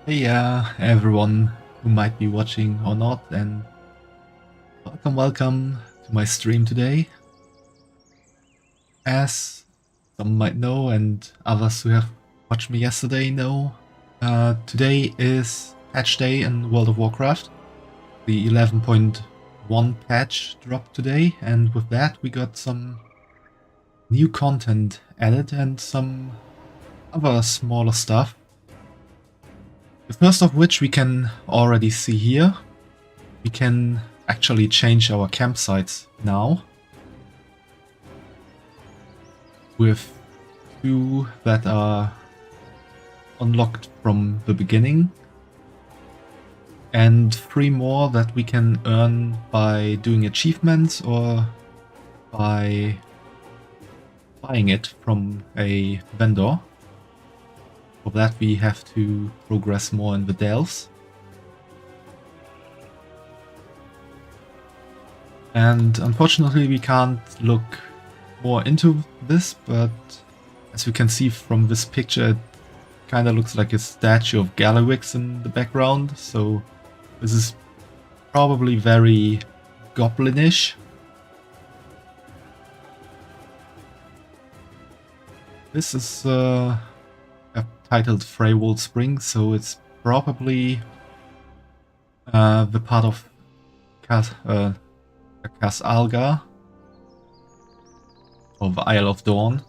Hey everyone who might be watching or not, and welcome to my stream today. As some might know and others who have watched me yesterday know, today is patch day in World of Warcraft. The 11.1 patch dropped today, and with that we got some new content added and some other smaller stuff. The first of which we can already see here. We can actually change our campsites now, with 2 that are unlocked from the beginning and 3 more that we can earn by doing achievements or by buying it from a vendor. For that we have to progress more in the delves. And unfortunately we can't look more into this, but as you can see from this picture, it kind of looks like a statue of Gallywix in the background, so this is probably very goblinish. This is titled Freywold Spring, so it's probably the part of Cas Alga of Isle of Dawn.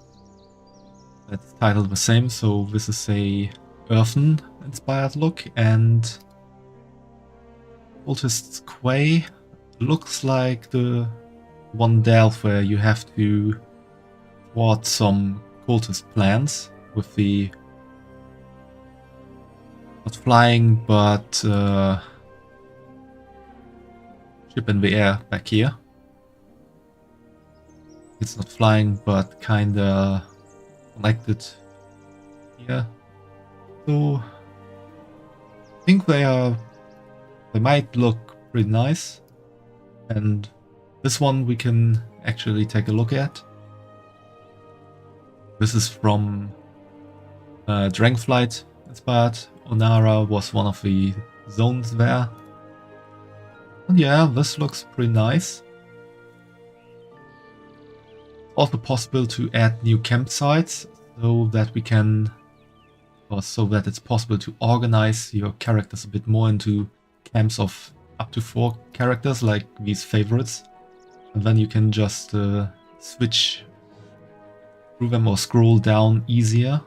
That's titled the same, so this is a earthen inspired look, and Cultist's Quay looks like the one delve where you have to thwart some cultist plans with the not flying but ship in the air back here. It's not flying but kinda connected here. So I think they might look pretty nice, and this one we can actually take a look at. This is from Dragonflight inspired. Onara was one of the zones there. And yeah, this looks pretty nice. Also possible to add new campsites so that we can, or so that it's possible to organize your characters a bit more into camps of up to 4 characters like these favorites, and then you can just switch through them or scroll down easier.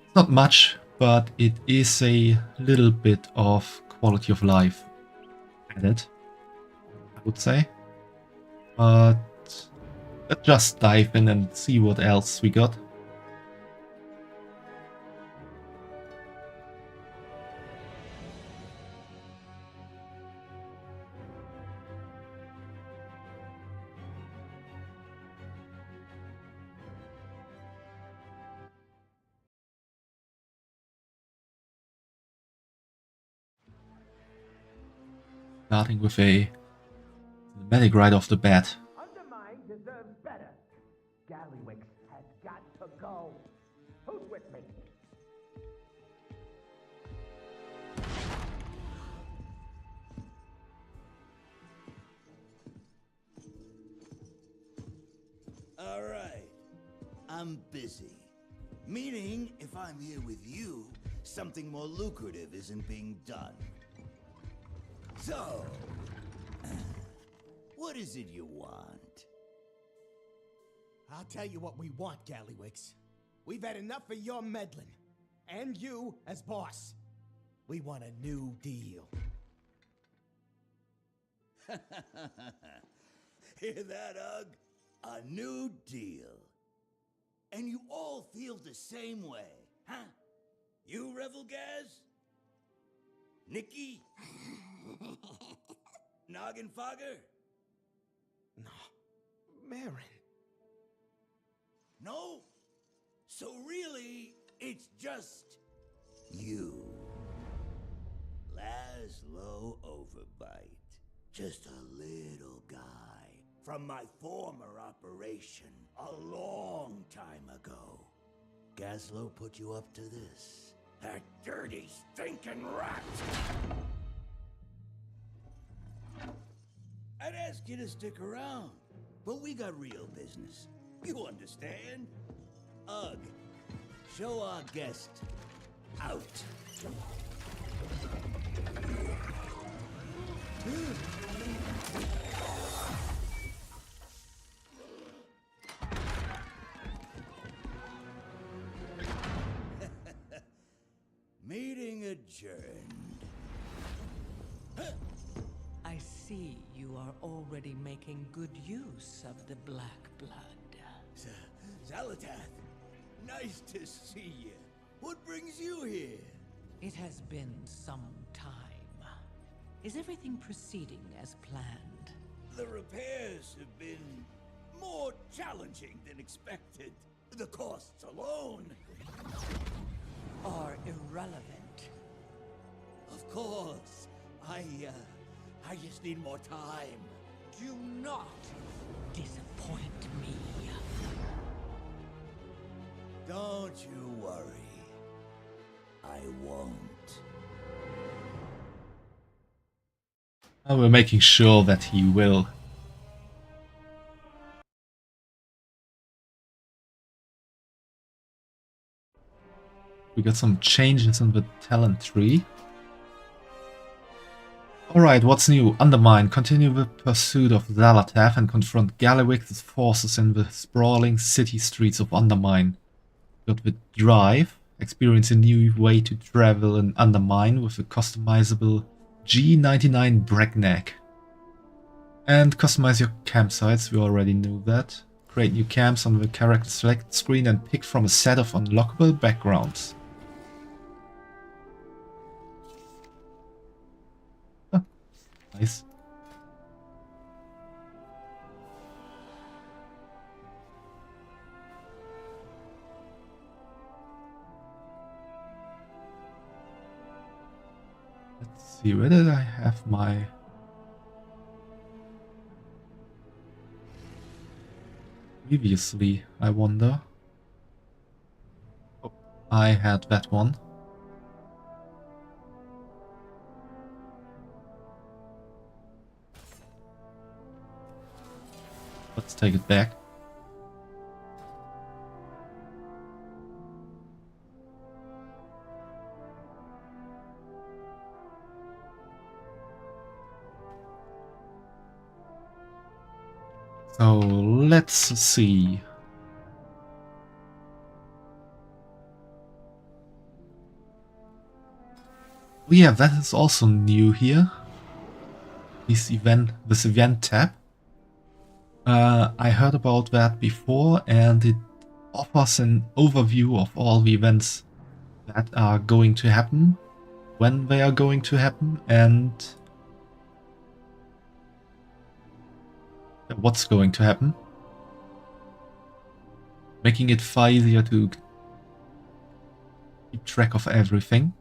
It's not much, but it is a little bit of quality of life added, I would say. But let's just dive in and see what else we got. Starting with a cinematic right off the bat. Undermine deserves better. Gallywix has got to go. Who's with me? All right. I'm busy. Meaning, if I'm here with you, something more lucrative isn't being done. So, what is it you want? I'll tell you what we want, Gallywix. We've had enough of your meddling. And you as boss. We want a new deal. Hear that, Ugg? A new deal. And you all feel the same way, huh? You, Revelgaz? Nikki? Noggin Fogger? No. Marin. No? So really, it's just you. Laszlo Overbite. Just a little guy from my former operation a long time ago. Gazlo put you up to this. That dirty, stinking rat! I'd ask you to stick around, but we got real business. You understand? Ugh. Show our guest out. Meeting adjourned. I see you are already making good use of the black blood. Zalatath, nice to see you. What brings you here? It has been some time. Is everything proceeding as planned? The repairs have been more challenging than expected. The costs alone. Are irrelevant. Of course. I just need more time. Do not disappoint me. Don't you worry. I won't. We're making sure that he will. We got some changes in the talent tree. Alright, what's new? Undermine. Continue the pursuit of Zalatath and confront Gallywix's forces in the sprawling city streets of Undermine. Got the drive. Experience a new way to travel in Undermine with a customizable G99 Breakneck. And customize your campsites, we already knew that. Create new camps on the character select screen and pick from a set of unlockable backgrounds. Huh. Nice. Let's see, where did I have my... Previously, I wonder. Oh, I had that one. Let's take it back. So let's see. Oh yeah, that is also new here. This event tab. I heard about that before, and it offers an overview of all the events that are going to happen, when they are going to happen, and what's going to happen. Making it far easier to keep track of everything.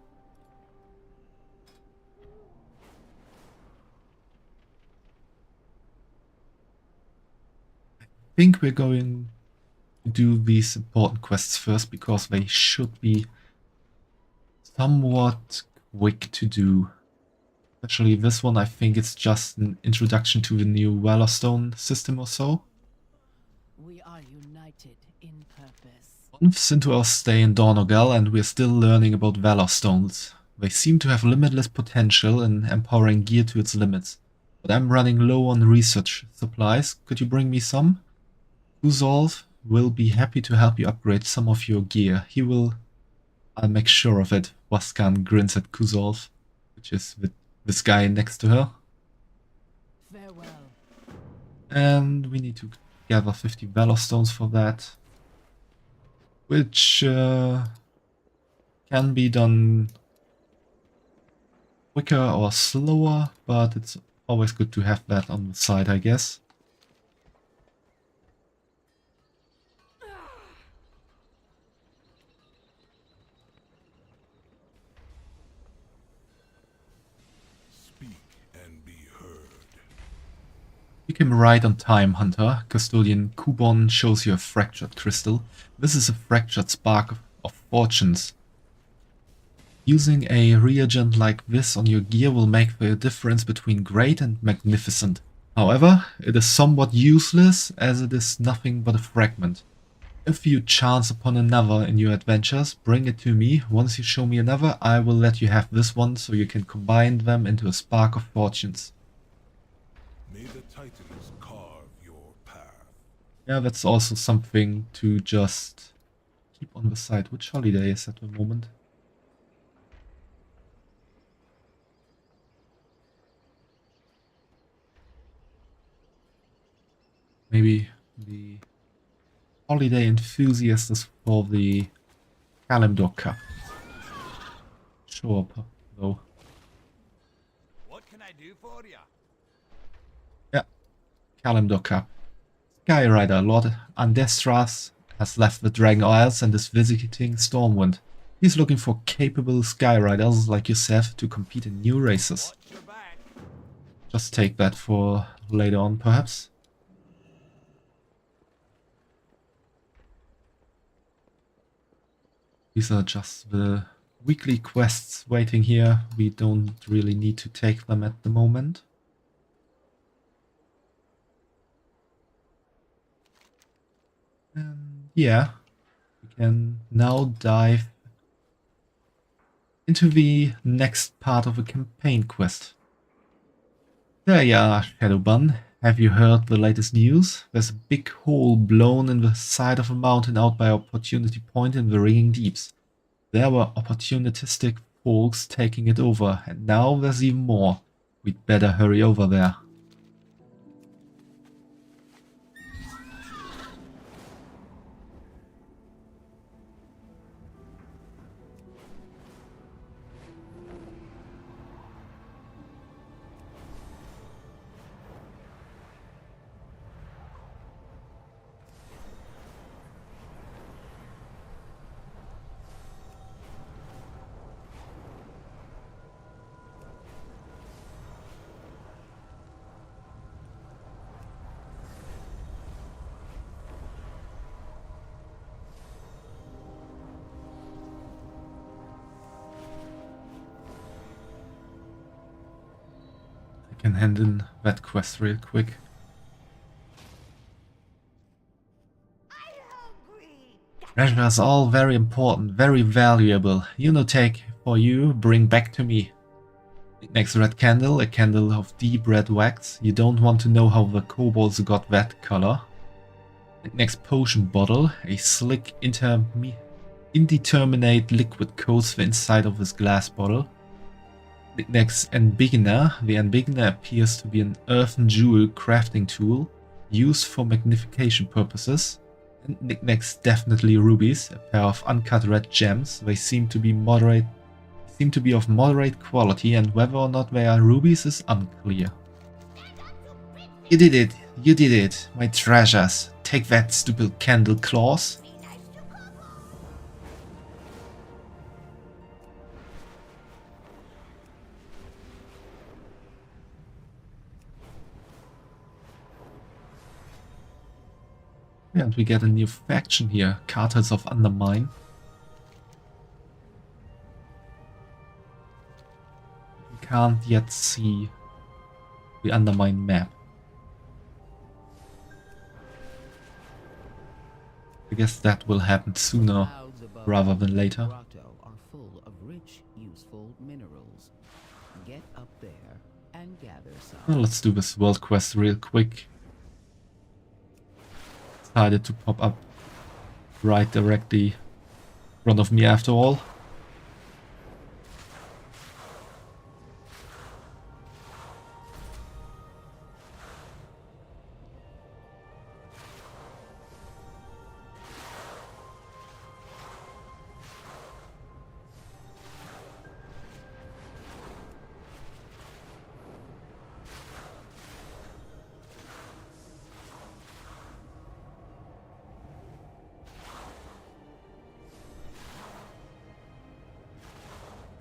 I think we're going to do these important quests first because they should be somewhat quick to do. Especially this one, I think it's just an introduction to the new Valorstone system or so. We are united in purpose. Months into our stay in Dornogal and we're still learning about Valorstones. They seem to have limitless potential in empowering gear to its limits. But I'm running low on research supplies. Could you bring me some? Kuzolf will be happy to help you upgrade some of your gear. He will... I'll make sure of it. Waskan grins at Kuzolf, which is this guy next to her. Farewell. And we need to gather 50 Valor Stones for that. Which can be done quicker or slower, but it's always good to have that on the side, I guess. You came right on time, Hunter. Custodian Kubon shows you a fractured crystal. This is a fractured spark of fortunes. Using a reagent like this on your gear will make the difference between great and magnificent. However, it is somewhat useless as it is nothing but a fragment. If you chance upon another in your adventures, bring it to me. Once you show me another, I will let you have this one so you can combine them into a spark of fortunes. May the Titans carve your path. Yeah, that's also something to just keep on the side. Which holiday is at the moment? Maybe the holiday enthusiast is for the Kalimdor Cup. Show up, though. What can I do for you? Yeah, Kalimdor Cup. Skyrider Lord Andestras has left the Dragon Isles and is visiting Stormwind. He's looking for capable Skyriders like yourself to compete in new races. Watch your back. Just take that for later on, perhaps. These are just the weekly quests waiting here. We don't really need to take them at the moment. And yeah, we can now dive into the next part of the campaign quest. There you are, Shadowbun. Have you heard the latest news? There's a big hole blown in the side of a mountain out by Opportunity Point in the Ringing Deeps. There were opportunistic folks taking it over, and now there's even more. We'd better hurry over there. I can hand in that quest real quick. Treasures all very important, very valuable. Take for you, bring back to me. Next red candle, a candle of deep red wax. You don't want to know how the kobolds got that color. Next potion bottle, a slick indeterminate liquid coats the inside of this glass bottle. Next Enbigner, the Enbigner appears to be an earthen jewel crafting tool used for magnification purposes. And next definitely rubies, a pair of uncut red gems. They seem to be of moderate quality, and whether or not they are rubies is unclear. You did it! You did it! My treasures! Take that, stupid candle claws! And we get a new faction here, Cartels of Undermine. We can't yet see the Undermine map. I guess that will happen sooner rather than later. Are full of rich, useful minerals. Get up there and gather some. Well, let's do this world quest real quick. Decided to pop up right directly in front of me after all.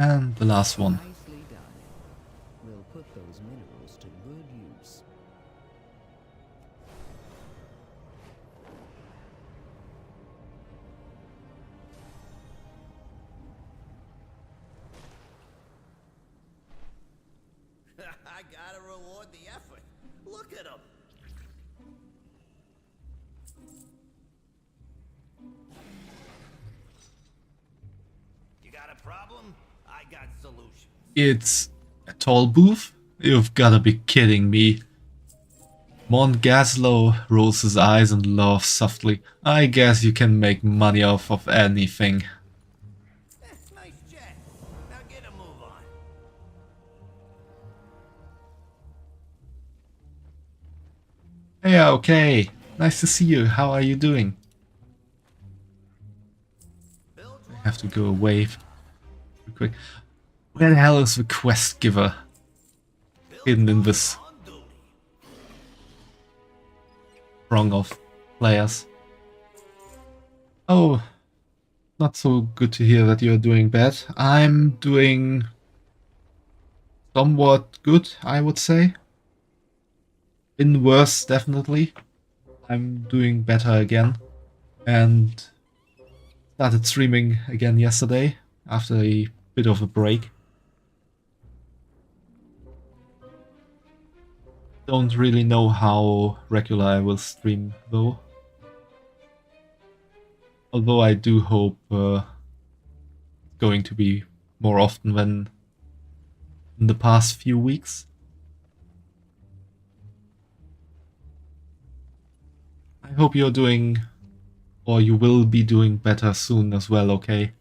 And the last one. Nicely done. We'll put those minerals to good use. gotta reward the effort. Look at him. You got a problem? I got solutions. It's a tall booth? You've gotta be kidding me. Mont Gaslow rolls his eyes and laughs softly. I guess you can make money off of anything. Nice jet. Now get a move on. Hey, okay. Nice to see you. How are you doing? I have to go away real quick. Where the hell is the quest giver? Hidden in this On duty. throng of players. Oh, not so good to hear that you're doing bad. I'm doing somewhat good, I would say. Been worse, definitely. I'm doing better again. And started streaming again yesterday after a bit of a break. Don't really know how regular I will stream though. Although I do hope it's going to be more often than in the past few weeks. I hope you're doing, or you will be doing better soon as well, okay?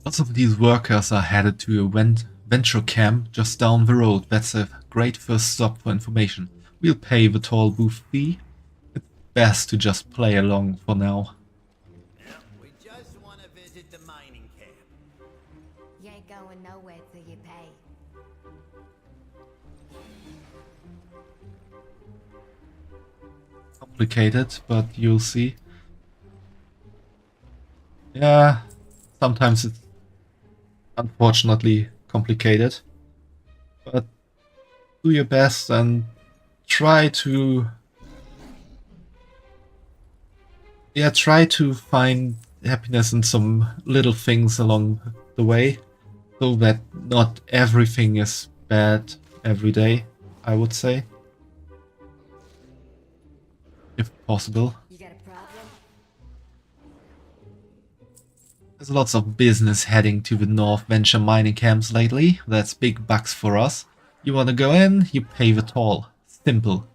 Lots of these workers are headed to a venture camp just down the road. That's a great first stop for information. We'll pay the tall booth fee. It's best to just play along for now. We just want to visit the mining camp. You ain't going nowhere till you pay. Complicated, but you'll see. Yeah, sometimes it's unfortunately complicated. But do your best and try to... Yeah, try to find happiness in some little things along the way, so that not everything is bad every day, I would say. If possible. You got a problem? There's lots of business heading to the North Venture mining camps lately. That's big bucks for us. You wanna go in, you pay the toll. Simple.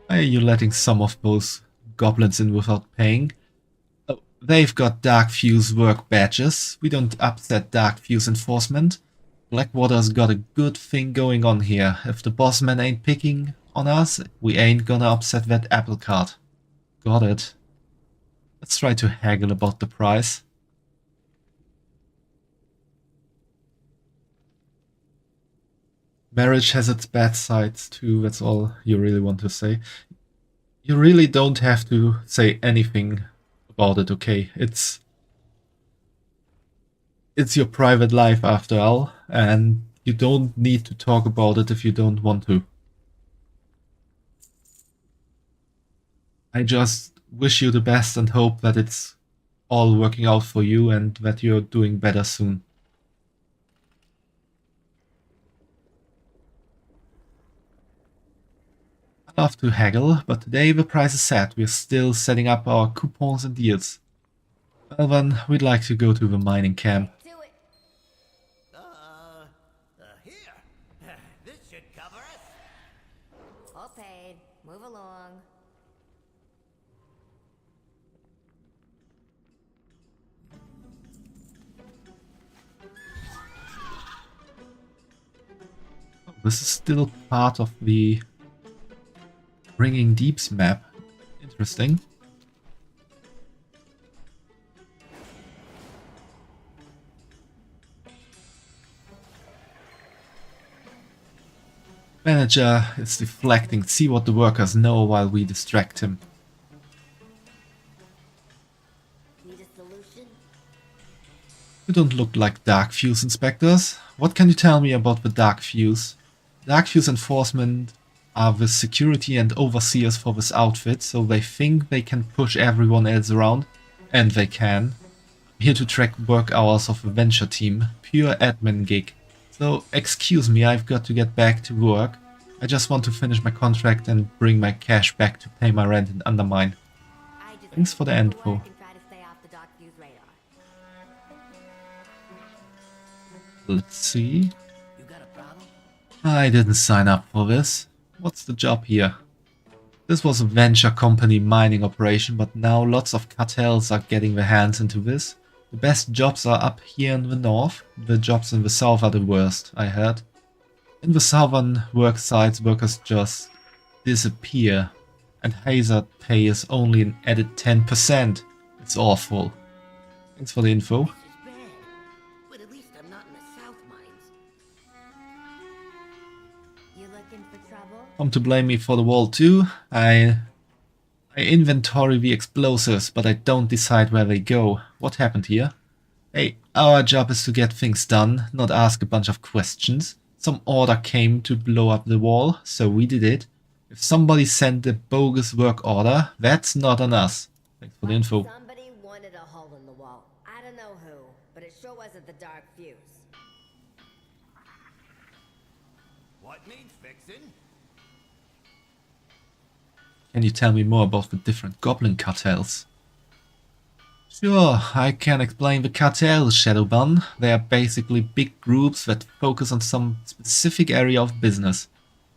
Why are you letting some of those goblins in without paying? Oh, they've got Dark Fuse work badges. We don't upset Dark Fuse enforcement. Blackwater's got a good thing going on here. If the boss man ain't picking on us, we ain't gonna upset that apple cart. Got it. Let's try to haggle about the price. Marriage has its bad sides too, that's all you really want to say. You really don't have to say anything about it, okay? It's your private life after all, and you don't need to talk about it if you don't want to. I just wish you the best and hope that it's all working out for you and that you're doing better soon. I love to haggle, but today the price is set. We're still setting up our coupons and deals. Well then, we'd like to go to the mining camp. Do it. Here. This should cover us. All paid. Move along. This is still part of the Bringing Deeps map. Interesting. Manager is deflecting. See what the workers know while we distract him. Need a solution? You don't look like Dark Fuse inspectors. What can you tell me about the Dark Fuse? Dark Fuse enforcement are the security and overseers for this outfit, so they think they can push everyone else around, and they can. I'm here to track work hours of the venture team, pure admin gig. So excuse me, I've got to get back to work. I just want to finish my contract and bring my cash back to pay my rent and Undermine. I just Thanks for the work info. and try to stay off the Dark View's radar. Let's see. You got a problem? I didn't sign up for this. What's the job here? This was a venture company mining operation, but now lots of cartels are getting their hands into this. The best jobs are up here in the north. The jobs in the south are the worst, I heard. In the southern work sites, workers just disappear. And hazard pay is only an added 10%. It's awful. Thanks for the info. This is bad. But at least I'm not in the South Mines. You looking for trouble? Come to blame me for the wall too. I inventory the explosives, but I don't decide where they go. What happened here? Hey, our job is to get things done, not ask a bunch of questions. Some order came to blow up the wall, so we did it. If somebody sent a bogus work order, that's not on us. Thanks for the info. Somebody wanted a hole in the wall. I don't know who, but it sure wasn't the Dark Fuse. What needs fixing? Can you tell me more about the different goblin cartels? Sure, I can explain the cartels, Shadowbun. They are basically big groups that focus on some specific area of business.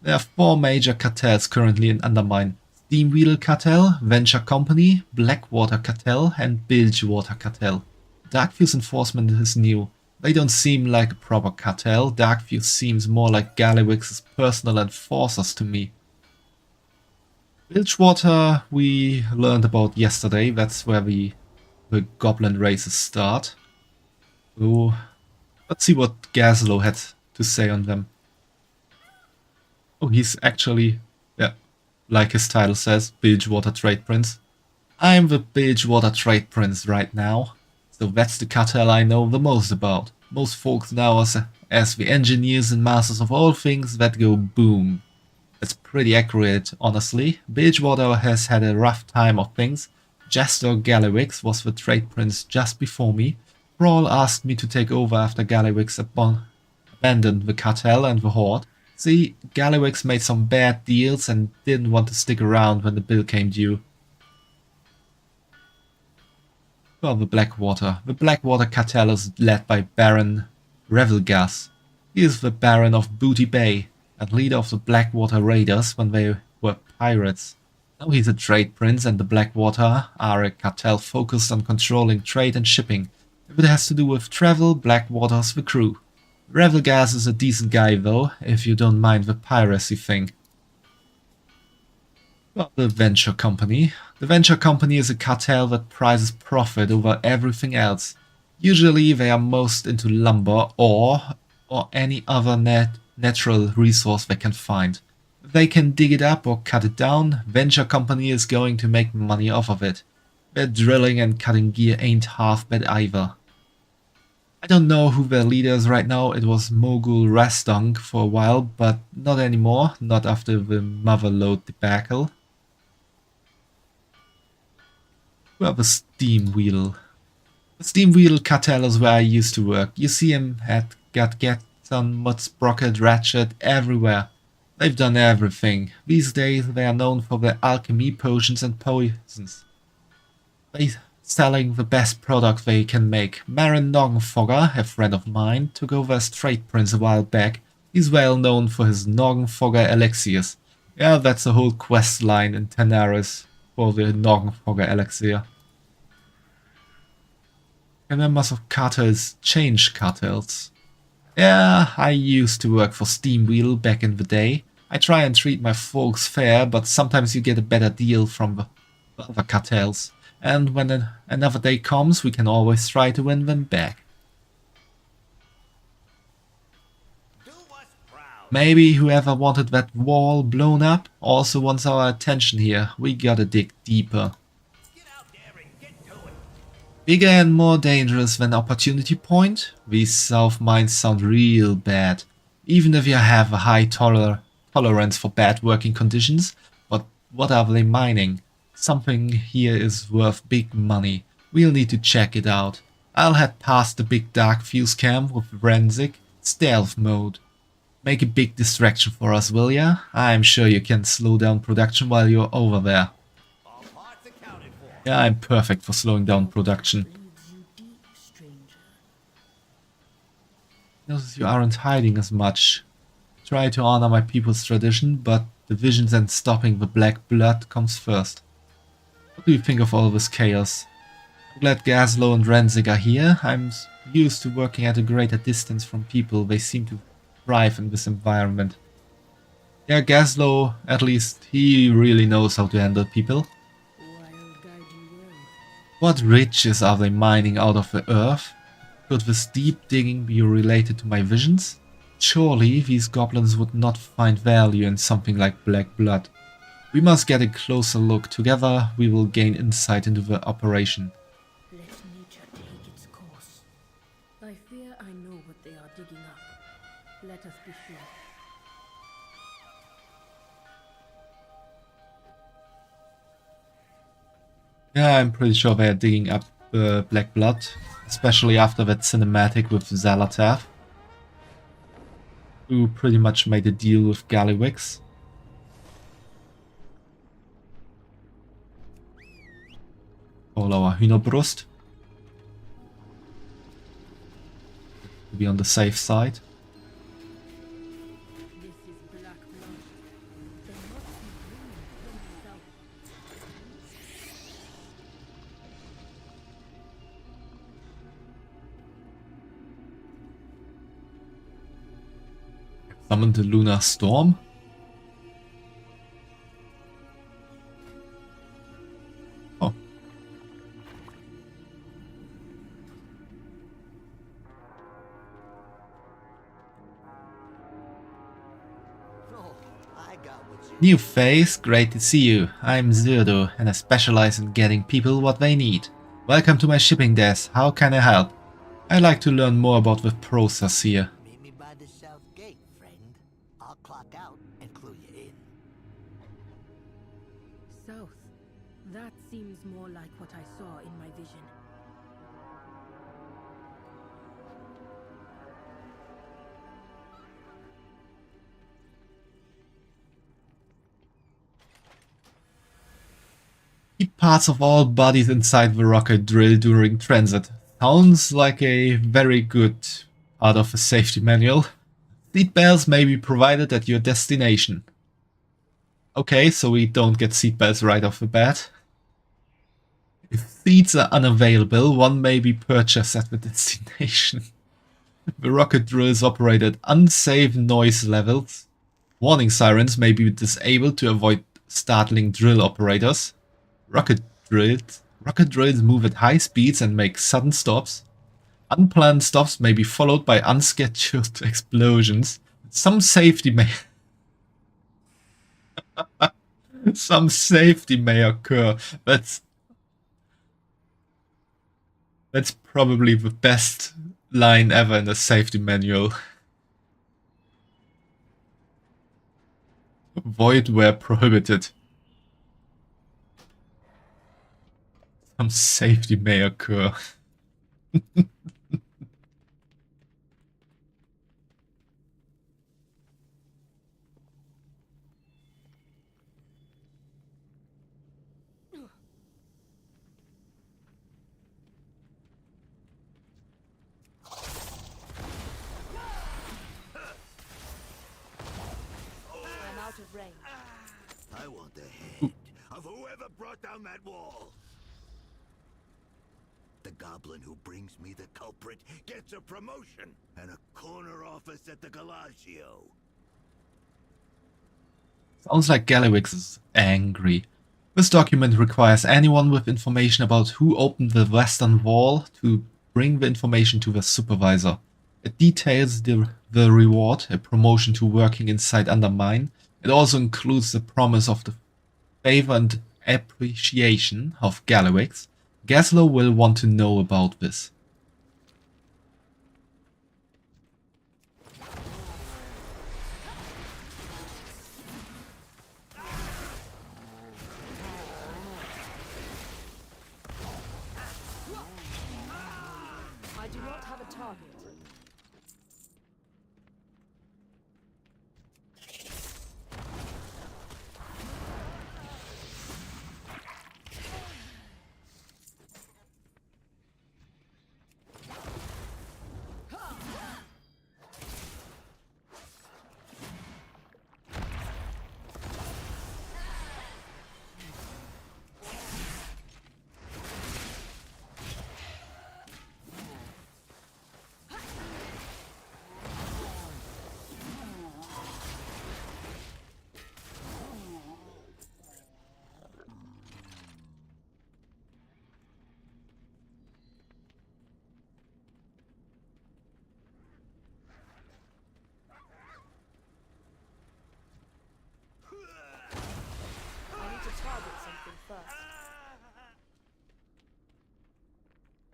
There are 4 major cartels currently in Undermine. Steamwheel Cartel, Venture Company, Blackwater Cartel and Bilgewater Cartel. Darkfuse enforcement is new. They don't seem like a proper cartel. Darkfuse seems more like Gallywix's personal enforcers to me. Bilgewater we learned about yesterday. That's where the goblin races start. So let's see what Gazlo had to say on them. Oh, he's actually, yeah, like his title says, Bilgewater Trade Prince. I'm the Bilgewater Trade Prince right now, so that's the cartel I know the most about. Most folks know us as the engineers and masters of all things that go boom. That's pretty accurate, honestly. Bilgewater has had a rough time of things. Jester Gallywix was the Trade Prince just before me. Brawl asked me to take over after Gallywix abandoned the cartel and the Horde. See, Gallywix made some bad deals and didn't want to stick around when the bill came due. Well, the Blackwater. The Blackwater cartel is led by Baron Revelgas. He is the Baron of Booty Bay and leader of the Blackwater Raiders when they were pirates. Now he's a trade prince and the Blackwater are a cartel focused on controlling trade and shipping. If it has to do with travel, Blackwater's the crew. Revelgas is a decent guy though, if you don't mind the piracy thing. Well, the Venture Company. The Venture Company is a cartel that prizes profit over everything else. Usually they are most into lumber or any other natural resource they can find. If they can dig it up or cut it down, Venture Company is going to make money off of it. Their drilling and cutting gear ain't half bad either. I don't know who their leader is right now. It was Mogul Rastung for a while, but not anymore, not after the Motherlode debacle. Well, the Steamwheel. The Steamwheel cartel is where I used to work. You see him at Gatson, Mud Sprocket, Ratchet, everywhere. They've done everything. These days they are known for their alchemy, potions and poisons. They selling the best product they can make. Marin Noggenfogger, a friend of mine, took over as Trade Prince a while back. He's well known for his Noggenfogger elixirs. Yeah, that's a whole quest line in Tanaris for the Noggenfogger elixir. And members of cartels change cartels. Yeah, I used to work for Steamwheel back in the day. I try and treat my folks fair, but sometimes you get a better deal from the other cartels. And when another day comes, we can always try to win them back. Do us proud. Maybe whoever wanted that wall blown up also wants our attention here. We gotta dig deeper. Get out there and get to it. Bigger and more dangerous than Opportunity Point? These South Mines sound real bad. Even if you have a high tolerance for bad working conditions, but what are they mining? Something here is worth big money. We'll need to check it out. I'll head past the big dark fuse camp with Renzik, stealth mode. Make a big distraction for us, will ya? I'm sure you can slow down production while you're over there. Yeah, I'm perfect for slowing down production. Notice you aren't hiding as much. Try to honor my people's tradition, but the visions and stopping the black blood comes first. What do you think of all this chaos? I'm glad Gaslow and Renzik are here. I'm used to working at a greater distance from people. They seem to thrive in this environment. Yeah, Gaslow, at least he really knows how to handle people. What riches are they mining out of the earth? Could this deep digging be related to my visions? Surely these goblins would not find value in something like black blood. We must get a closer look. Together we will gain insight into the operation. Let nature take its course. I fear I know what they are digging up. Let us be sure. Yeah, I'm pretty sure they are digging up black blood, especially after that cinematic with Zalatath, who pretty much made a deal with Gallywix. Call our Hühnerbrust to be on the safe side. This is black blood. They must be bringing from south. Summon the Lunar Storm. Oh. New face, great to see you. I'm Zurdo and I specialize in getting people what they need. Welcome to my shipping desk. How can I help? I'd like to learn more about the process here. Meet me by the south gate, friend. I'll clock out and clue you in. South. That seems more like what I saw in my vision. Keep parts of all bodies inside the rocket drill during transit. Sounds like a very good part of a safety manual. Seatbelts may be provided at your destination. Okay, so we don't get seatbelts right off the bat. If seats are unavailable, one may be purchased at the destination. The rocket drills operate at unsafe noise levels. Warning sirens may be disabled to avoid startling drill operators. Rocket drills move at high speeds and make sudden stops. Unplanned stops may be followed by unscheduled explosions. Some safety may occur. That's probably the best line ever in a safety manual. Avoid where prohibited. Some safety may occur. I'm out of range. I want the head of whoever brought down that wall. The goblin who brings me the culprit gets a promotion and a corner office at the Galagio. Sounds like Gallywix is angry. This document requires anyone with information about who opened the western wall to bring the information to the supervisor. It details the reward, a promotion to working inside Undermine. It also includes the promise of the favor and appreciation of Gallywix. Gaslow will want to know about this. do not have a target.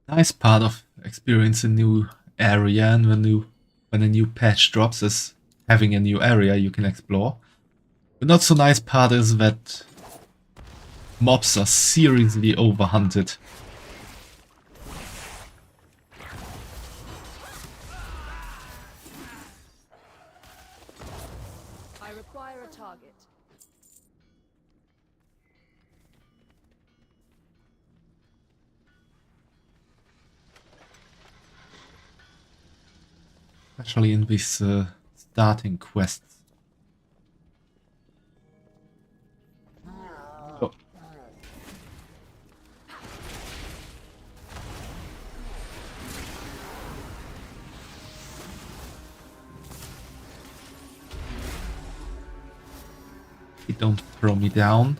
Nice part of experience a new area and when a new patch drops is having a new area you can explore. The not so nice part is that mobs are seriously overhunted. I require a target. Especially in these starting quests. Oh. Don't throw me down.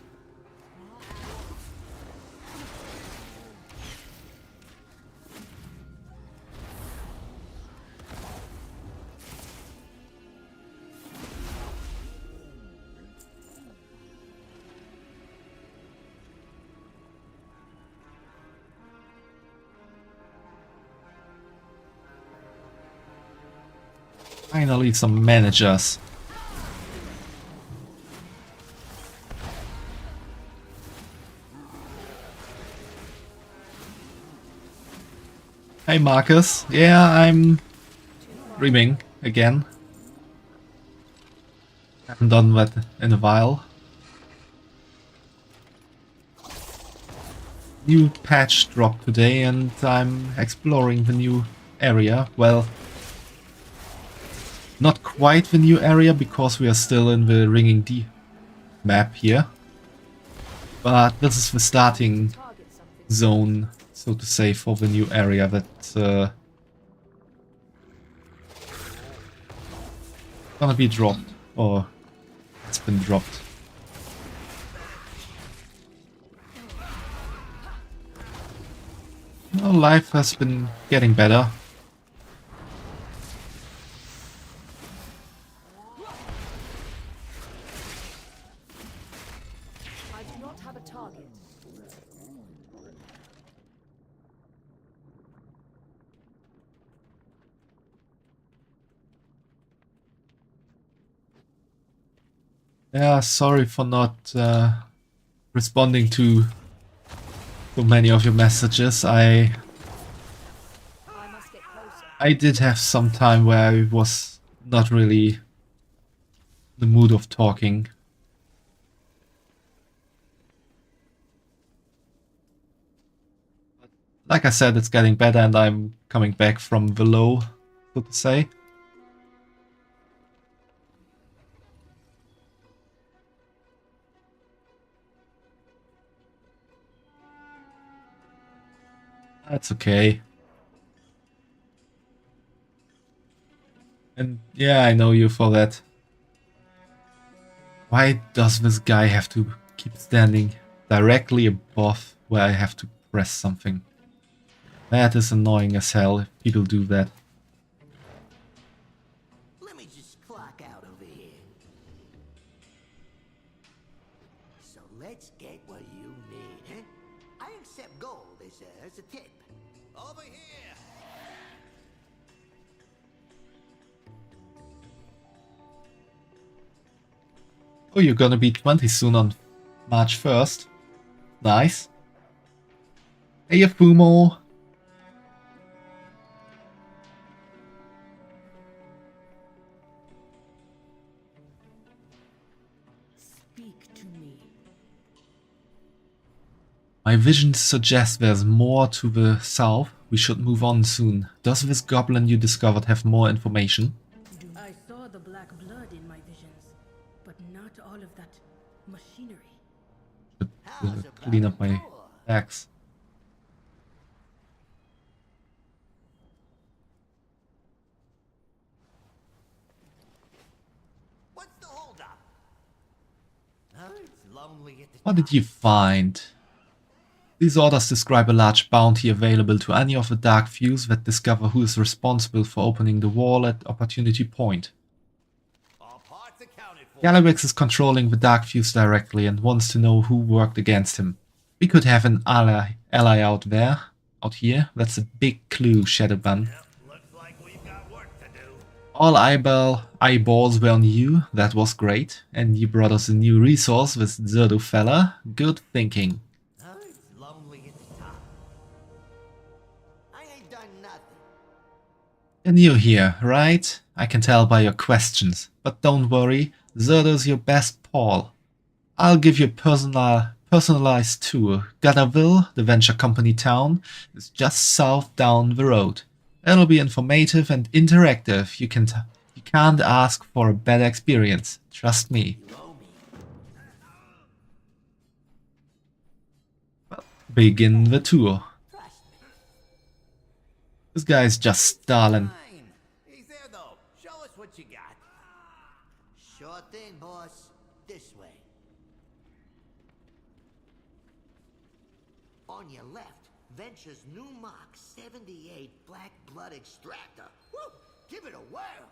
Finally, some managers. Hey Marcus, yeah, I'm dreaming again. Haven't done that in a while. New patch dropped today and I'm exploring the new area. Well, not quite the new area because we are still in the Ringing D map here. But this is the starting zone, so to say, for the new area that gonna be dropped, or it's been dropped. Well, life has been getting better. I do not have a target. Yeah, sorry for not responding to so many of your messages. I did have some time where I was not really in the mood of talking. Like I said, it's getting better and I'm coming back from the low, so to say. That's okay. And yeah, I know you for that. Why does this guy have to keep standing directly above where I have to press something? That is annoying as hell if people do that. Let me just clock out over here. So let's get what you need, huh? I accept gold as a tip. Over here! Oh, you're gonna be 20 soon on March 1st. Nice. Hey, Fumo. My vision suggests there's more to the south. We should move on soon. Does this goblin you discovered have more information? I saw the black blood in my visions, but not all of that machinery. Clean up my axe. What's the holdup? It's lonely at the What did you find? These orders describe a large bounty available to any of the Dark Fuse that discover who is responsible for opening the wall at Opportunity Point. all parts accounted for. Gallywix is controlling the Dark Fuse directly and wants to know who worked against him. We could have an ally out here. That's a big clue, Shadowban. Looks like we've got work to do. All eyeballs were on you. That was great. And you brought us a new resource with Zerdo fella. Good thinking. It's lonely at the top. I ain't done nothing. And you're here, right? I can tell by your questions. But don't worry, Zerdo's your best pal. I'll give you a personalized tour. Gatherville, the venture company town, is just south down the road. It'll be informative and interactive. You can't ask for a better experience. Trust me. Well, begin the tour. This guy's just stalling. Fine. He's there though. Show us what you got. Sure thing, boss. This way. On your left, Venture's new Mark 78 Black Blood Extractor. Woo! Give it a whirl.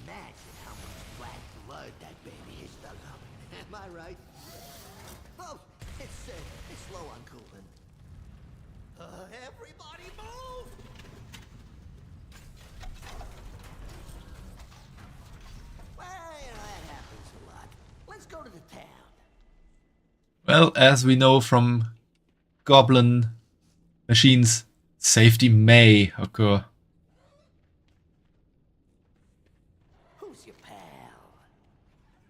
Imagine how much black blood that baby has dug up. Am I right? Oh, it's low on coolant. Everybody move! Well, that happens a lot. Let's go to the town. Well, as we know from Goblin machines, safety may occur. Who's your pal?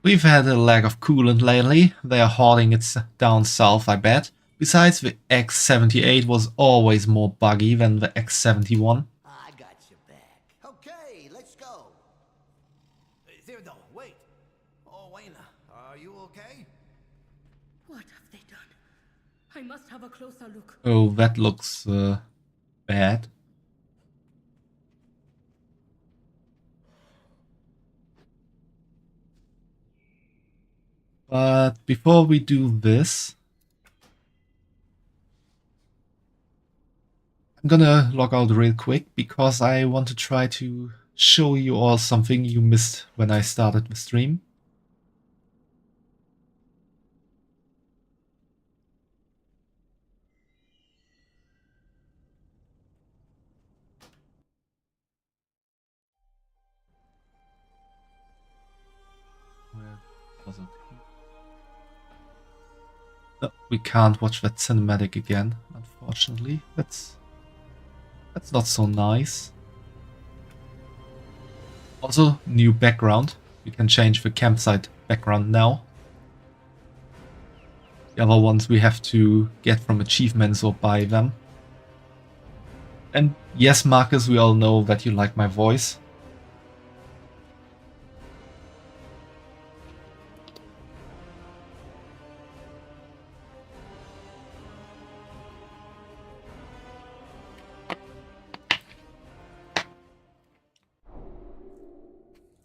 We've had a lack of coolant lately. They are hoarding it down south, I bet. Besides, the X78 was always more buggy than the X71. I got your back. Okay, let's go. There though, wait. Oh, Wayna, are you okay? What have they done? I must have a closer look. Oh, that looks bad. But before we do this, I'm gonna log out real quick because I want to try to show you all something you missed when I started the stream. Where was it? No, we can't watch that cinematic again, unfortunately. That's not so nice. Also, new background. We can change the campsite background now. The other ones we have to get from achievements or buy them. And yes, Marcus, we all know that you like my voice.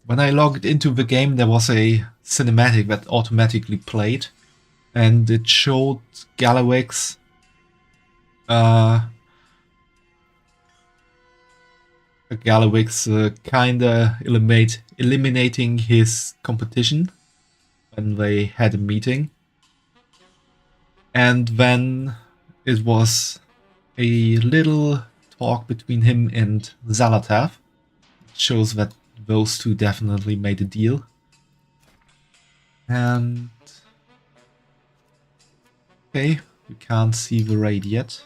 When I logged into the game, there was a cinematic that automatically played, and it showed Gallywix kinda eliminating his competition when they had a meeting. And then it was a little talk between him and Zalatath. It shows that those two definitely made a deal. And okay, we can't see the raid yet.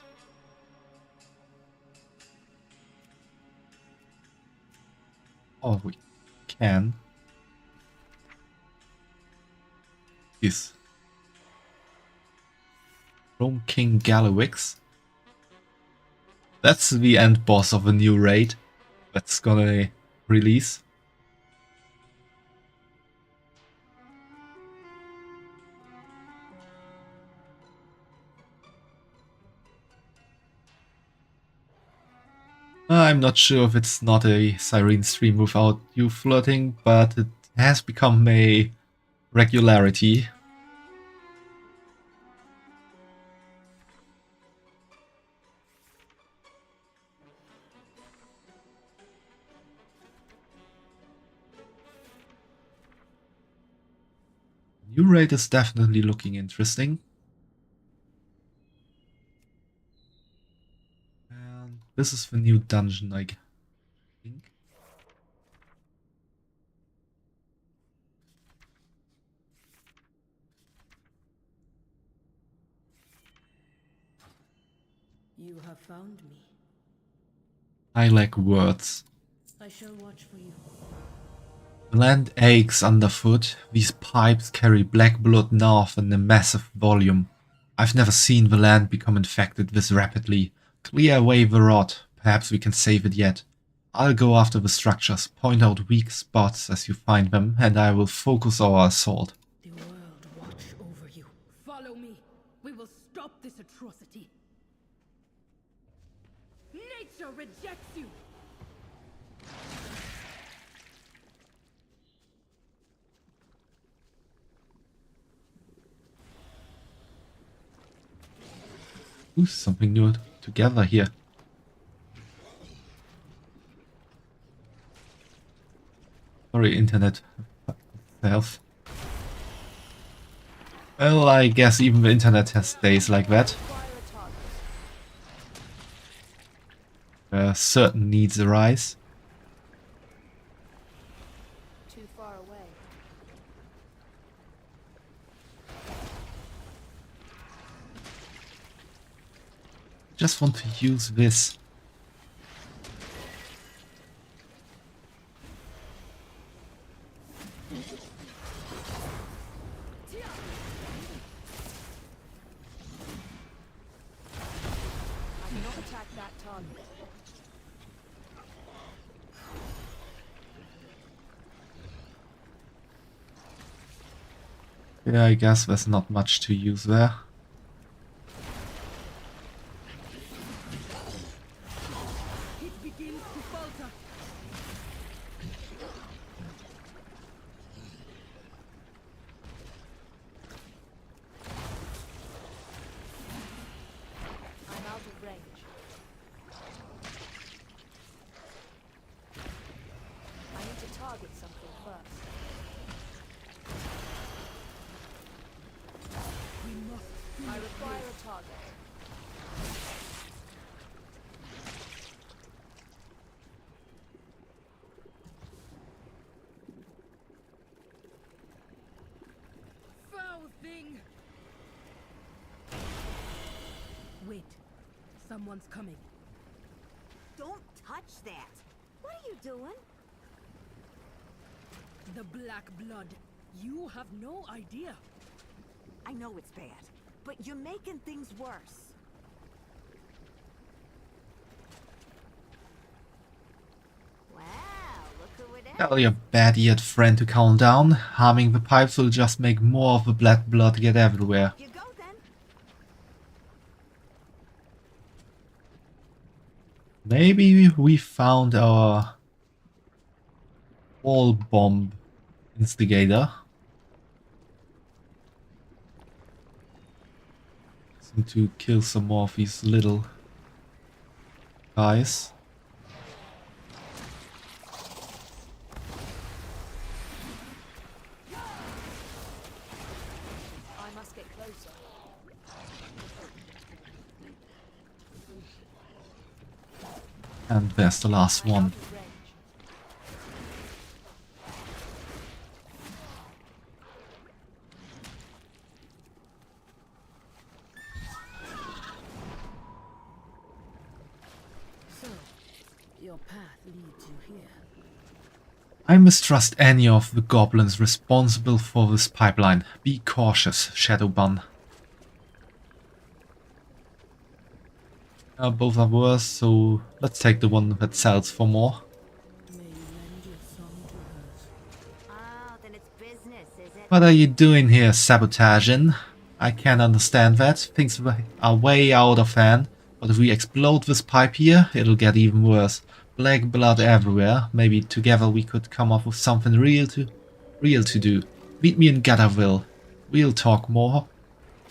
Oh, we can. Is Rome King Galliwix. That's the end boss of a new raid that's gonna release. I'm not sure if it's not a Siren stream without you flirting, but it has become a regularity. New raid is definitely looking interesting. And this is the new dungeon, I think. You have found me. I lack words. I shall watch for you. The land aches underfoot. These pipes carry black blood north in a massive volume. I've never seen the land become infected this rapidly. Clear away the rot. Perhaps we can save it yet. I'll go after the structures, point out weak spots as you find them, and I will focus our assault. The world watch over you. Follow me. We will stop this atrocity. Nature rejects you. Ooh, something new together here. Sorry, internet itself. Well, I guess even the internet has days like that. Where certain needs arise. Too far away. Just want to use this. Yeah, I guess there's not much to use there. It begins to falter. I'm out of range. I need to target something first. I require a target. Foul thing! Wait. Someone's coming. Don't touch that. What are you doing? The black blood. You have no idea. I know it's bad, but you're making things worse. Wow, look who it is. Tell your bad eared friend to calm down. Harming the pipes will just make more of the black blood get everywhere. You go then. Maybe we found our wall bomb instigator. Need to kill some more of these little guys. I must get closer. And there's the last one. So, your path leads you here. I mistrust any of the goblins responsible for this pipeline. Be cautious, Shadowbun. Both are worse, so let's take the one that sells for more. Oh, then it's business, is it? What are you doing here, sabotaging? I can't understand that. Things are way out of hand. But if we explode this pipe here, it'll get even worse. Black blood everywhere. Maybe together we could come up with something real to do. Meet me in Gatherville. We'll talk more.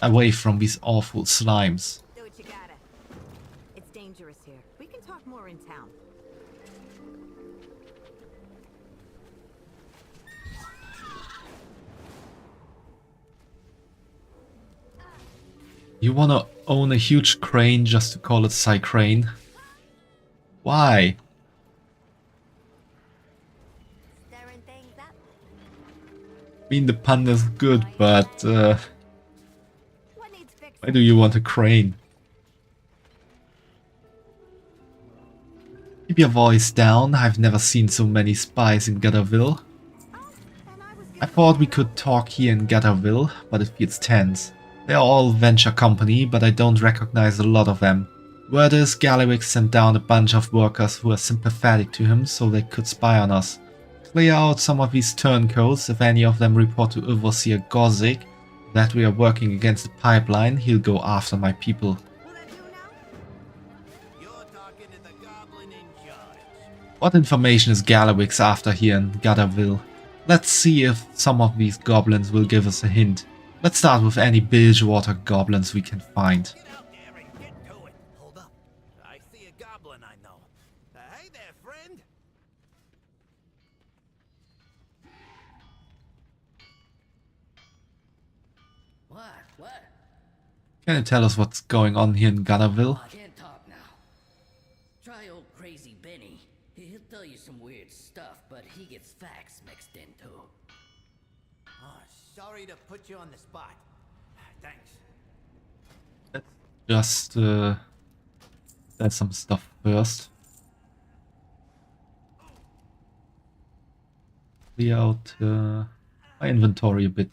Away from these awful slimes. Do what you gotta. It's dangerous here. We can talk more in town. You wanna own a huge crane just to call it Cycrane? Why? Stirring things up. I mean, the pun is good, but What needs fixing? why do you want a crane? Keep your voice down. I've never seen so many spies in Gatherville. I thought we could talk here in Gatherville, but it feels tense. They are all venture company, but I don't recognize a lot of them. Word is Gallywix sent down a bunch of workers who are sympathetic to him so they could spy on us. Clear out some of these turncoats. If any of them report to Overseer Gozik that we are working against the pipeline, he'll go after my people. Will that do now? You're talking to the goblin in charge. What information is Gallywix after here in Gatherville? Let's see if some of these goblins will give us a hint. Let's start with any Bilgewater goblins we can find. Get out there and get to it. Hold up. I see a goblin I know. Hey there, friend. What? Can you tell us what's going on here in Gatherville? I can't talk now. Try old crazy Benny. He'll tell you some weird stuff, but he gets facts mixed in too. Oh, sorry to put you on the spot. Thanks. Just there's some stuff first. Clear out my inventory a bit.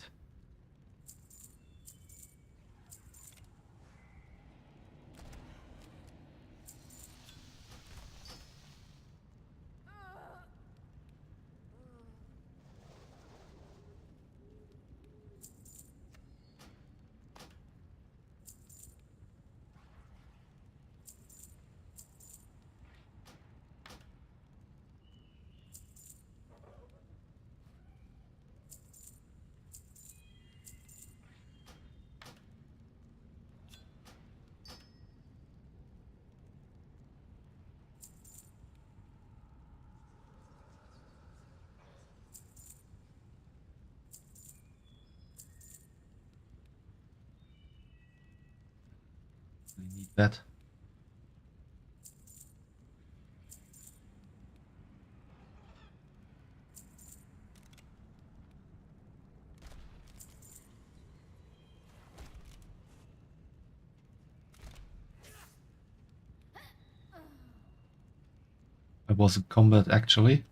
I need that. I was in combat actually.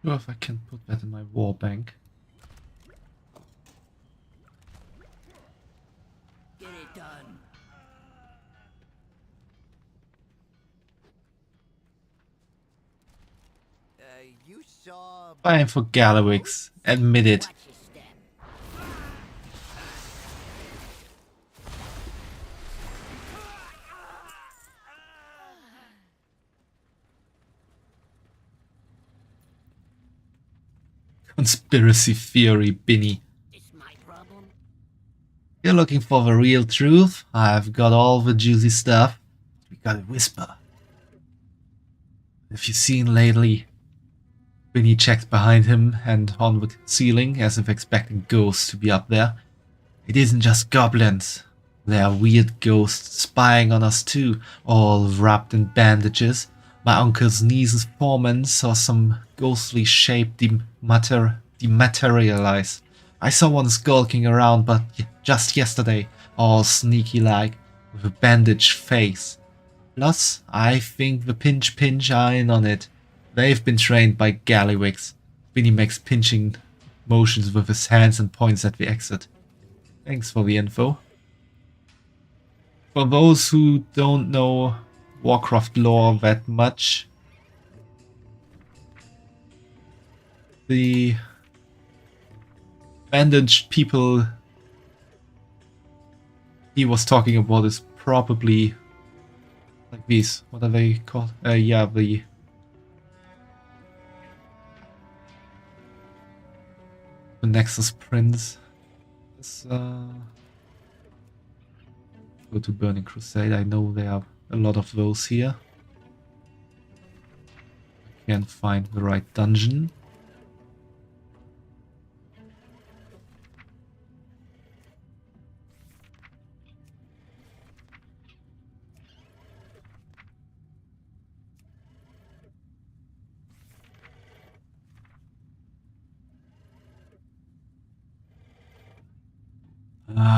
Sure, if I can put that in my war bank. Get it done. You saw... Fine for Gallywix, admit it. Watch your step. Conspiracy theory, Binny. It's my problem. You're looking for the real truth? I've got all the juicy stuff. We gotta whisper. If you've seen lately, Vinny checks behind him and on the ceiling as if expecting ghosts to be up there. It isn't just goblins. There are weird ghosts spying on us too, all wrapped in bandages. My uncle's niece's foreman saw some ghostly shape dematerialize. I saw one skulking around but just yesterday, all sneaky-like, with a bandaged face. Plus, I think the pinch are in on it. They've been trained by Gallywicks. Vinny makes pinching motions with his hands and points at the exit. Thanks for the info. For those who don't know Warcraft lore that much, the bandaged people he was talking about is probably like these. What are they called? Yeah, the Nexus Prince. Go to Burning Crusade. I know there are a lot of those here. I can't find the right dungeon.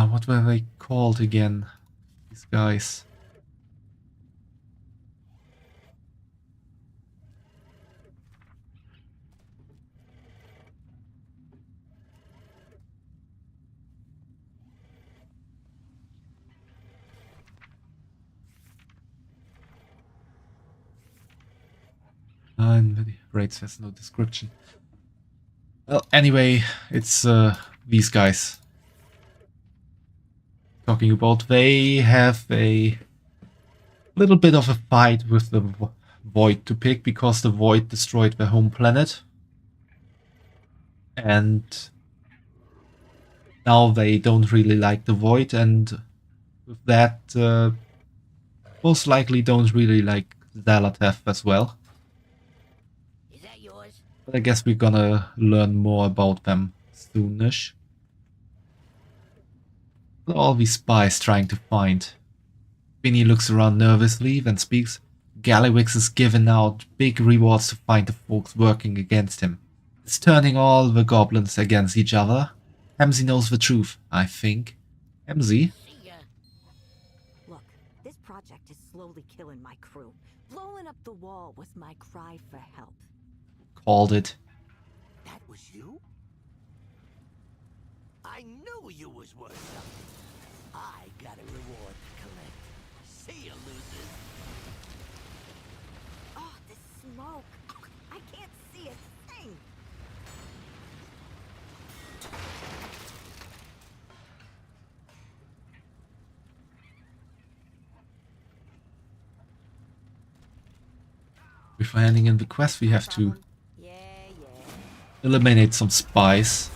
What were they called again? These guys. And the rates has no description. Well, anyway, it's these guys. Talking about, they have a little bit of a fight with the Void to pick because the Void destroyed their home planet, and now they don't really like the Void, and with that most likely don't really like Zalatev as well. Is that yours? But I guess we're gonna learn more about them soonish. All these spies trying to find. Vinny looks around nervously, then speaks. Gallywix is giving out big rewards to find the folks working against him. It's turning all the goblins against each other. Hemsey knows the truth, I think. Hemsey? Look, this project is slowly killing my crew. Blowing up the wall was my cry for help. Called it. That was you? I knew you was worth something. I got a reward to collect. See you, losers. Oh, this smoke. I can't see a thing. Before handing in the quest, we have to eliminate some spies.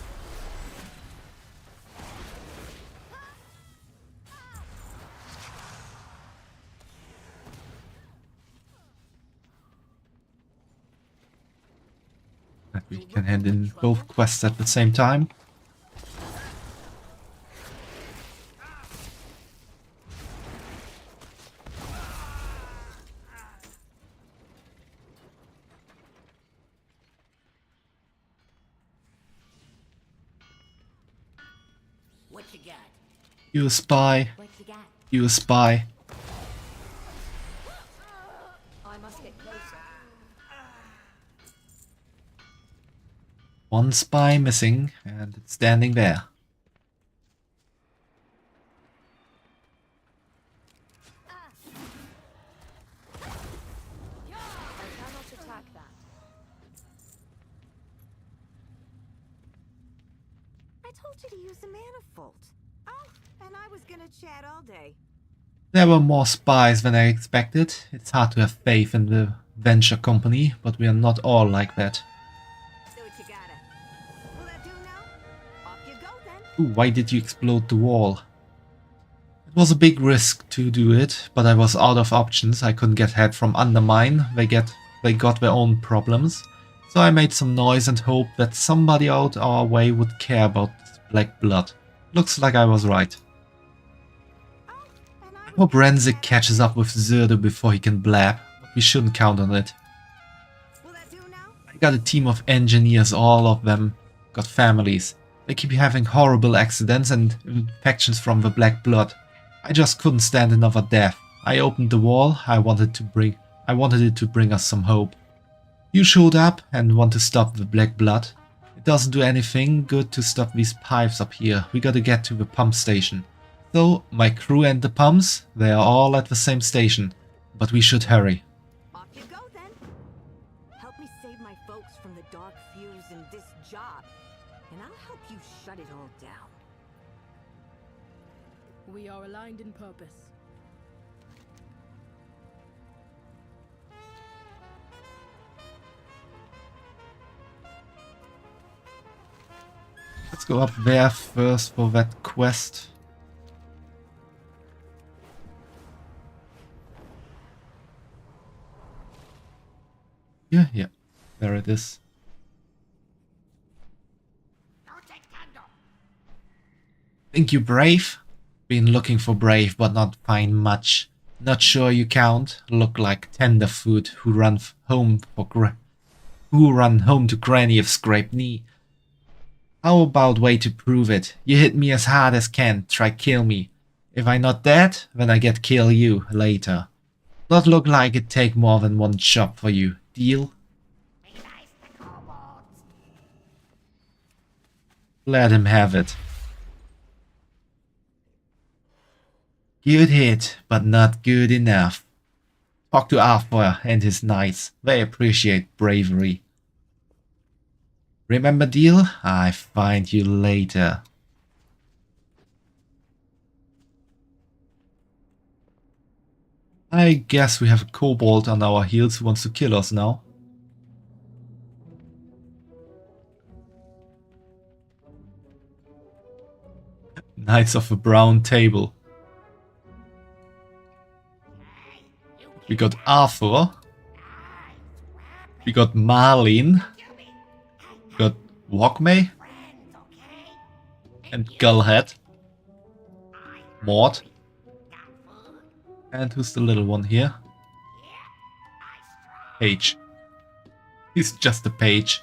That we can hand in both quests at the same time. What you got? You a spy. What you got? You a spy. I must get closer. One spy missing, and it's standing there. I cannot attack that. I told you to use the manifold. Oh, and I was gonna chat all day. There were more spies than I expected. It's hard to have faith in the venture company, but we are not all like that. Do what you gotta. Will that do now? Off you go then. Ooh, why did you explode the wall? It was a big risk to do it, but I was out of options. I couldn't get help from Undermine. They got their own problems. So I made some noise and hoped that somebody out our way would care about black blood. Looks like I was right. I hope Renzik catches up with Zerdo before he can blab, but we shouldn't count on it. I got a team of engineers, all of them got families. They keep having horrible accidents and infections from the black blood. I just couldn't stand another death. I opened the wall. I wanted it to bring us some hope. You showed up and want to stop the black blood. It doesn't do anything good to stop these pipes up here. We gotta get to the pump station. So, my crew and the pumps, they are all at the same station. But we should hurry. Off you go then. Help me save my folks from the dark fears in this job, and I'll help you shut it all down. We are aligned in purpose. Let's go up there first for that quest. Yeah, there it is. Think you brave? Been looking for brave, but not find much. Not sure you count. Look like tenderfoot who run home to granny of scraped knee. How about way to prove it? You hit me as hard as can. Try kill me. If I not dead, then I get kill you later. Not look like it take more than one job for you. Deal? Let him have it. Good hit, but not good enough. Talk to Arthur and his knights. They appreciate bravery. Remember deal? I find you later. I guess we have a kobold on our heels who wants to kill us now. Knights of the Brown Table. We got Arthur. We got Marlene. We got Walkmay. And Gullhead. Maud. And who's the little one here? Page. He's just a page.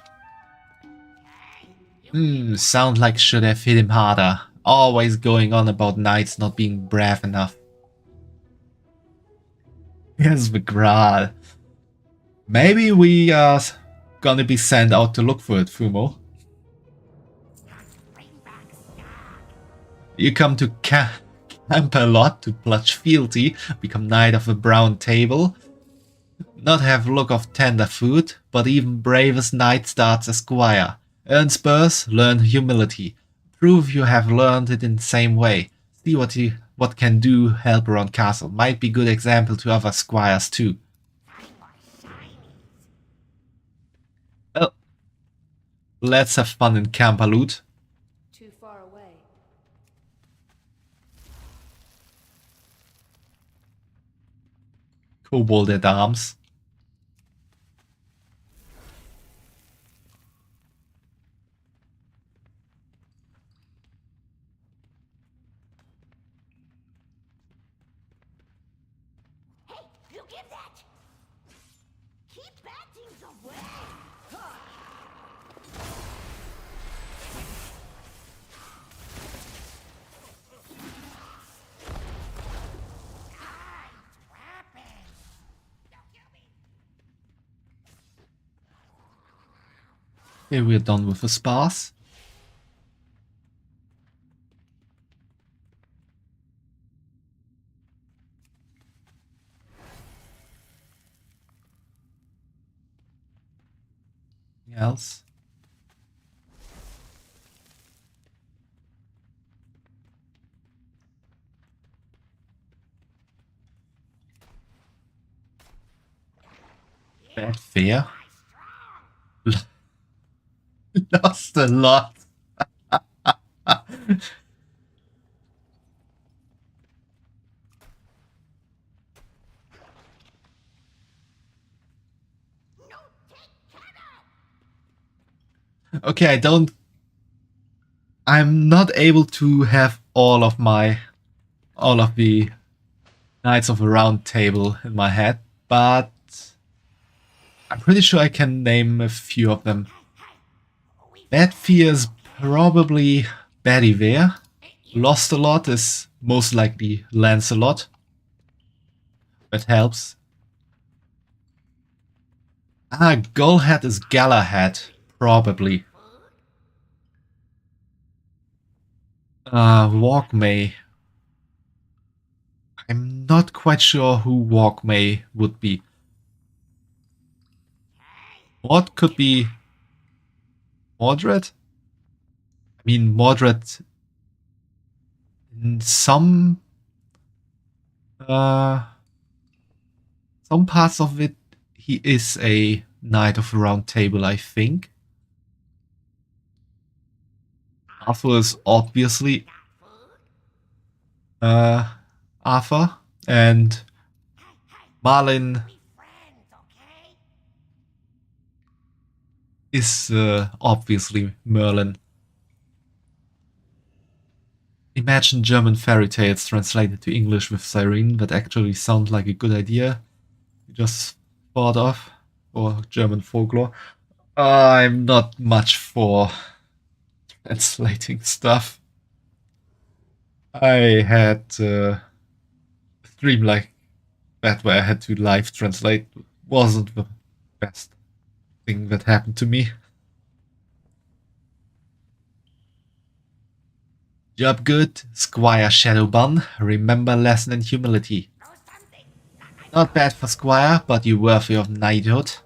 Sound like should have hit him harder. Always going on about knights not being brave enough. Here's the Graal. Maybe we are gonna be sent out to look for it, Fumo. You come to camp a lot to pledge fealty, become Knight of the Brown Table. Not have look of tenderfoot, but even bravest knight starts as squire. Earn spurs, learn humility. Prove you have learned it in the same way. See what can do help around castle. Might be good example to other squires too. Well, let's have fun in Campaloot. Too far away. Kobold at arms. You give that! Keep bad things away! Okay, we're done with the spas. Anything else? Bad fear. Lost a lot. Okay, I'm not able to have all of the Knights of the Round Table in my head, but I'm pretty sure I can name a few of them. Bedfear is probably Bedivere. Lost a Lot is most likely Lancelot. That helps. Gullhead is Galahad, probably. Walkmay. I'm not quite sure who Walkmay would be. What could be Mordred? I mean, Mordred in some parts of it, he is a Knight of the Round Table, I think. Arthur is obviously Arthur, and Marlin is obviously Merlin. Imagine German fairy tales translated to English with Cyrene. That actually sounds like a good idea. You just thought of, or German folklore. I'm not much for translating stuff. I had a stream like that where I had to live translate. Wasn't the best thing that happened to me. Job good, Squire Shadowbun. Remember lesson in humility. Not bad for Squire, but you're worthy of knighthood.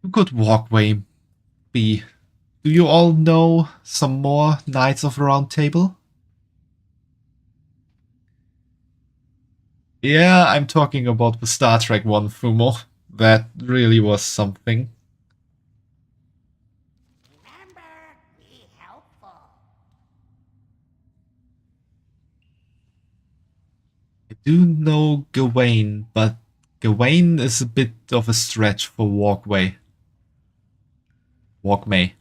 Who could Walkway be? Do you all know some more Knights of the Round Table? Yeah, I'm talking about the Star Trek one, Fumo. That really was something. I do know Gawain, but Gawain is a bit of a stretch for Walkway. Walkmay.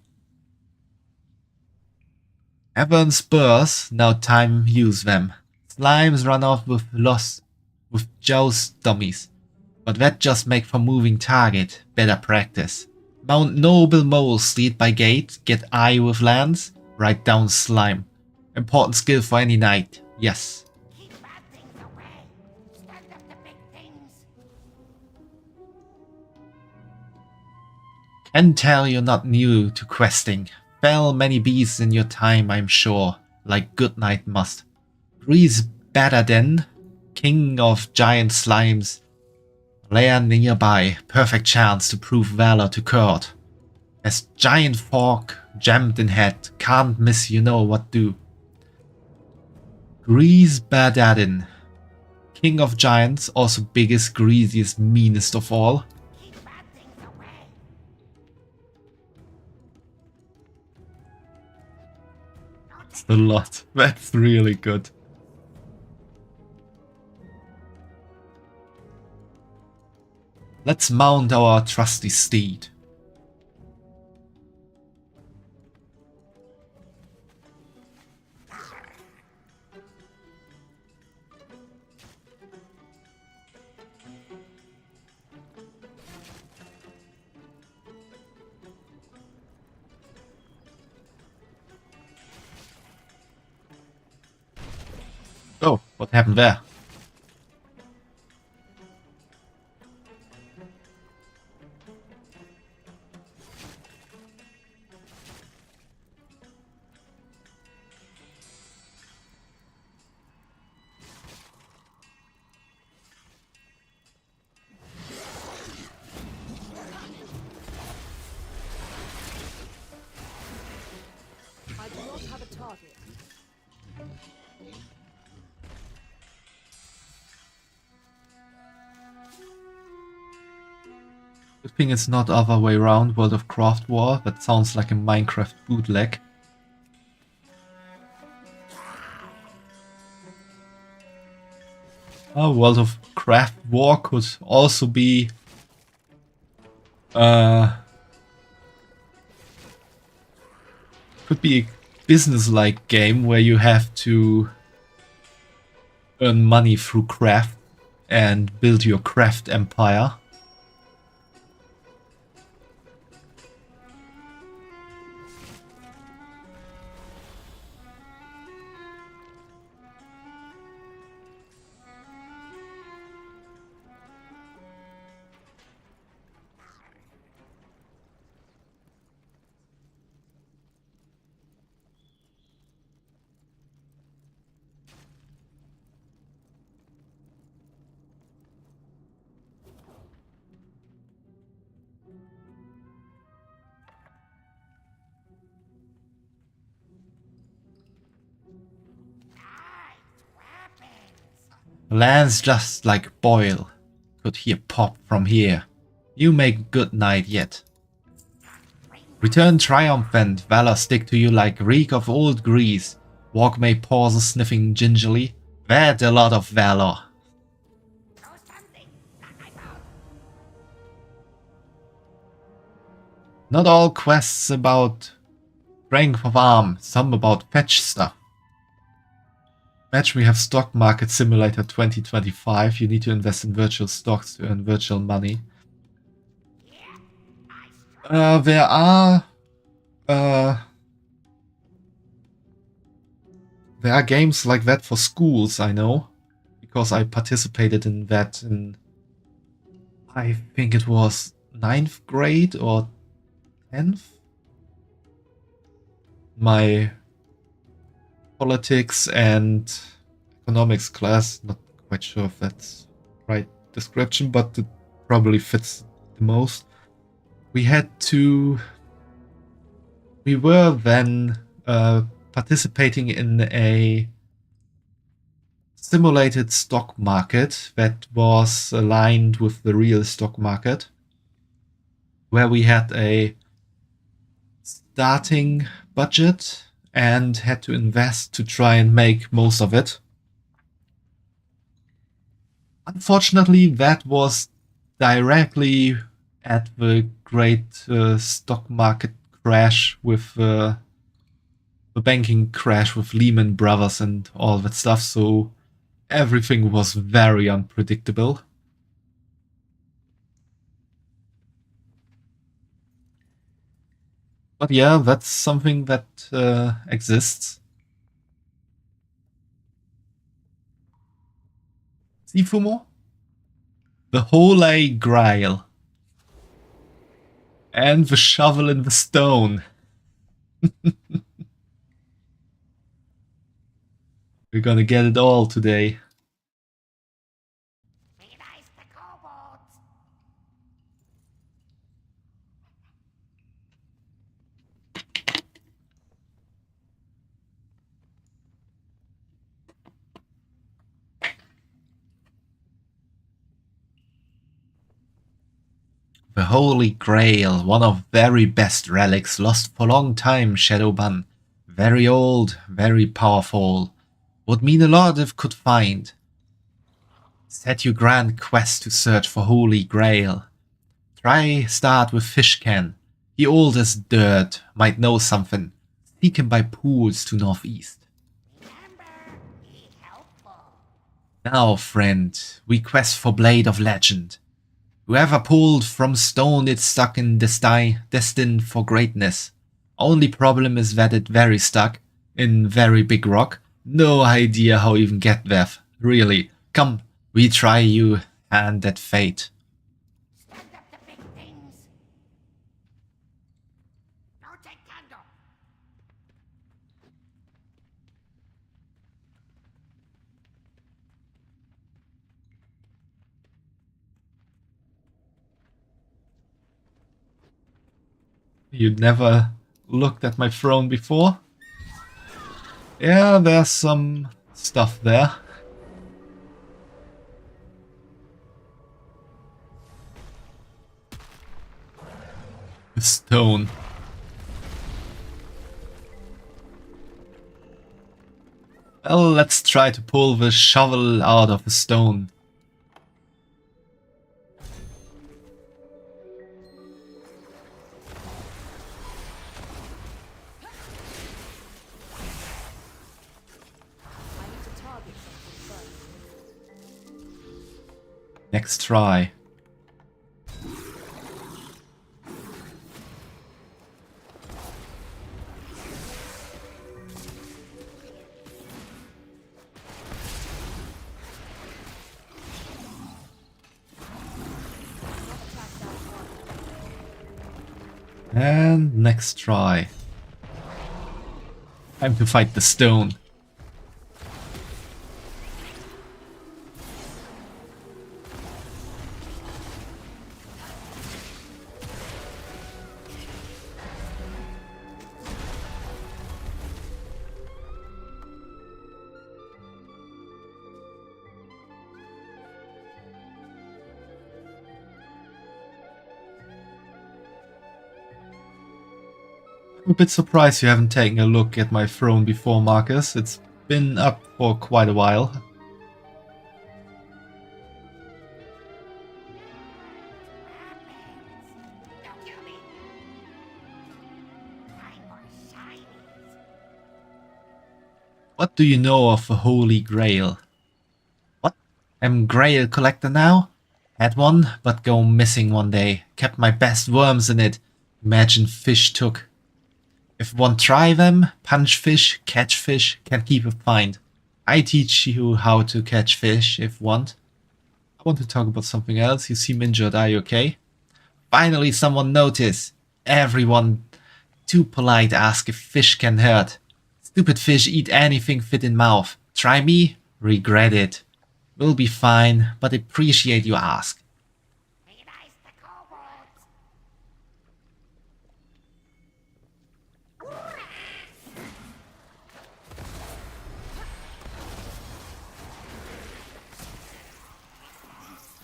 Ever spurs, now time use them. Slimes run off with Joe's dummies. But that just make for moving target, better practice. Mount noble moles lead by gate, get eye with lance, write down slime. Important skill for any knight, yes. Can tell you're not new to questing. Fell many beasts in your time, I'm sure, like good knight must. Grease better than king of giant slimes. Lair nearby, perfect chance to prove valor to court. As giant fork jammed in head, can't miss you know what do. Grease Badadin, king of giants, also biggest, greasiest, meanest of all. That's a lot. That's really good. Let's mount our trusty steed. Oh, what happened there? I do not have a target. Good thing it's not other way around, World of Craft War. That sounds like a Minecraft bootleg. World of Craft War could also be Could be a business-like game where you have to earn money through craft and build your craft empire. Lands just like Boyle. Could hear pop from here. You make good night yet. Return triumphant, valor stick to you like reek of old grease. Walk may pauses sniffing gingerly. That a lot of valor. Not all quests about strength of arm, some about fetch stuff. Match, we have Stock Market Simulator 2025. You need to invest in virtual stocks to earn virtual money. There are games like that for schools, I know, because I participated in that in, I think it was 9th grade or 10th. My politics and economics class, not quite sure if that's the right description, but it probably fits the most. We were then participating in a simulated stock market that was aligned with the real stock market, where we had a starting budget and had to invest to try and make most of it. Unfortunately, that was directly at the great stock market crash with the banking crash with Lehman Brothers and all that stuff, so everything was very unpredictable. But yeah, that's something that exists. Sifumo? The Holy Grail. And the shovel in the stone. We're gonna get it all today. The Holy Grail, one of very best relics lost for long time, Shadowban. Very old, very powerful. Would mean a lot if could find. Set your grand quest to search for Holy Grail. Try start with Fishcan. He old as dirt, might know something. Seek him by pools to northeast. Now, friend, we quest for Blade of Legend. Whoever pulled from stone it's stuck in destined for greatness. Only problem is that it very stuck in very big rock. No idea how even get there. Really, come, we try you hand at fate. Stand up to big things. Don't take candle. You'd never looked at my throne before? Yeah, there's some stuff there. The stone. Well, let's try to pull the shovel out of the stone. Next try. And next try. Time to fight the stone. I'm a bit surprised you haven't taken a look at my throne before, Marcus. It's been up for quite a while. What do you know of the Holy Grail? What? I'm Grail collector now? Had one, but go missing one day. Kept my best worms in it. Imagine fish took. If one try them, punch fish, catch fish, can keep a find. I teach you how to catch fish if want. I want to talk about something else. You seem injured, are you okay? Finally someone noticed. Everyone too polite ask if fish can hurt. Stupid fish eat anything fit in mouth. Try me? Regret it. Will be fine, but appreciate you ask.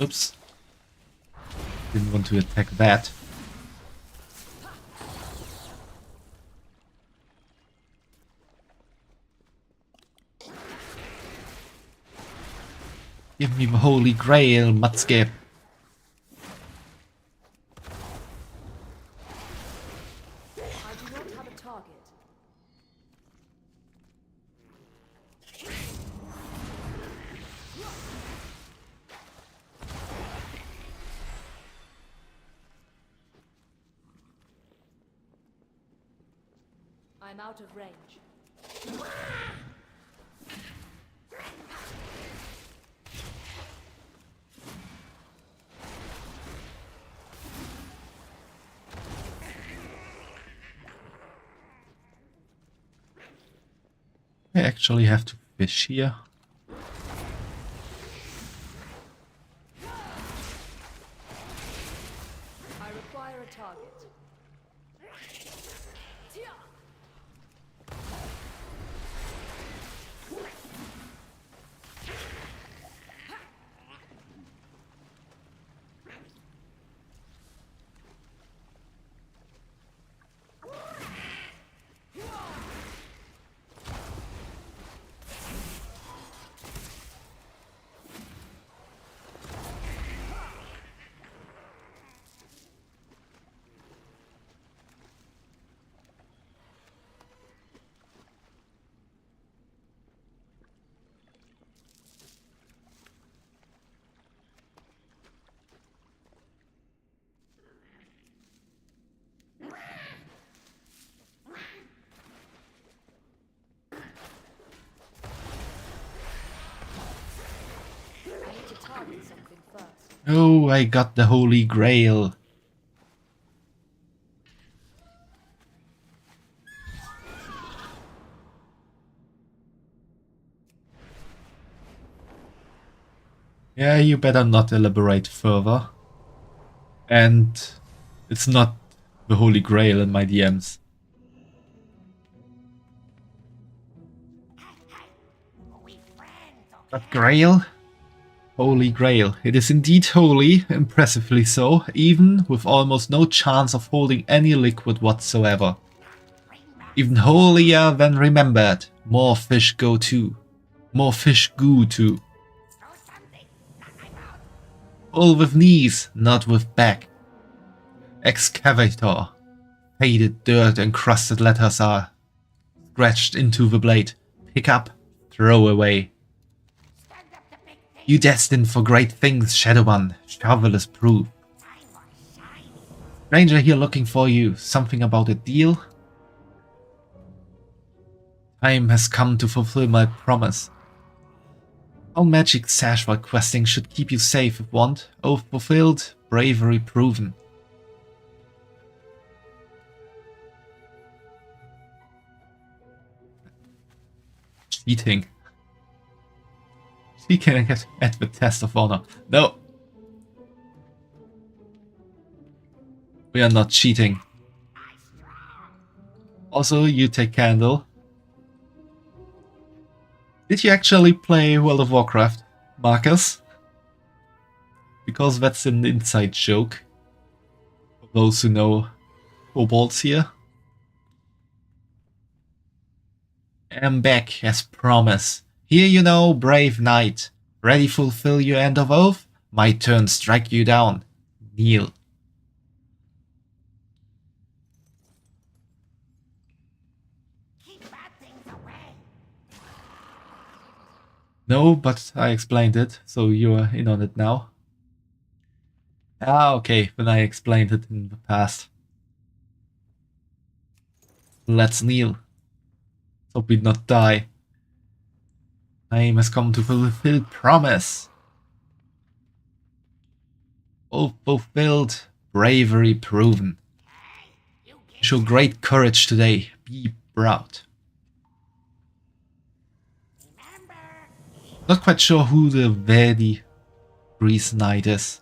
Oops. Didn't want to attack that. Give me the Holy Grail, Mudscape. I do not have a target. I'm out of range. I actually have to fish here. I require a target. Oh, I got the Holy Grail. Yeah, you better not elaborate further. And it's not the Holy Grail in my DMs. But Grail? Holy Grail. It is indeed holy, impressively so, even with almost no chance of holding any liquid whatsoever. Even holier than remembered. More fish go too. More fish goo too. All with knees, not with back. Excavator. Faded dirt encrusted letters are scratched into the blade. Pick up, throw away. You destined for great things, Shadowban. Shovel's proof. Stranger here looking for you. Something about a deal? Time has come to fulfill my promise. All magic sash while questing should keep you safe if want. Oath fulfilled, bravery proven. Cheating. She can get at the test of honor. No. We are not cheating. Also, you take candle. Did you actually play World of Warcraft, Marcus? Because that's an inside joke. For those who know kobolds here. Am back as promised. Here you know, brave knight. Ready fulfill your end of oath? My turn strike you down. Kneel. No, but I explained it, so you're in on it now. Ah, okay, then I explained it in the past. Let's kneel. Hope we not die. Time has come to fulfill promise. Oath fulfilled, bravery proven. You show great courage today. Be proud. Not quite sure who the very Grease Knight is.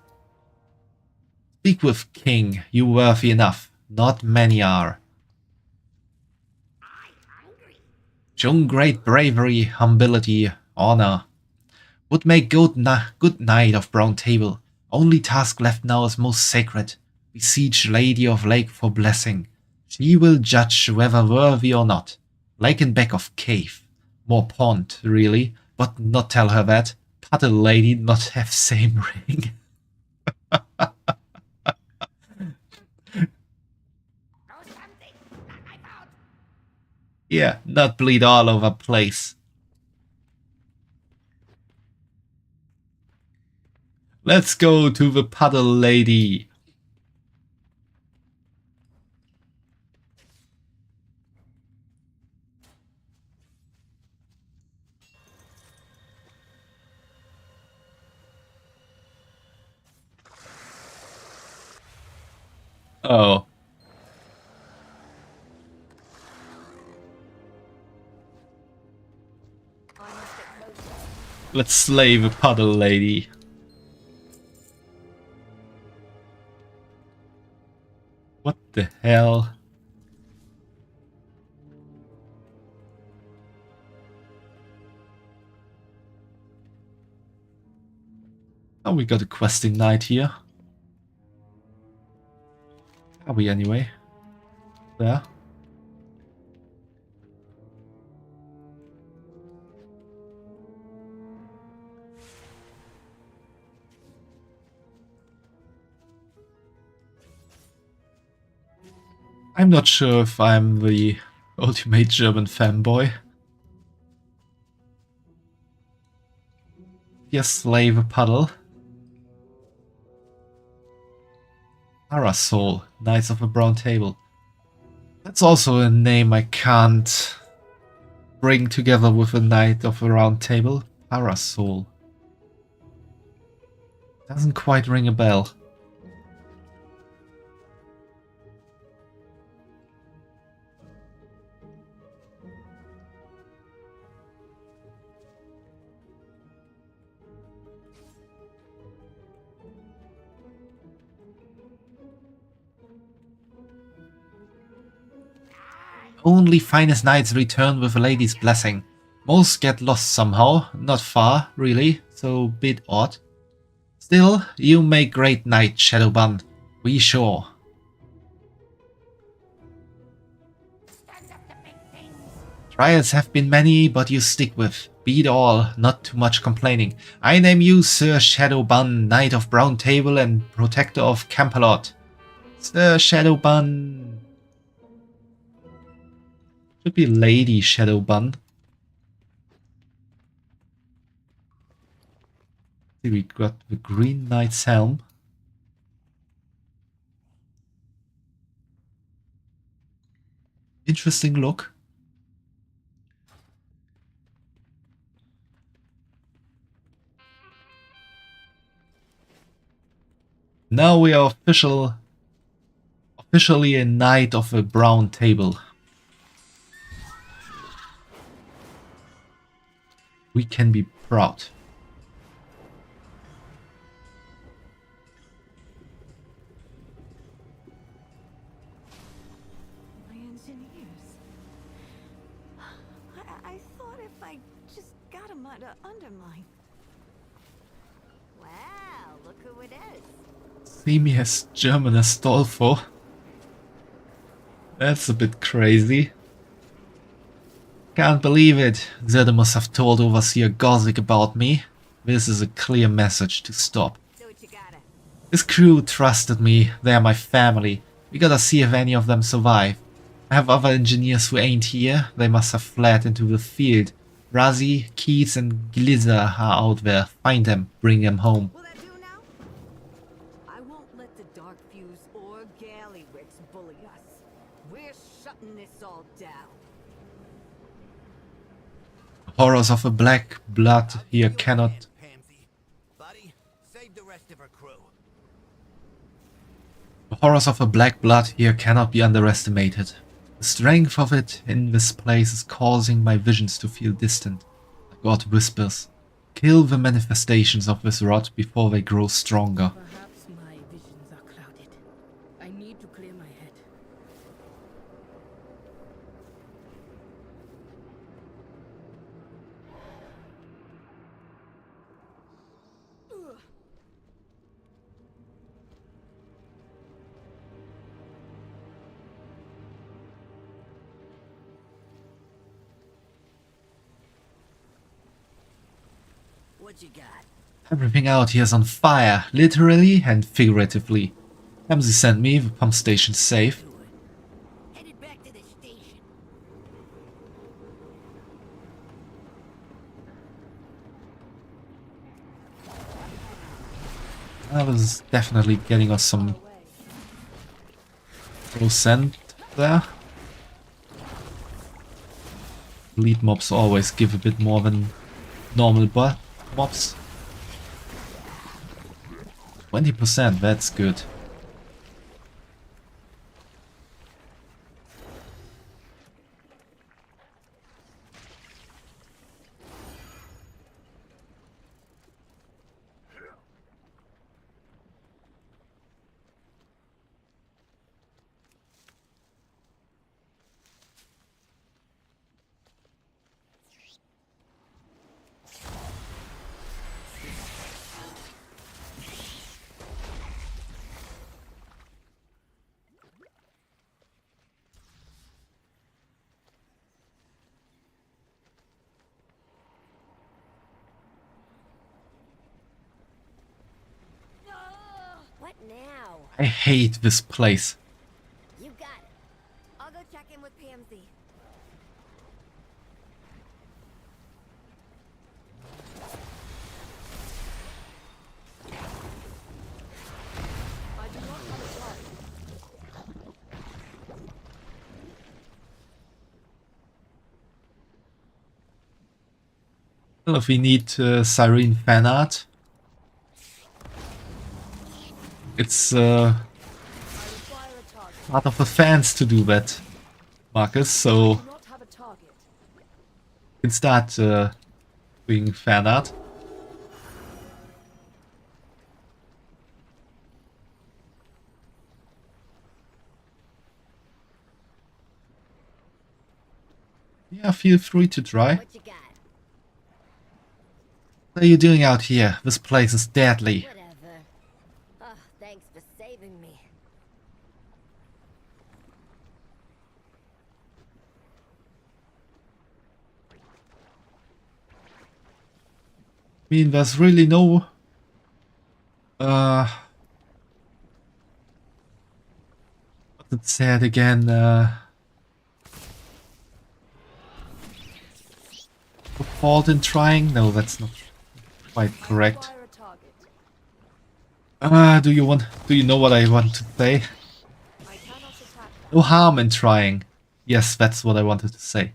Speak with King, you worthy enough. Not many are. Shown great bravery, humility, honor. Would make good Knight of Brown Table. Only task left now is most sacred. Beseech Lady of Lake for blessing. She will judge whether worthy or not. Lake and back of cave. More pond, really, but not tell her that. Puddle lady not have same ring. Yeah, not bleed all over place. Let's go to the puddle lady. Oh. Let's slay the puddle lady. What the hell? Oh, we got a questing knight here. Are we anyway? There. I'm not sure if I'm the ultimate German fanboy. Yes, slave a puddle. Parasol, Knights of a Brown Table. That's also a name I can't bring together with a Knight of a Round Table. Parasol. Doesn't quite ring a bell. Only finest knights return with a lady's blessing. Most get lost somehow, not far, really, so bit odd. Still, you make great knight, Shadowban. We sure. Trials have been many, but you stick with. Beat all, not too much complaining. I name you Sir Shadowban, Knight of Brown Table and Protector of Campalot. Sir Shadowban. Should be Lady Shadowban. See, we got the Green Knight's helm. Interesting look. Now we are officially a knight of a brown table. We can be proud. My engineers. I thought if I just got them out of Undermine. Wow, look who it is. See me as German as Stolfo. That's a bit crazy. Can't believe it. Zeta must have told Overseer Gothic about me. This is a clear message to stop. Do what you gotta. This crew trusted me. They're my family. We gotta see if any of them survive. I have other engineers who ain't here. They must have fled into the field. Razi, Keats and Glizza are out there. Find them. Bring them home. Will that do now? I won't let the Dark Fuse or Gallywix bully us. We're shutting this all down. Horrors of a black blood here cannot... Buddy, save the rest of her crew. The horrors of a black blood here cannot be underestimated. The strength of it in this place is causing my visions to feel distant. God whispers, kill the manifestations of this rot before they grow stronger. Perhaps my visions are clouded. I need to clear my head. What you got? Everything out here is on fire, literally and figuratively. Ramsey sent me, the pump station's safe. Headed back to the station. That was definitely getting us some % there. Lead mobs always give a bit more than normal mobs. 20%, that's good. What now? I hate this place. You got it. I'll go check in with PMZ. I do not have a target. Well, if we need Cyrene fan art, it's part of the fans to do that, Marcus, so you can start doing fan art. Yeah, feel free to try. What you got? What are you doing out here? This place is deadly. Whatever. Oh, thanks for saving me. I mean, there's really no... What's it said again? Fault in trying? No, that's not quite correct. Fire a target. Do you know what I want to say? No harm in trying. Yes, that's what I wanted to say.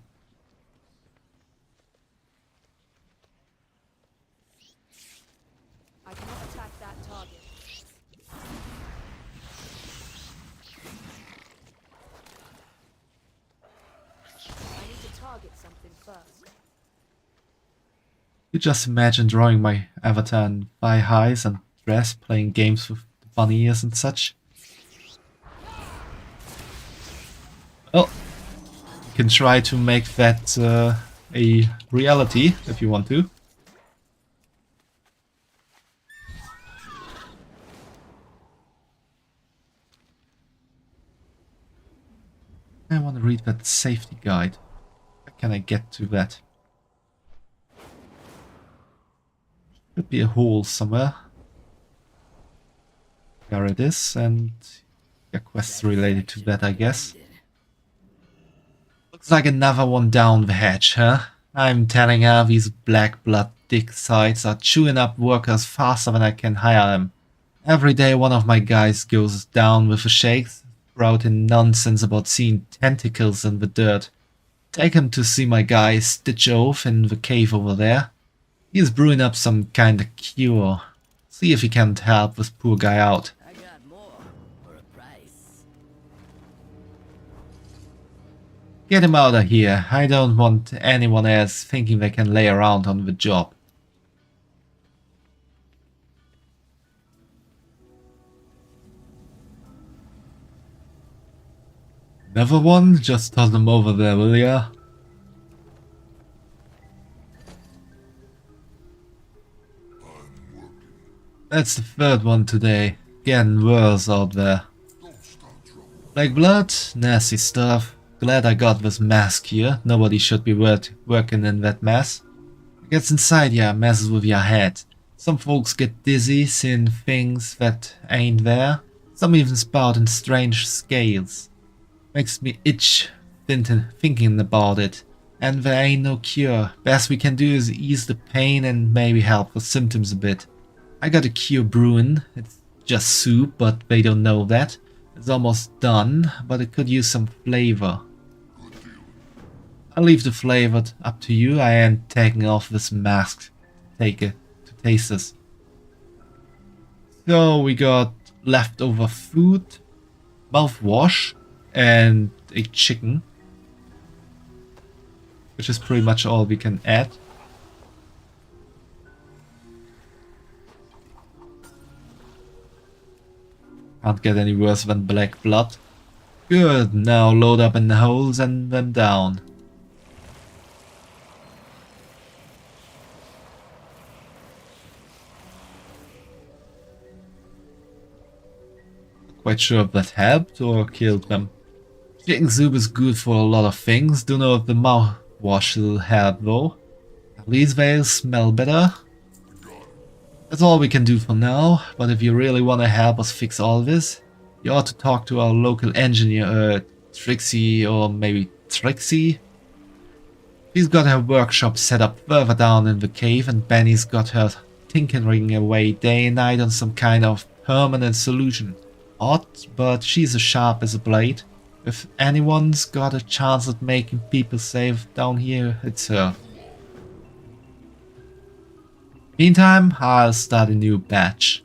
I cannot attack that target. I need to target something first. You just imagine drawing my avatar in thigh highs and dress, playing games with the bunny ears and such. Well, you can try to make that a reality if you want to. I want to read that safety guide. How can I get to that? Could be a hole somewhere. There it is, and yeah, quests related to that, I guess. Looks like another one down the hatch, huh? I'm telling her these black blood dick sites are chewing up workers faster than I can hire them. Every day one of my guys goes down with a shake, sprouting nonsense about seeing tentacles in the dirt. Take him to see my guy Stitch Oath in the cave over there. He's brewing up some kind of cure. See if he can't help this poor guy out. I got more for a price. Get him out of here. I don't want anyone else thinking they can lay around on the job. Another one? Just toss them over there, will ya? That's the third one today. Getting worse out there. Black blood? Nasty stuff. Glad I got this mask here. Nobody should be working in that mess. It gets inside ya, messes with your head. Some folks get dizzy seeing things that ain't there. Some even spout in strange scales. Makes me itch thinking about it. And there ain't no cure. Best we can do is ease the pain and maybe help with symptoms a bit. I got a cure brewing. It's just soup, but they don't know that. It's almost done, but it could use some flavor. I'll leave the flavor up to you. I ain't taking off this mask to taste this. So we got leftover food, mouthwash, and a chicken, which is pretty much all we can add. Can't get any worse than black blood. Good, now load up in the holes and them down. Quite sure if that helped or killed them. Chicken soup is good for a lot of things. Don't know if the mouthwash will help though. At least they'll smell better. That's all we can do for now, but if you really want to help us fix all this, you ought to talk to our local engineer, Trixie, or maybe Trixie. She's got her workshop set up further down in the cave, and Benny's got her tinkering away day and night on some kind of permanent solution. Odd, but she's as sharp as a blade. If anyone's got a chance at making people safe down here, it's her. Meantime, I'll start a new batch.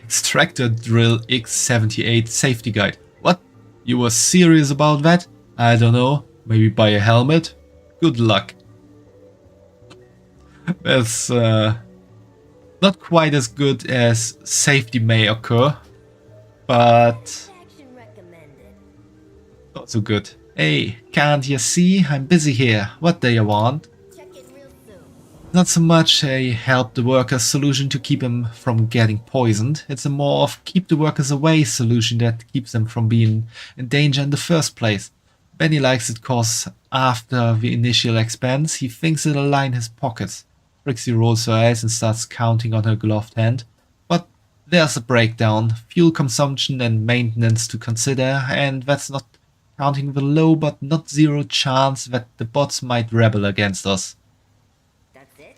Extractor Drill X78 Safety Guide. What? You were serious about that? I don't know. Maybe buy a helmet? Good luck. That's not quite as good as safety may occur, but not so good. Hey, can't you see? I'm busy here. What do you want? Not so much a help the workers solution to keep them from getting poisoned. It's a more of keep the workers away solution that keeps them from being in danger in the first place. Benny likes it cause after the initial expense, he thinks it'll line his pockets. Trixie rolls her eyes and starts counting on her gloved hand. But there's a breakdown, fuel consumption and maintenance to consider, and that's not counting the low but not zero chance that the bots might rebel against us. That's it?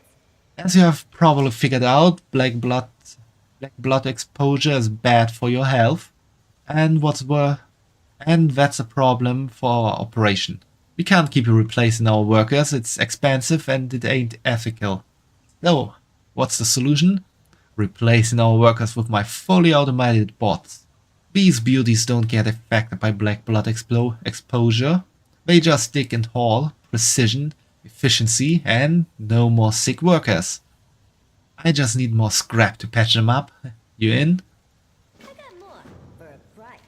As you have probably figured out, black blood exposure is bad for your health, and that's a problem for our operation. We can't keep replacing our workers, it's expensive and it ain't ethical. So, what's the solution? Replacing our workers with my fully automated bots. These beauties don't get affected by black blood exposure. They just dig and haul, precision, efficiency, and no more sick workers. I just need more scrap to patch them up. You in? I got more. For a price.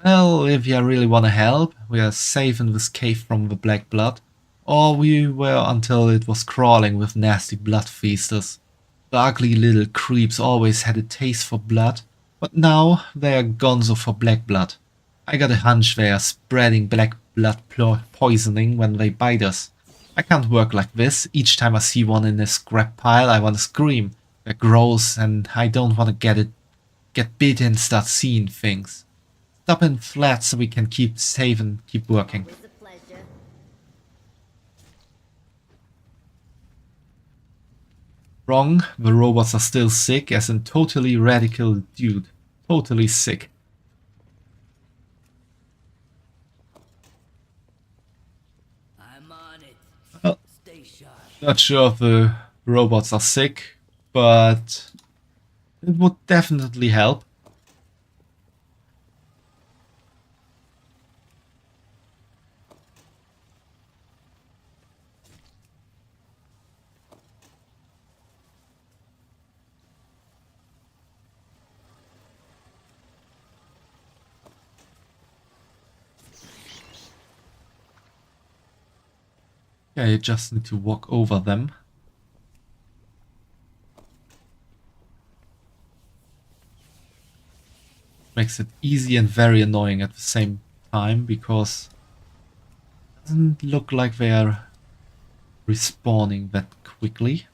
Well, if you really wanna help, we are safe in this cave from the black blood. Or we were until it was crawling with nasty blood feasters. The ugly little creeps always had a taste for blood, but now they are gonzo for black blood. I got a hunch they are spreading black blood poisoning when they bite us. I can't work like this. Each time I see one in a scrap pile I wanna scream. They're gross and I don't wanna get bit and start seeing things. Stop in flat so we can keep safe and keep working. It's a pleasure. Wrong, the robots are still sick, as in totally radical dude. Totally sick. I'm on it. Well, Stay sharp. not sure if the robots are sick, but it would definitely help. Yeah, you just need to walk over them. Makes it easy and very annoying at the same time, because it doesn't look like they are respawning that quickly.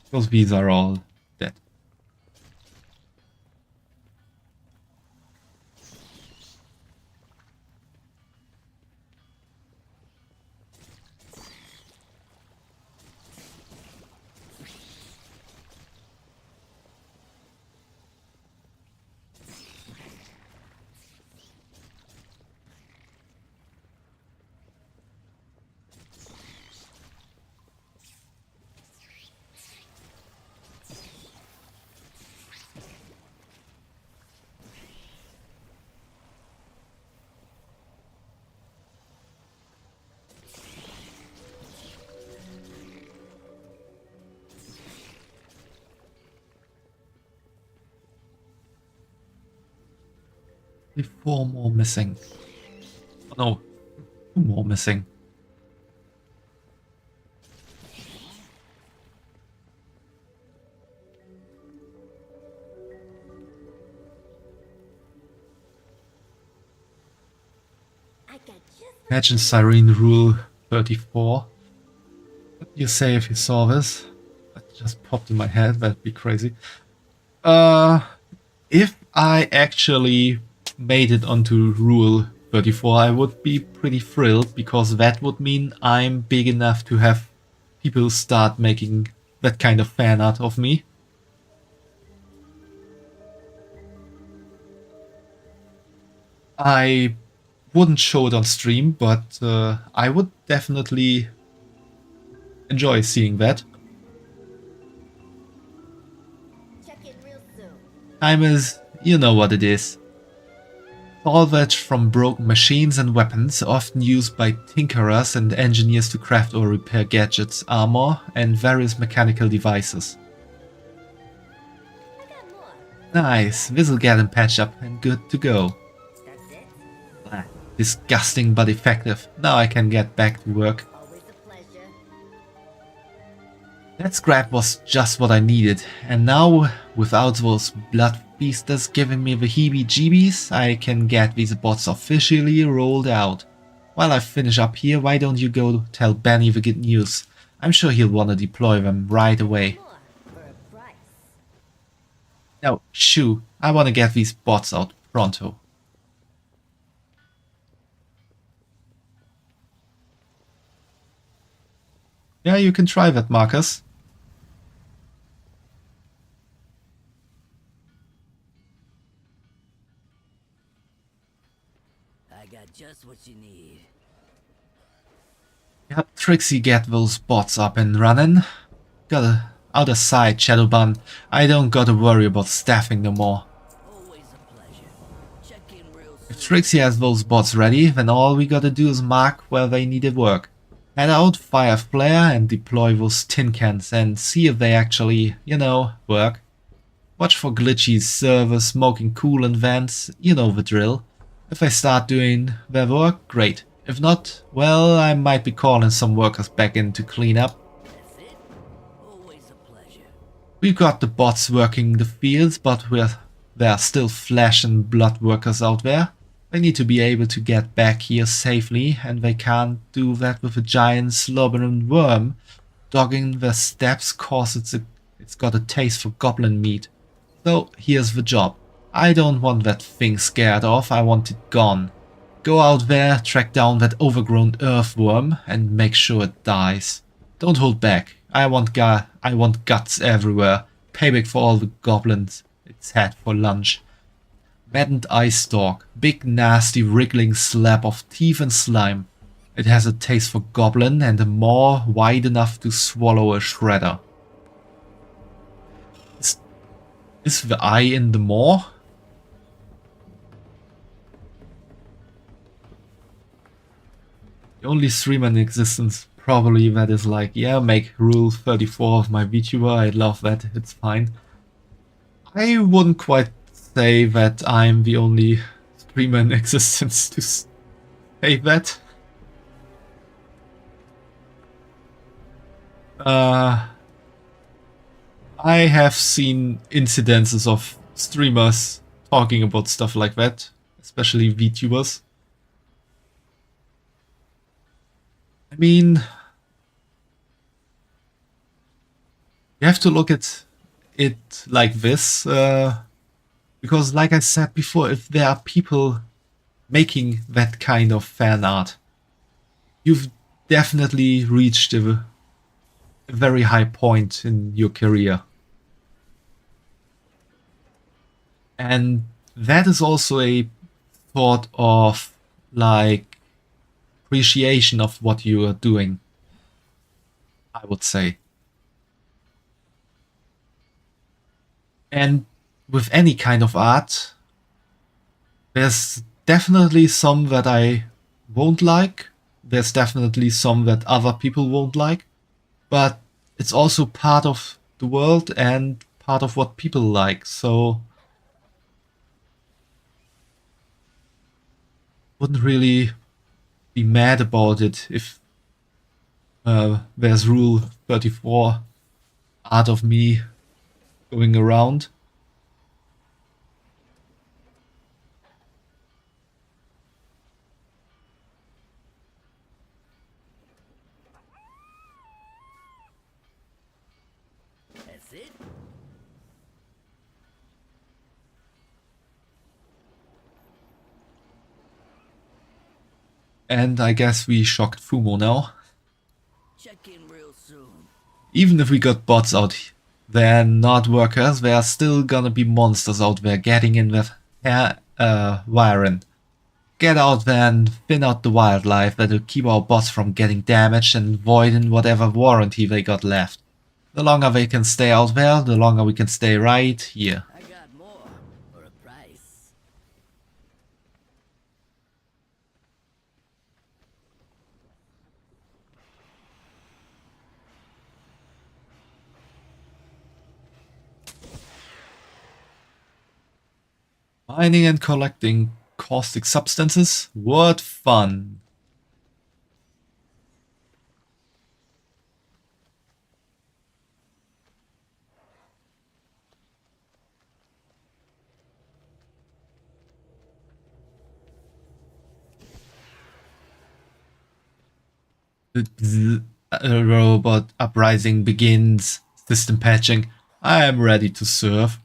Because these are all dead. Four more missing. Oh no, two more missing. I got just Imagine Siren Rule 34. What do you say if you saw this? That just popped in my head, that'd be crazy. If I actually made it onto Rule 34, I would be pretty thrilled, because that would mean I'm big enough to have people start making that kind of fan art of me. I wouldn't show it on stream, but I would definitely enjoy seeing that. check in real soon. Time is, you know what it is. Salvage from broken machines and weapons, often used by tinkerers and engineers to craft or repair gadgets, armor, and various mechanical devices. I got more. Nice, this'll get him patched up and good to go. That's it? Ah, disgusting but effective. Now I can get back to work. Always a pleasure. That scrap was just what I needed, and now, without those blood feasters giving me the heebie-jeebies, I can get these bots officially rolled out. While I finish up here, why don't you go tell Benny the good news? I'm sure he'll want to deploy them right away. More. No, shoo. I want to get these bots out pronto. Yeah, you can try that, Marcus. I got just what you need. Yep, Trixie, get those bots up and running. Gotta out of sight, Shadowban. I don't gotta worry about staffing no more. Always a pleasure. Check in real soon. If Trixie has those bots ready, then all we gotta do is mark where they needed work. Head out, fire a flare, and deploy those tin cans and see if they actually, you know, work. Watch for glitchy servers, smoking coolant vents, you know the drill. If they start doing their work, great. If not, well, I might be calling some workers back in to clean up. That's it. Always a pleasure. We've got the bots working the fields, but there are still flesh and blood workers out there. They need to be able to get back here safely, and they can't do that with a giant slobbering worm dogging their steps cause it's got a taste for goblin meat. So here's the job. I don't want that thing scared off, I want it gone. Go out there, track down that overgrown earthworm, and make sure it dies. Don't hold back. I want guts everywhere. Payback for all the goblins it's had for lunch. Maddened eye stalk. Big nasty wriggling slab of teeth and slime. It has a taste for goblin and a maw wide enough to swallow a shredder. Is the eye in the maw? The only streamer in existence probably that is like, yeah, make rule 34 of my Vtuber, I love that, it's fine. I wouldn't quite say that I'm the only streamer in existence to say that. I have seen incidences of streamers talking about stuff like that, especially VTubers. I mean, you have to look at it like this, because like I said before, if there are people making that kind of fan art, you've definitely reached a very high point in your career. And that is also a sort of like appreciation of what you are doing, I would say. And with any kind of art, there's definitely some that I won't like, there's definitely some that other people won't like, but it's also part of the world and part of what people like, so wouldn't really be mad about it if there's rule 34 art of me going around. That's it. And I guess we shocked Fumo now. Check in real soon. Even if we got bots out there, not workers, there are still gonna be monsters out there getting in with wiring. Get out there and thin out the wildlife that'll keep our bots from getting damaged and voiding whatever warranty they got left. The longer they can stay out there, the longer we can stay right here. I got more for a price. Mining and collecting caustic substances? What fun! The robot uprising begins. System patching. I am ready to serve.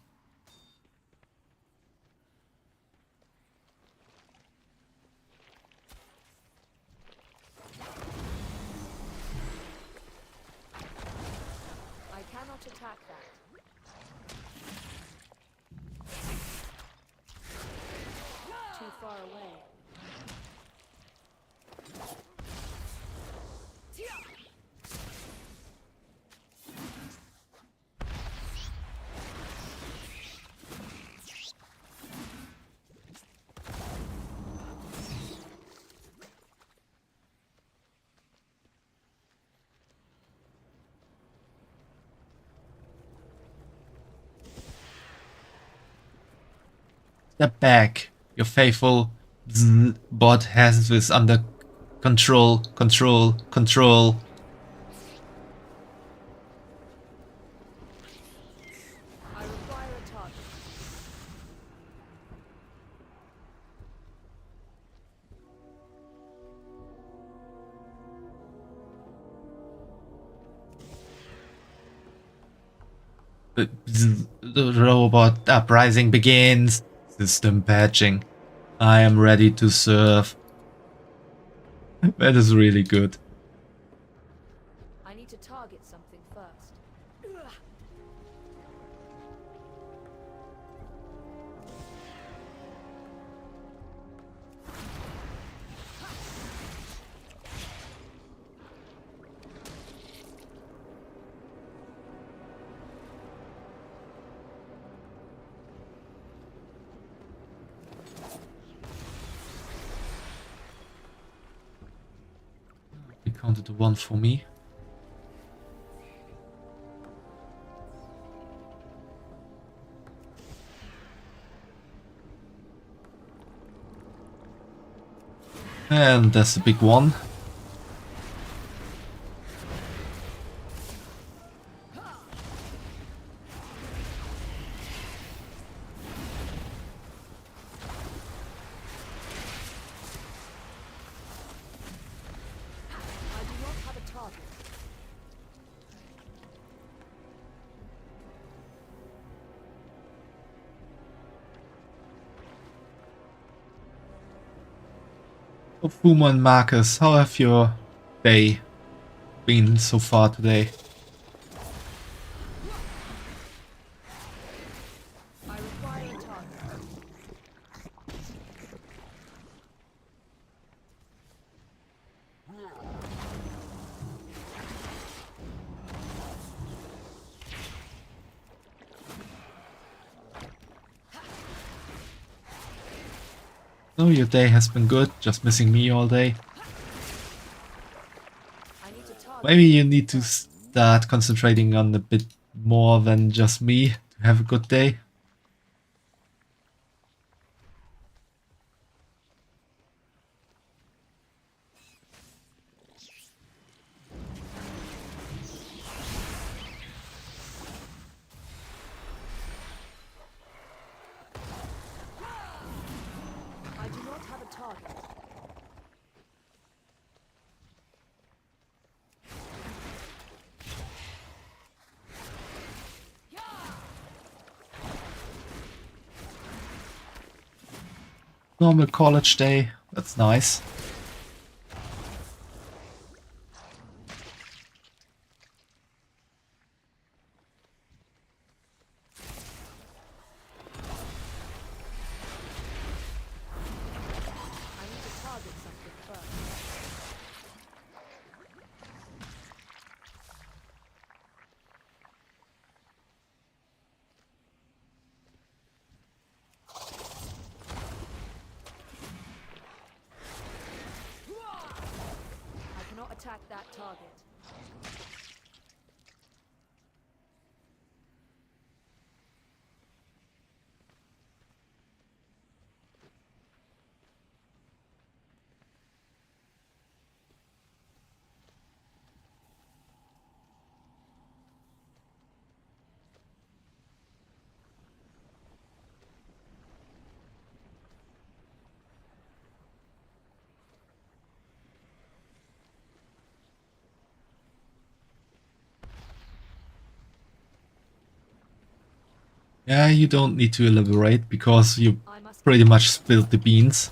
Step back. Your faithful bot has this under control. I require a target. The robot uprising begins. System patching. I am ready to serve. That is really good. I need to target something first. He counted the one for me. And that's the big one. I do not have a target. So Fumo and Marcus, how have your day been so far today? I require a target. So your day has been good, just missing me all day. I need to target. Maybe you need to start concentrating on a bit more than just me to have a good day. I do not have a target. Normal college day, that's nice. I need to target something first. I cannot attack that target. Yeah, you don't need to elaborate because you pretty much spilled the beans.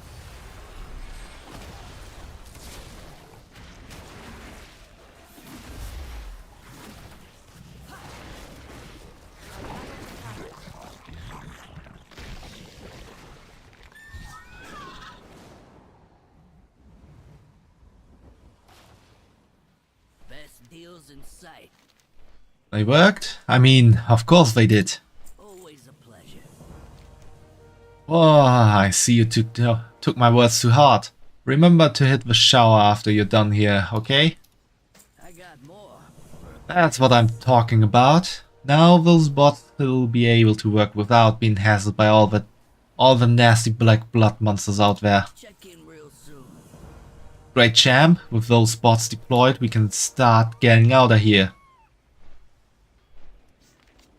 Best deals in sight. They worked? I mean, of course they did. Always a pleasure. Oh, I see you took my words to heart. Remember to hit the shower after you're done here, okay? I got more. That's what I'm talking about. Now those bots will be able to work without being hassled by all that all the nasty black blood monsters out there. Check in real soon. Great champ, with those bots deployed, we can start getting out of here.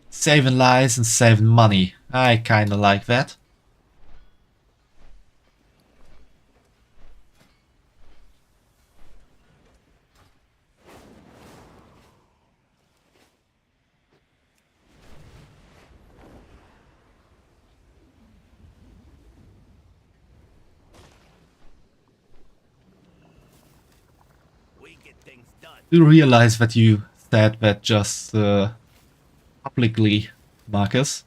Saving lives and saving money. I kinda like that. Do realize that you said that just publicly, Marcus?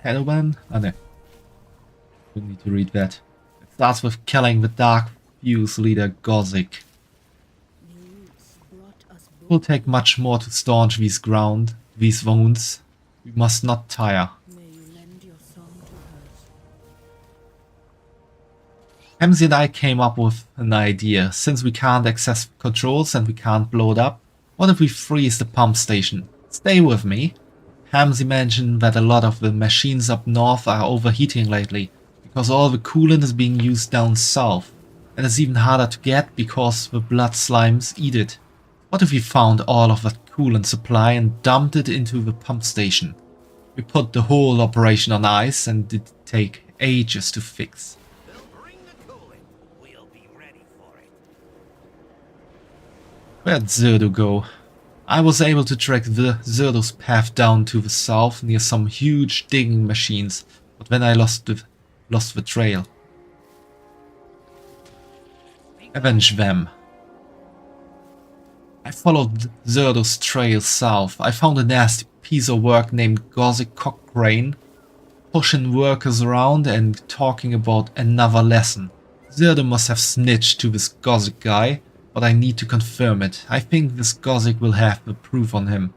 Shadowban? Oh no. We need to read that. It starts with killing the Dark Fuse leader Gothic. It will take much more to staunch these wounds. We must not tire. Hamzy and I came up with an idea. Since we can't access controls and we can't blow it up, what if we freeze the pump station? Stay with me. Hamzy mentioned that a lot of the machines up north are overheating lately, because all the coolant is being used down south. And it's even harder to get because the blood slimes eat it. What if we found all of that coolant supply and dumped it into the pump station? We put the whole operation on ice and it'd take ages to fix. Where'd Zerdo go? I was able to track Zerdo's path down to the south near some huge digging machines, but then I lost the trail. Avenge them. I followed Zerdo's trail south. I found a nasty piece of work named Gothic Cochrane, pushing workers around and talking about another lesson. Zerdo must have snitched to this Gothic guy, but I need to confirm it. I think this Gothic will have the proof on him.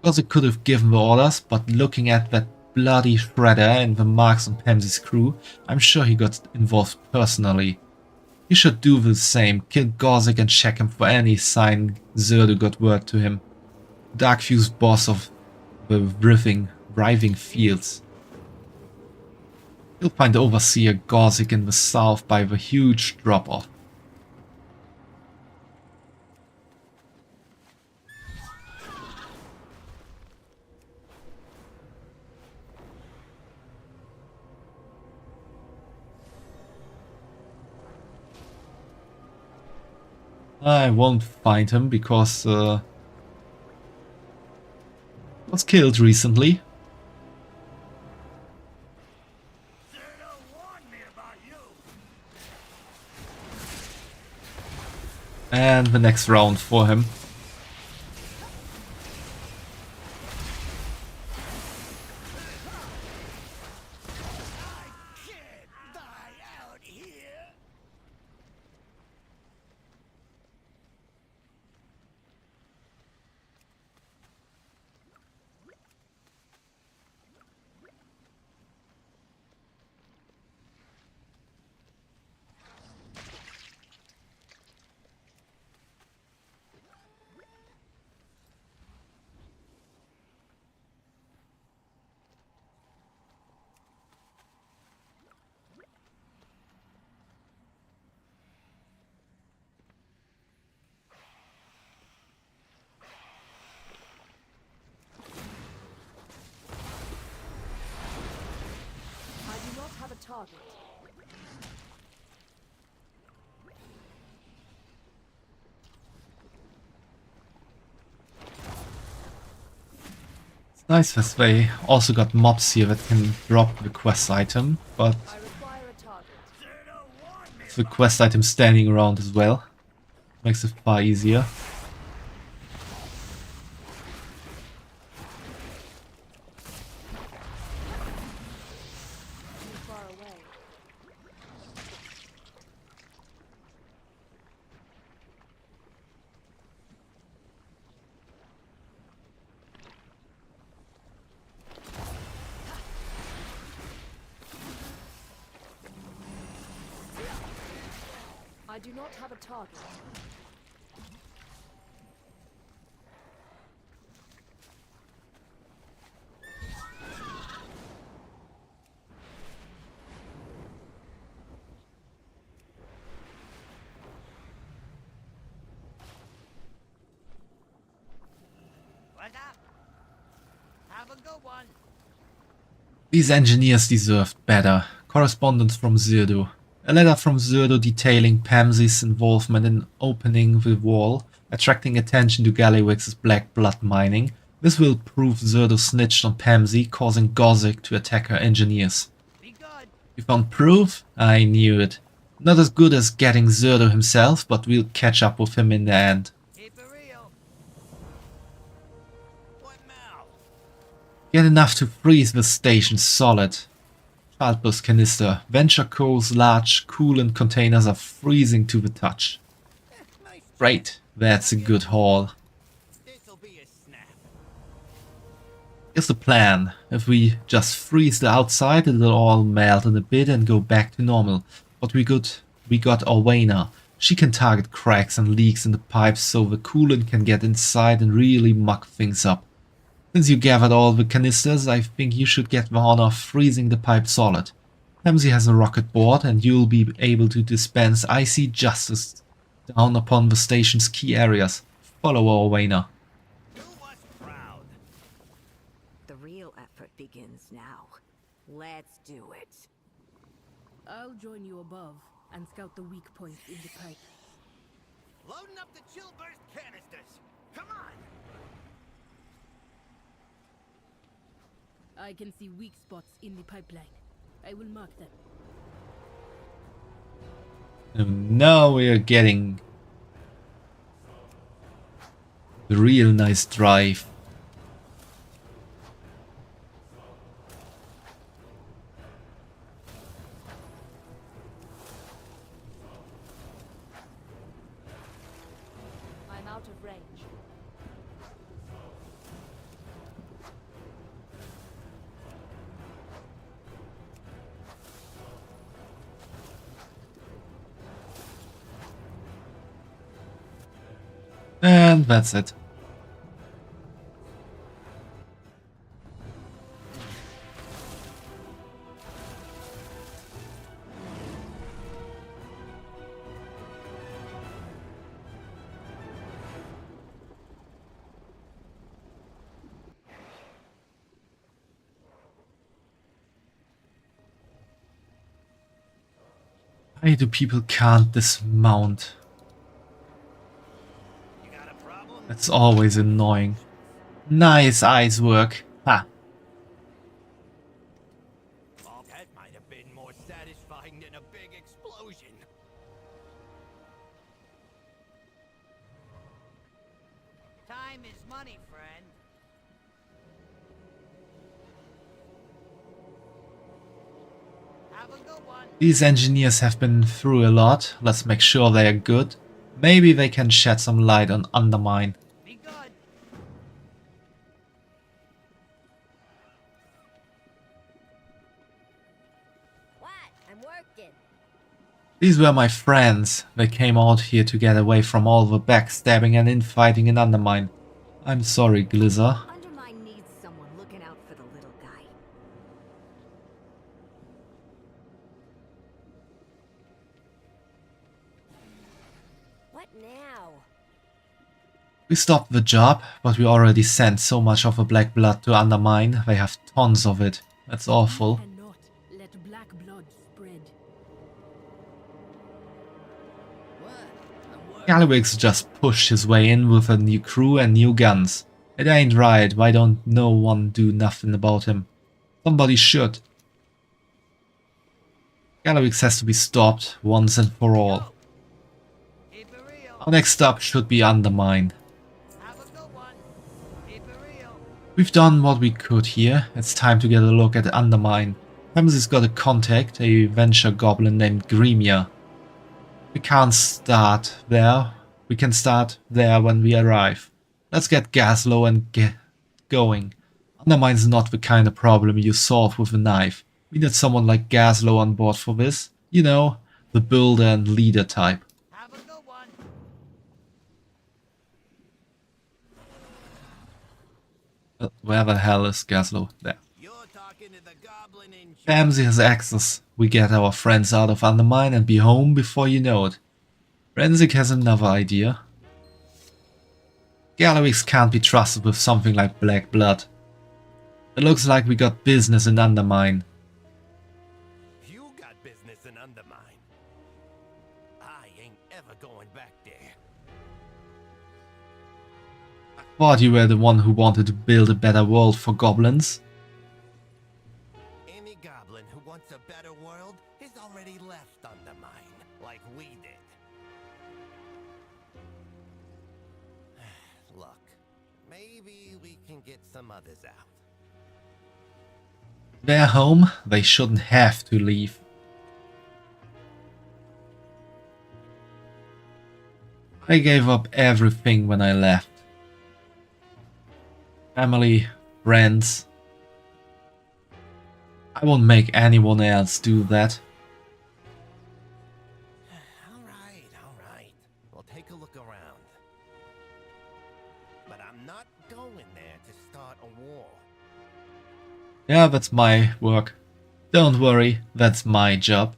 Gothic could have given the orders, but looking at that bloody shredder and the marks on Hamzy's crew, I'm sure he got involved personally. He should do the same, kill Gothic and check him for any sign Zerdo got word to him. Dark Fuse boss of the writhing fields. You'll find Overseer Gothic in the south by the huge drop-off. I won't find him because he was killed recently. And the next round for him. Target. It's nice that they also got mobs here that can drop the quest item, but the quest item standing around as well makes it far easier. I do not have a target. Have a good one. These engineers deserved better. Correspondence from Zirdo. A letter from Zirdo detailing Pamsy's involvement in opening the wall, attracting attention to Gallywix's black blood mining. This will prove Zirdo snitched on Pamsy, causing Gothic to attack her engineers. Be good. You found proof? I knew it. Not as good as getting Zirdo himself, but we'll catch up with him in the end. Keep it real. What now? Get enough to freeze the station solid. Childbus canister. Venture Co's large coolant containers are freezing to the touch. Nice. Great, that's a good haul. This'll be a snap. Here's the plan. If we just freeze the outside, it'll all melt in a bit and go back to normal. But we got Orwana. She can target cracks and leaks in the pipes so the coolant can get inside and really muck things up. Since you gathered all the canisters, I think you should get the honor of freezing the pipe solid. Pamsy has a rocket board and you'll be able to dispense icy justice down upon the station's key areas. Follow Orwana. Do us proud. The real effort begins now. Let's do it. I'll join you above and scout the weak points in the pipe. Loading up the chill burst canisters. Come on. I can see weak spots in the pipeline. I will mark them. And now we are getting the real nice drive. I'm out of range. And that's it. Why do people can't dismount? You got a problem? That's always annoying. Nice eyes work. Ha! Oh, that might have been more satisfying than a big explosion. Time is money, friend. Have a good one. These engineers have been through a lot. Let's make sure they are good. Maybe they can shed some light on Undermine. Be good. What? I'm working. These were my friends. They came out here to get away from all the backstabbing and infighting in Undermine. I'm sorry, Glizzer. Undermine needs someone looking out for the little guy. What now? We stopped the job, but we already sent so much of the black blood to Undermine. They have tons of it. That's awful. Cannot let black blood spread. What? Gallywix just pushed his way in with a new crew and new guns. It ain't right. Why don't no one do nothing about him? Somebody should. Gallywix has to be stopped once and for all. Keep it real. Our next stop should be Undermine. Have a good one. Keep it real. We've done what we could here. It's time to get a look at Undermine. Ramsey's got a contact, a venture goblin named Gremia. We can't start there. We can start there when we arrive. Let's get gas low and get going. Undermine's not the kind of problem you solve with a knife. We need someone like Gaslow on board for this. You know, the builder and leader type. Have a good one. Where the hell is Gaslow? There. You're talking to the goblin in Ramsey has access. We get our friends out of Undermine and be home before you know it. Renzik has another idea. Gallywix can't be trusted with something like black blood. It looks like we got business in Undermine. You got business in Undermine. I ain't ever going back there. I thought you were the one who wanted to build a better world for goblins. Any goblin who wants a better world has already left Undermine, like we did. Look, maybe we can get some others out. They're home, they shouldn't have to leave. I gave up everything when I left. Family, friends. I won't make anyone else do that. Alright. We'll take a look around. But I'm not going there to start a war. Yeah, that's my work. Don't worry, that's my job.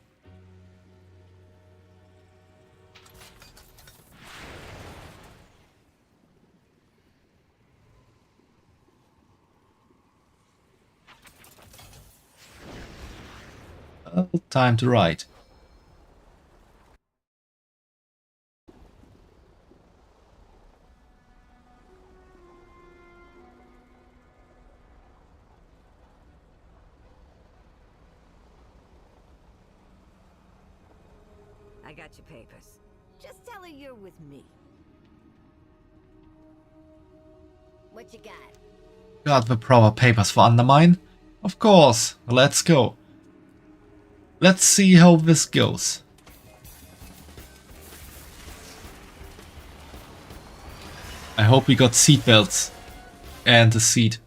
Well, time to write. I got your papers. Just tell her you're with me. What you got? Got the proper papers for Undermine? Of course, let's go. Let's see how this goes. I hope we got seatbelts and a seat.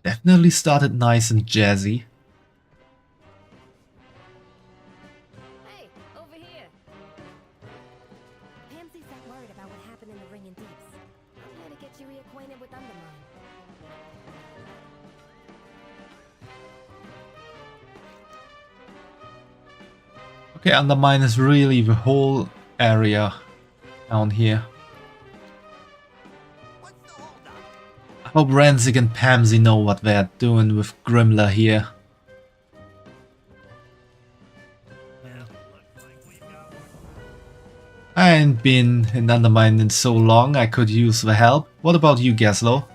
Definitely started nice and jazzy. Hey, over here. Pansy sent word about what happened in the Ring and Deeps. I'm here to get you reacquainted with Undermine. Okay, Undermine is really the whole area down here. I hope Ransik and Pamsy know what they're doing with Grimler here. I ain't been in Undermine in so long, I could use the help. What about you, Gaslow?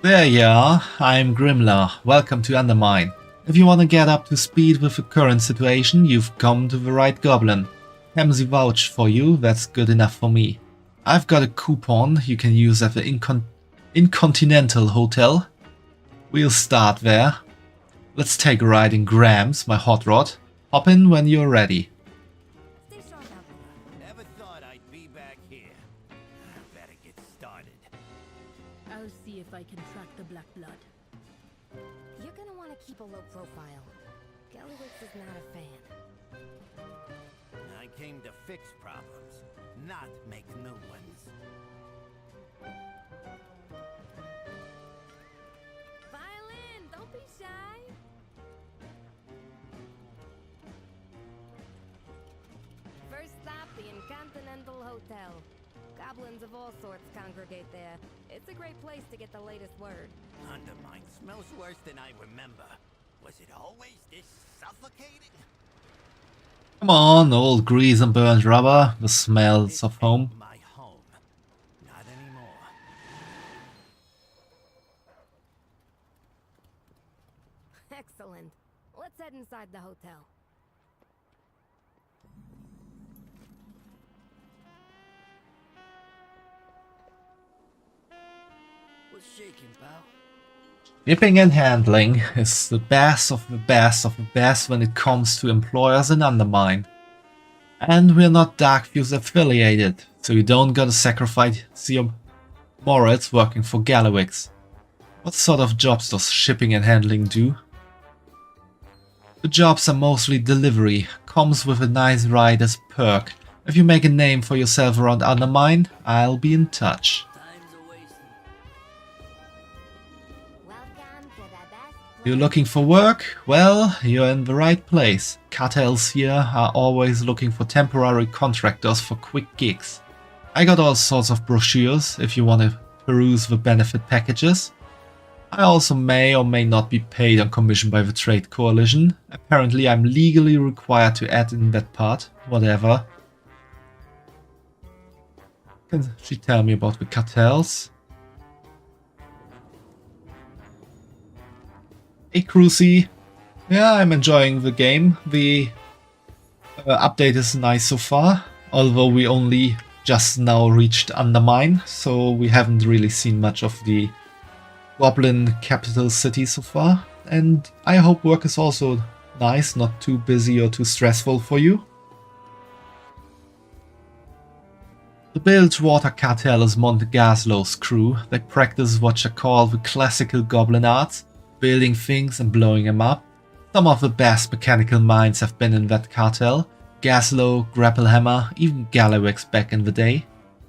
There you are, I'm Grimler. Welcome to Undermine. If you want to get up to speed with the current situation, you've come to the right goblin. Pamsy vouched for you, that's good enough for me. I've got a coupon you can use at the Incontinental Hotel. We'll start there. Let's take a ride in Grams, my hot rod. Hop in when you're ready. Never thought I'd be back here. Better get started. I'll see if I can track the Black Blood. You're gonna want to keep a low profile. Gallywix is not a fan. I came to fix problems, not make new ones. Violin, don't be shy. First stop, the Incontinental Hotel. Goblins of all sorts congregate there. It's a great place to get the latest word. Undermine smells worse than I remember. Was it always this suffocating? Come on, old grease and burnt rubber, the smells of home. My home. Not anymore. Excellent. Let's head inside the hotel. What's shaking, pal? Shipping and handling is the best of the best of the best when it comes to employers in Undermine. And we're not Darkfuse affiliated, so you don't gotta sacrifice your morals working for Gallywix. What sort of jobs does shipping and handling do? The jobs are mostly delivery, comes with a nice ride as a perk. If you make a name for yourself around Undermine, I'll be in touch. You're looking for work? Well, you're in the right place. Cartels here are always looking for temporary contractors for quick gigs. I got all sorts of brochures if you want to peruse the benefit packages. I also may or may not be paid on commission by the Trade Coalition. Apparently I'm legally required to add in that part, whatever. Can she tell me about the cartels? Hey Crucy, yeah, I'm enjoying the game. The update is nice so far, although we only just now reached Undermine, so we haven't really seen much of the Goblin capital city so far. And I hope work is also nice, not too busy or too stressful for you. The Bilgewater cartel is Monte Gaslow's crew. They practice what you call the classical goblin arts, building things and blowing them up. Some of the best mechanical minds have been in that cartel. Gaslow, Grapplehammer, even Gallywix back in the day.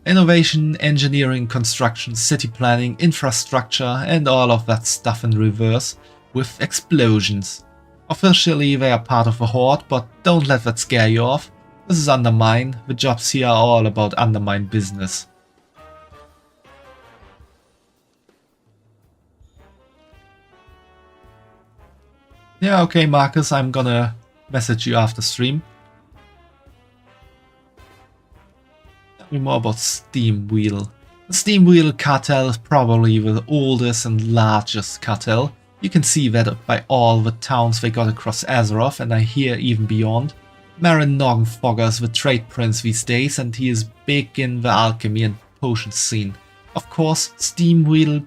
Innovation, engineering, construction, city planning, infrastructure and all of that stuff in reverse, with explosions. Officially they are part of a horde, but don't let that scare you off. This is Undermine, the jobs here are all about Undermine business. Yeah, okay Marcus, I'm gonna message you after stream. Tell me more about Steamwheel. The Steamwheel cartel is probably the oldest and largest cartel. You can see that by all the towns they got across Azeroth and I hear even beyond. Marin Noggenfogger is the trade prince these days and he is big in the alchemy and potion scene. Of course, Steamwheel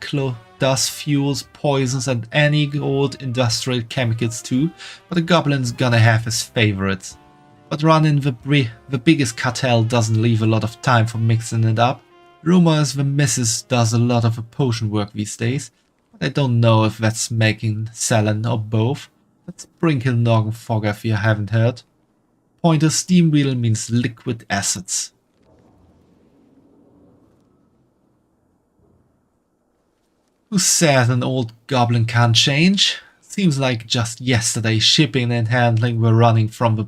does fuels, poisons and any old industrial chemicals too, but the goblin's gonna have his favorites. But running the biggest cartel doesn't leave a lot of time for mixing it up. Rumor is the missus does a lot of the potion work these days, but I don't know if that's making, selling or both. Let's sprinkle Noggenfogger if you haven't heard. Pointer Steamwheel means liquid assets. Who said an old goblin can't change? Seems like just yesterday shipping and handling were running from the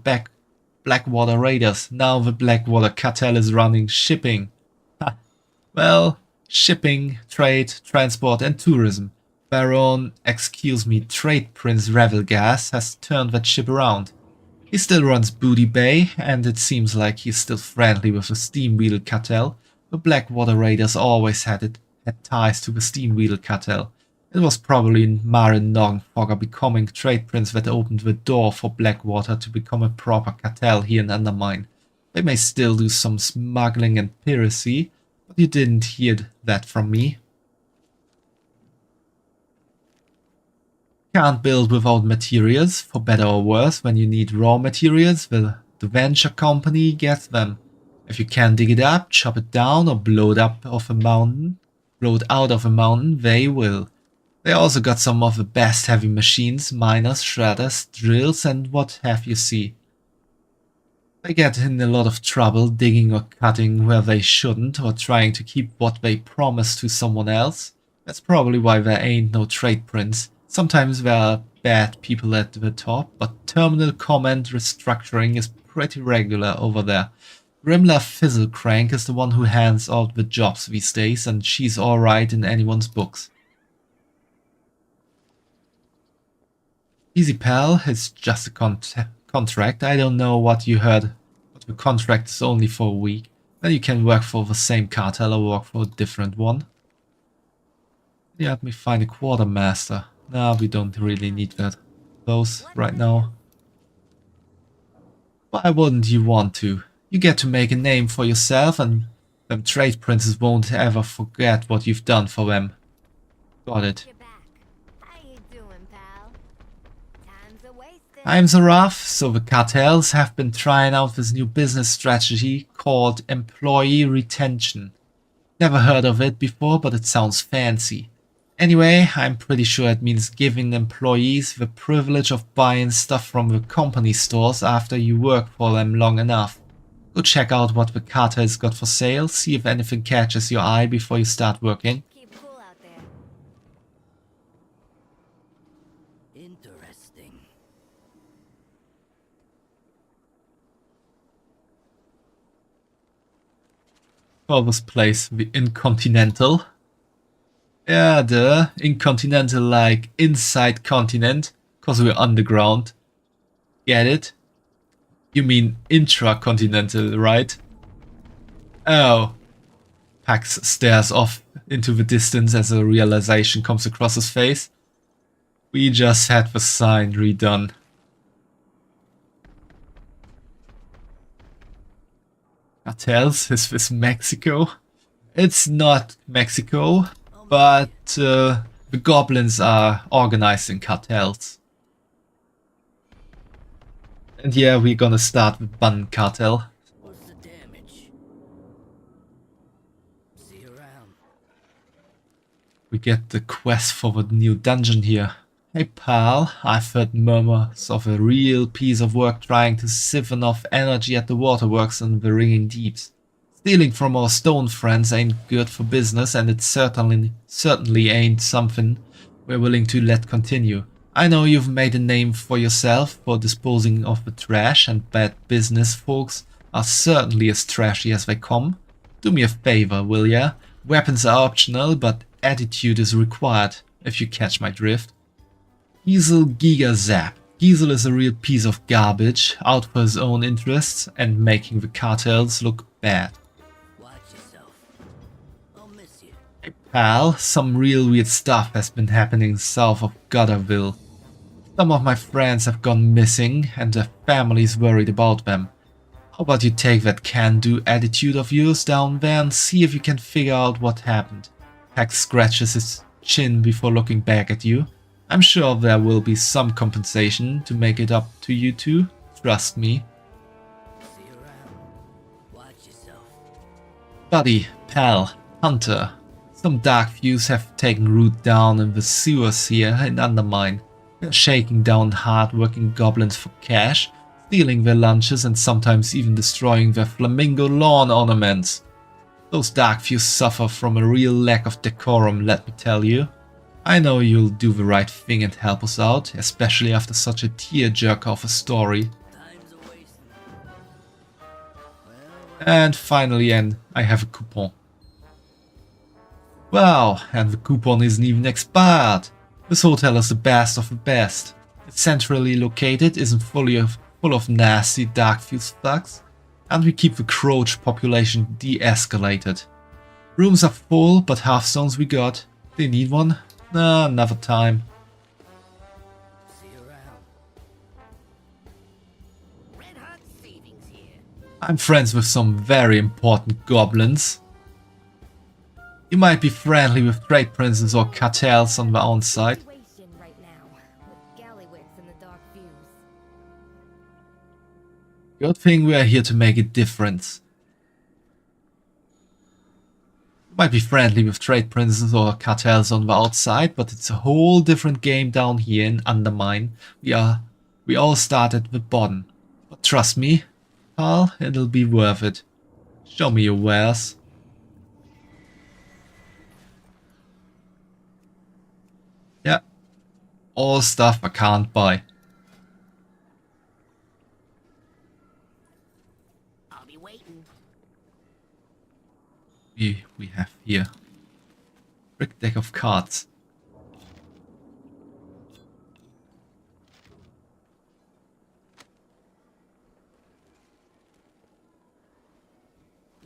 Blackwater Raiders. Now the Blackwater cartel is running shipping. Ha. Well, shipping, trade, transport and tourism. Baron, excuse me, Trade Prince Revelgas has turned that ship around. He still runs Booty Bay and it seems like he's still friendly with the Steamwheel cartel. The Blackwater Raiders always had ties to the Steamwheel cartel. It was probably Marin Noggenfogger becoming Trade Prince that opened the door for Blackwater to become a proper cartel here in Undermine. They may still do some smuggling and piracy, but you didn't hear that from me. Can't build without materials, for better or worse. When you need raw materials, the venture company gets them. If you can't dig it up, chop it down or blow it out of a mountain, they will. They also got some of the best heavy machines, miners, shredders, drills and what have you see. They get in a lot of trouble digging or cutting where they shouldn't or trying to keep what they promised to someone else. That's probably why there ain't no trade prince. Sometimes there are bad people at the top, but terminal comment restructuring is pretty regular over there. Grimla Fizzlecrank is the one who hands out the jobs these days, and she's alright in anyone's books. Easy pal, it's just a contract. I don't know what you heard, but the contract is only for a week. Then you can work for the same cartel or work for a different one. Yeah, let me find a quartermaster. No, we don't really need those right now. Why wouldn't you want to? You get to make a name for yourself and them trade princes won't ever forget what you've done for them. Got it. How you doing, pal? Time's a-wasting. Times are rough, so the cartels have been trying out this new business strategy called employee retention. Never heard of it before, but it sounds fancy. Anyway, I'm pretty sure it means giving employees the privilege of buying stuff from the company stores after you work for them long enough. Go check out what the cartel's got for sale, see if anything catches your eye before you start working. Keep cool out there. Interesting. For this place, the Incontinental. Yeah, the Incontinental like inside continent, cause we're underground. Get it? You mean intracontinental, right? Oh. Pax stares off into the distance as a realization comes across his face. We just had the sign redone. Cartels? Is this Mexico? It's not Mexico, but the goblins are organized in cartels. And yeah, we're gonna start with Bun Cartel. What's the damage? See you around. We get the quest for the new dungeon here. Hey pal, I've heard murmurs of a real piece of work trying to siphon off energy at the waterworks in the Ringing Deeps. Stealing from our stone friends ain't good for business, and it certainly ain't something we're willing to let continue. I know you've made a name for yourself for disposing of the trash, and bad business folks are certainly as trashy as they come. Do me a favor, will ya? Weapons are optional, but attitude is required, if you catch my drift. Giesel Giga Zap. Giesel is a real piece of garbage, out for his own interests and making the cartels look bad. Watch yourself. I'll miss you. Hey pal, some real weird stuff has been happening south of Gutterville. Some of my friends have gone missing and their families worried about them. How about you take that can-do attitude of yours down there and see if you can figure out what happened? Pax scratches his chin before looking back at you. I'm sure there will be some compensation to make it up to you two. Trust me. See you around. Watch yourself. Buddy, pal, hunter. Some dark views have taken root down in the sewers here in Undermine. They're shaking down hard-working goblins for cash, stealing their lunches and sometimes even destroying their flamingo lawn ornaments. Those dark views suffer from a real lack of decorum, let me tell you. I know you'll do the right thing and help us out, especially after such a tearjerker of a story. Time's a wasting. And finally, I have a coupon. Wow, and the coupon isn't even expired. This hotel is the best of the best. It's centrally located, isn't full of nasty dark fused thugs, and we keep the Croach population de-escalated. Rooms are full, but hearthstones we got. They need one? Nah, another time. See you around. Red Hot Savings here. I'm friends with some very important goblins. You might be friendly with trade princes or cartels on the outside. Situation right now, with Gallywix and the Dark Views. Good thing we are here to make a difference. You might be friendly with trade princes or cartels on the outside, but it's a whole different game down here in Undermine. We all start at the bottom. But trust me, pal, it'll be worth it. Show me your wares. Yeah, all stuff I can't buy. I'll be waiting. We have here brick deck of cards.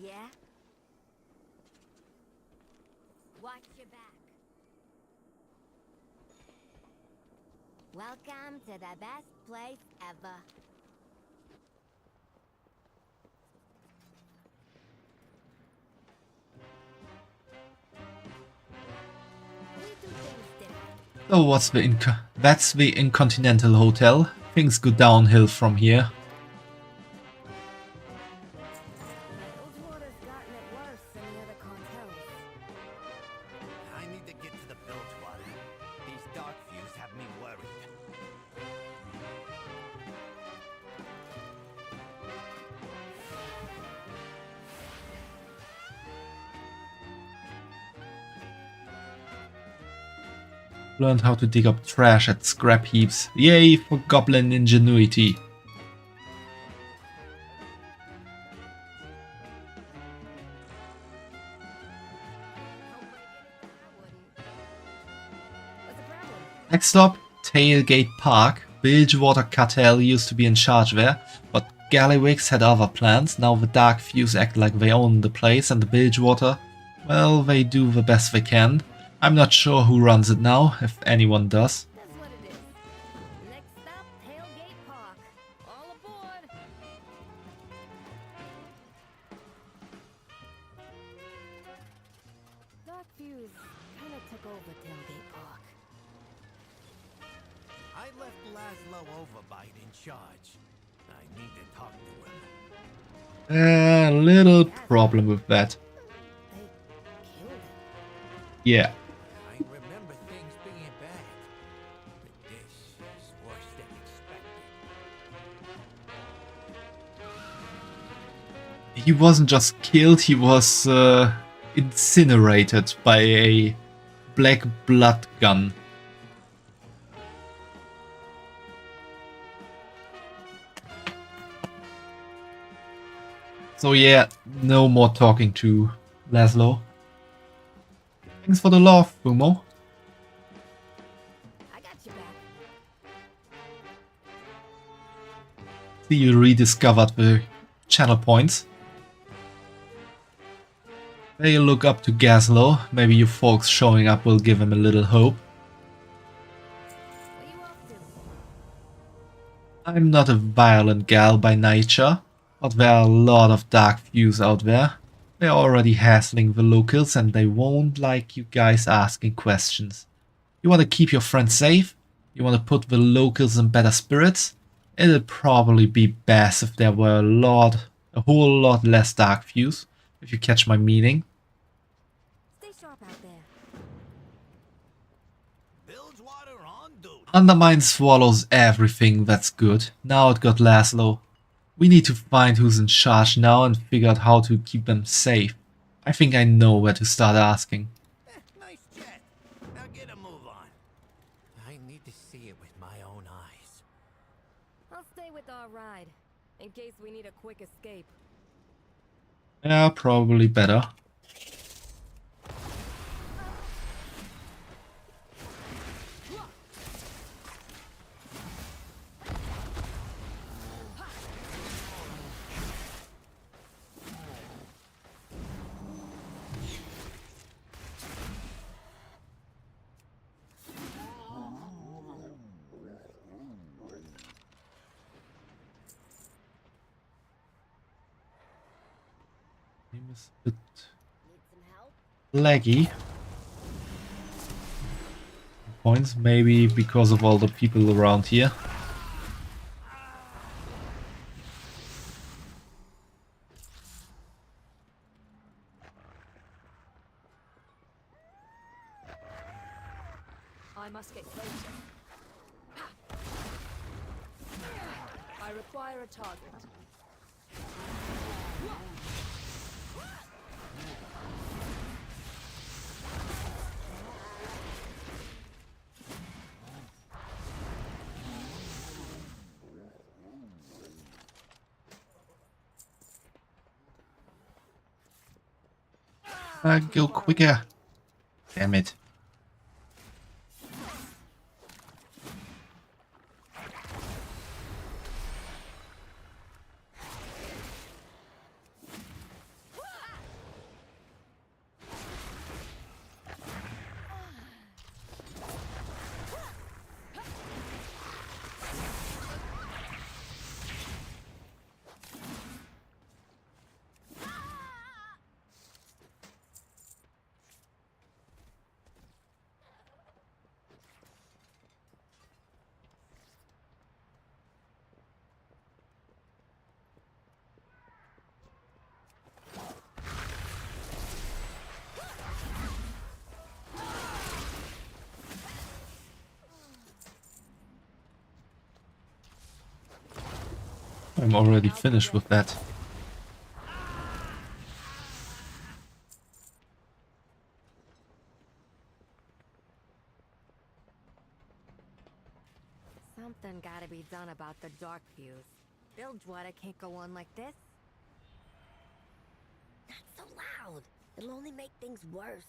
Yeah? Watch your back. Welcome to the best place ever. We do things different. So that's the Incontinental Hotel. things go downhill from here. Bilgewater's gotten it worse than the other cartels. I need to get to the Bilgewater. These dark views have me worried. Learned how to dig up trash at scrap heaps. Yay for goblin ingenuity. Next up, Tailgate Park. Bilgewater Cartel used to be in charge there, but Gallywix had other plans. Now the Dark Fuse act like they own the place, and the Bilgewater, well, they do the best they can. I'm not sure who runs it now, if anyone does. That's what it is. Next stop, Tailgate Park. All aboard! Dark Fuse kinda took over Tailgate Park. I left Laszlo Overbite in charge. I need to talk to him. A little problem with that. They killed him. Yeah. I remember things being bad. But this is worse than expected. He wasn't just killed, he was incinerated by a black blood gun. So yeah, no more talking to Laszlo. Thanks for the love, Fumo. I got you back. See, you rediscovered the channel points. They look up to Gaslow. Maybe you folks showing up will give him a little hope. What you up to? I'm not a violent gal by nature, but there are a lot of dark views out there. They're already hassling the locals and they won't like you guys asking questions. You want to keep your friends safe? You want to put the locals in better spirits? It'd probably be best if there were a whole lot less dark views, if you catch my meaning. Stay sharp out there. Bilgewater on duty. Undermine swallows everything that's good. Now it got Laszlo. We need to find who's in charge now and figure out how to keep them safe. I think I know where to start asking. Nice chat. Now get a move on. I need to see it with my own eyes. I'll stay with our ride, in case we need a quick escape. Yeah, probably better. It's a bit Need some help? laggy. Points, maybe because of all the people around here. I must get closer. I require a target. Go quicker. Damn it. I'm already finished with that. Something gotta be done about the dark fuse. Bilgewater can't go on like this. Not so loud. It'll only make things worse.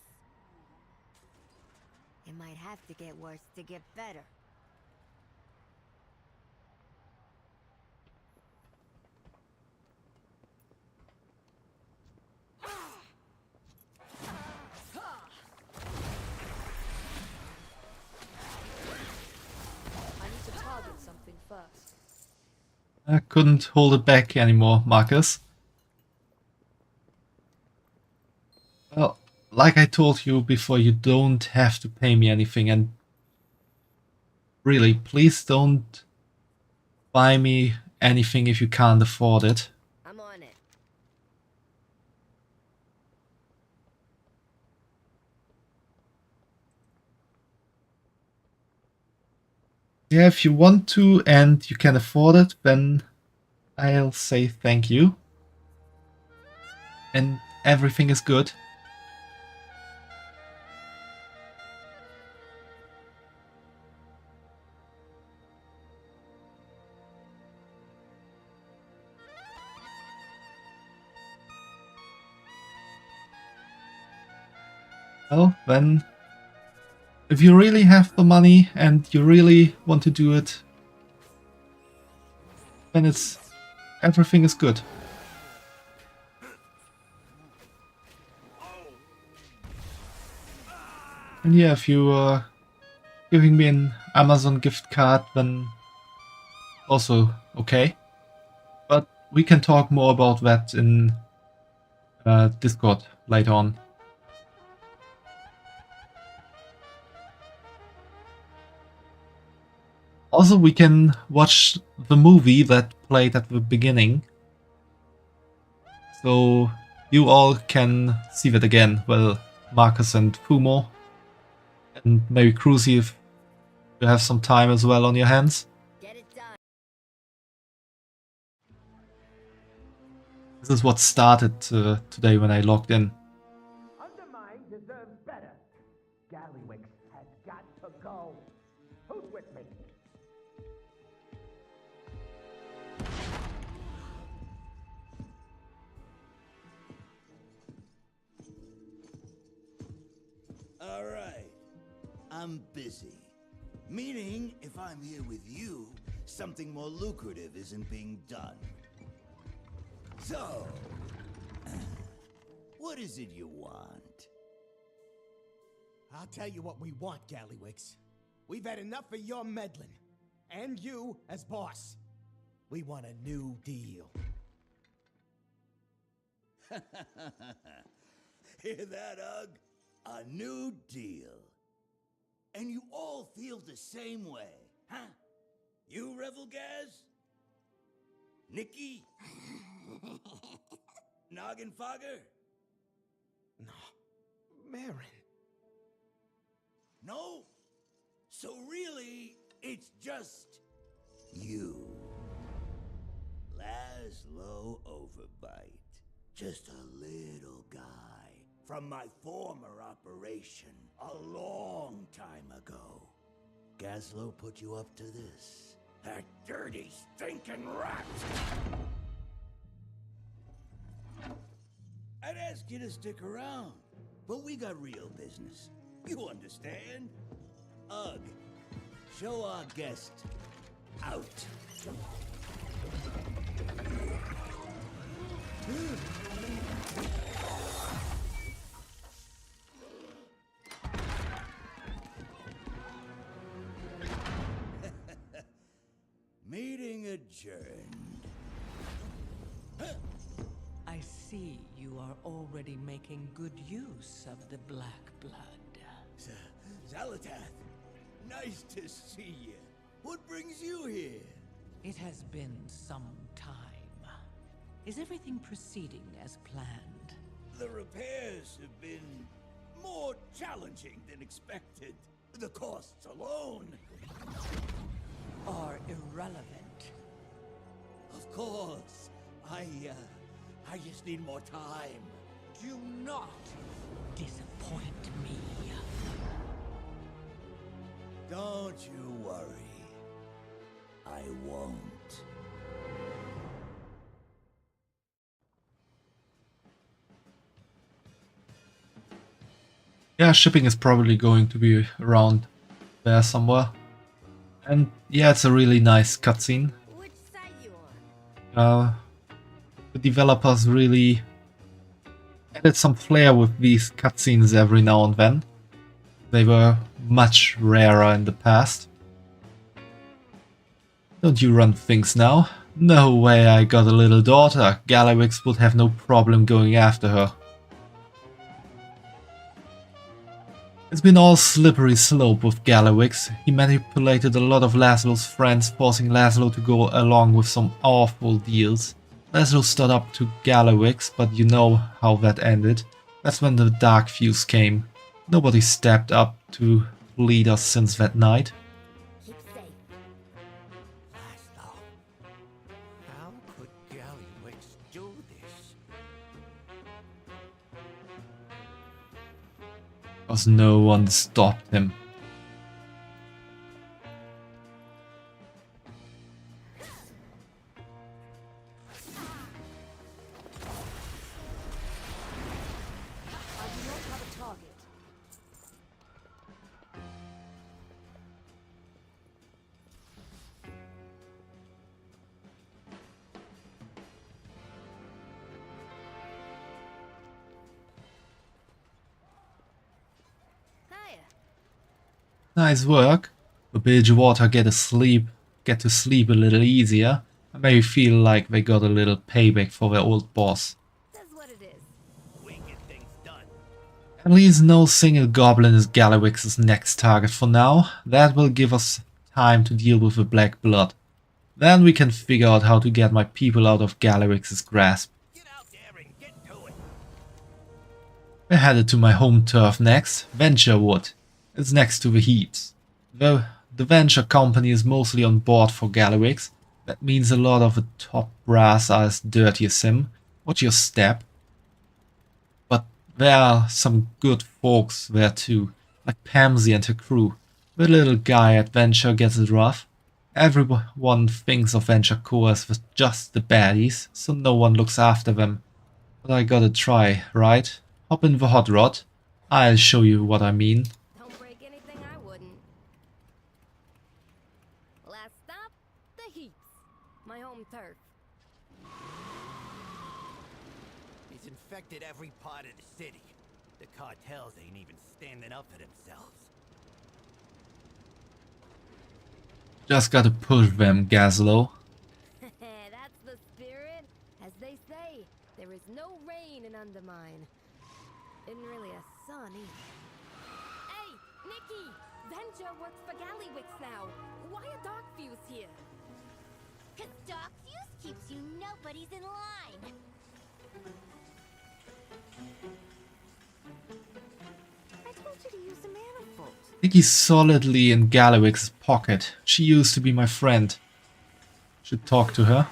It might have to get worse to get better. I need to target something first. I couldn't hold it back anymore, Marcus. Well, like I told you before, you don't have to pay me anything, and really, please don't buy me anything if you can't afford it. I'm on it. Yeah, if you want to and you can afford it, then I'll say thank you. And everything is good. Well, then, if you really have the money and you really want to do it, then everything is good. And yeah, if you are giving me an Amazon gift card, then also okay. But we can talk more about that in Discord later on. Also, we can watch the movie that played at the beginning. So you all can see that again. Well, Marcus and Fumo. And maybe Cruzy if you have some time as well on your hands. Get it done. This is what started today when I logged in. Undermine deserves better. Gallywix has got to go. Who's with me? All right. I'm busy. Meaning, if I'm here with you, something more lucrative isn't being done. So, what is it you want? I'll tell you what we want, Gallywix. We've had enough of your meddling. And you as boss. We want a new deal. Hear that, Ugg? A new deal. And you all feel the same way, huh? You, Revelgaz? Nikki? Noggin Fogger? No. Marin. No? So really, it's just you. Laszlo Overbite. Just a little guy from my former operation a long time ago. Gazlo put you up to this. That dirty, stinking rat! I'd ask you to stick around, but we got real business. You understand? Ugg, show our guest out. Meeting adjourned. I see you are already making good use of the black blood. Zalatath, nice to see you. What brings you here? It has been some time. Is everything proceeding as planned? The repairs have been more challenging than expected. The costs alone are irrelevant. Of course. I just need more time. Do not disappoint me. Don't you worry. I won't. Yeah, shipping is probably going to be around there somewhere. And yeah, it's a really nice cutscene. Which side you on? The developers really added some flair with these cutscenes every now and then. They were much rarer in the past. Don't you run things now? No way, I got a little daughter. Galliwix would have no problem going after her. It's been all slippery slope with Galliwix. He manipulated a lot of Laszlo's friends, forcing Laszlo to go along with some awful deals. Laszlo stood up to Galliwix, but you know how that ended. That's when the Dark Fuse came. Nobody stepped up to lead us since that night. Keep safe. Laszlo, how could Galliwix do this? Because no one stopped him. Nice work. The Bilgewater get to sleep a little easier. I maybe feel like they got a little payback for their old boss. That's what it is. We get things done. At least no single goblin is Galliwix's next target for now. That will give us time to deal with the Black Blood. Then we can figure out how to get my people out of Galliwix's grasp. Get out there and get to it. We're headed to my home turf next, Venturewood. It's next to the heaps. Though the venture company is mostly on board for Galliwix, that means a lot of the top brass are as dirty as him. Watch your step. But there are some good folks there too, like Pamsy and her crew. The little guy at Venture gets it rough. Everyone thinks of Venture Co as just the baddies, so no one looks after them. But I gotta try, right? Hop in the hot rod. I'll show you what I mean. Don't break anything I wouldn't. Last stop, the heaps. My home turf. He's infected every part of the city. The cartels ain't even standing up for themselves. Just gotta push them, Gazlo. That's the spirit. As they say, there is no rain in Undermine. Isn't really a sun either. Hey, Nikki! Venture works for Galliwix now. Why are Dark Fuse here? 'Cause Dark Fuse keeps you nobody's in line. I told you to use the manifold. Nikki's solidly in Galliwix's pocket. She used to be my friend. Should talk to her.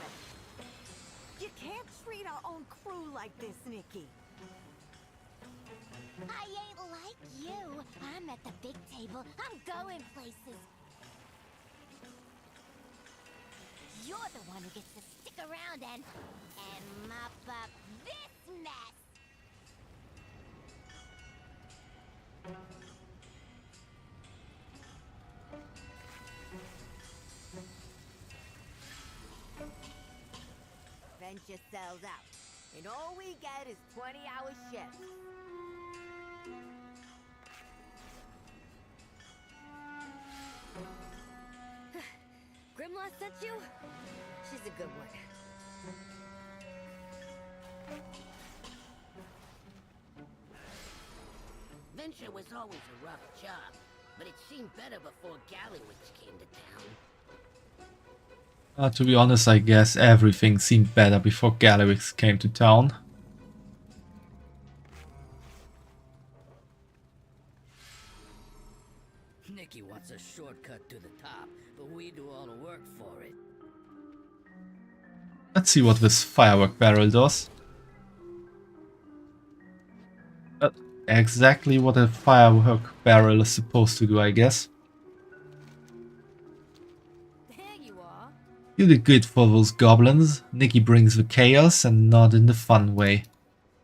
You can't treat our own crew like this, Nikki. I ain't like you. I'm at the big table. I'm going places. You're the one who gets to stick around and mop up this mess. Venture sells out, and all we get is 20-hour shifts. Grimlaw sent you? She's a good one. Venture was always a rough job, but it seemed better before Galliwix came to town. To be honest, I guess everything seemed better before Galliwix came to town. Nikki wants a shortcut to the top, but we do all the work for it. Let's see what this firework barrel does. Exactly what a firework barrel is supposed to do, I guess. There you are. You did good for those goblins. Nikki brings the chaos and not in the fun way.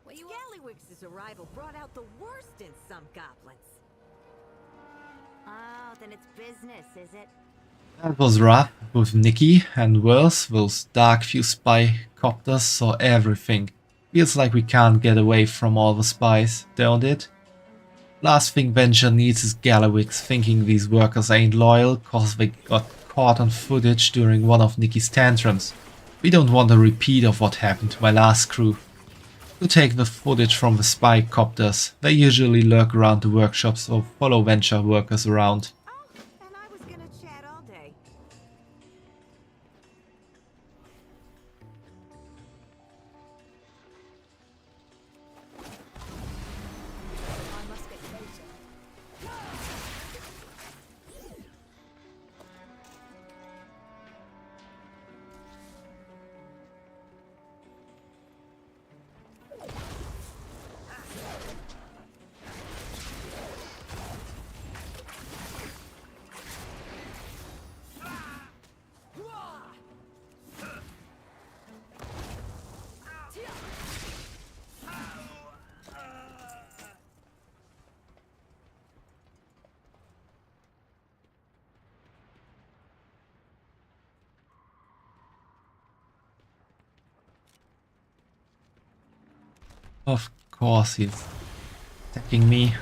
Gallywix's arrival brought out the worst in some goblins. Oh, then it's business, is it? That was rough with Nikki, and worse, those dark few spy copters saw everything. Feels like we can't get away from all the spies, don't it? Last thing Venture needs is Gallywix thinking these workers ain't loyal cause they got caught on footage during one of Nikki's tantrums. We don't want a repeat of what happened to my last crew. You take the footage from the spy copters. They usually lurk around the workshops or follow Venture workers around. And I was gonna chat all day. I must get closer. Of course he's attacking me.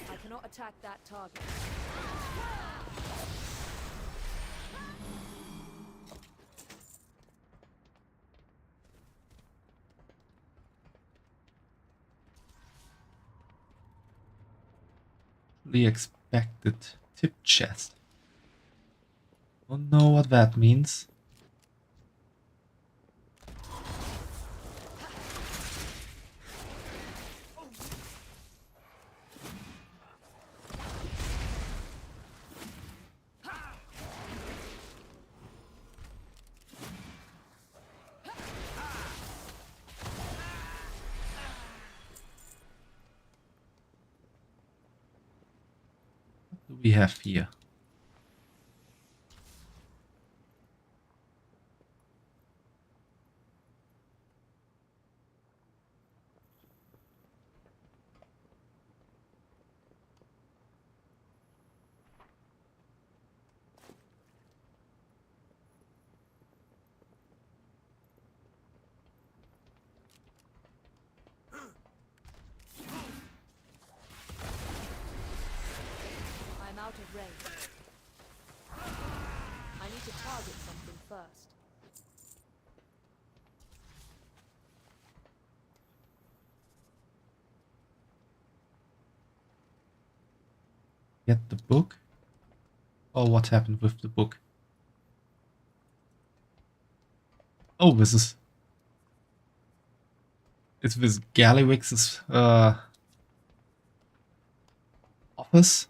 I cannot attack that target. The expected tip chest. Don't know what that means. What do we have here? I'm out of range. I need to target something first. Get the book? Or what happened with the book? Oh, this is... Is this Gallywix's office?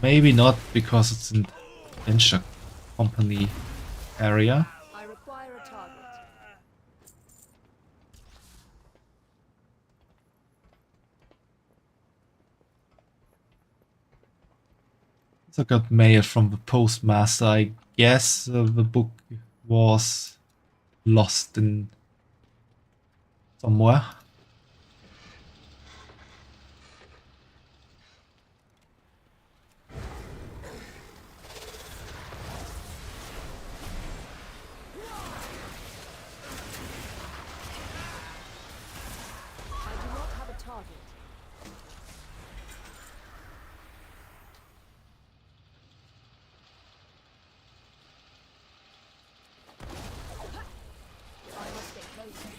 Maybe not, because it's in Venture Company area. I require a target. So I got mail from the postmaster. I guess the book was lost in somewhere. I do not have a target. I must get closer.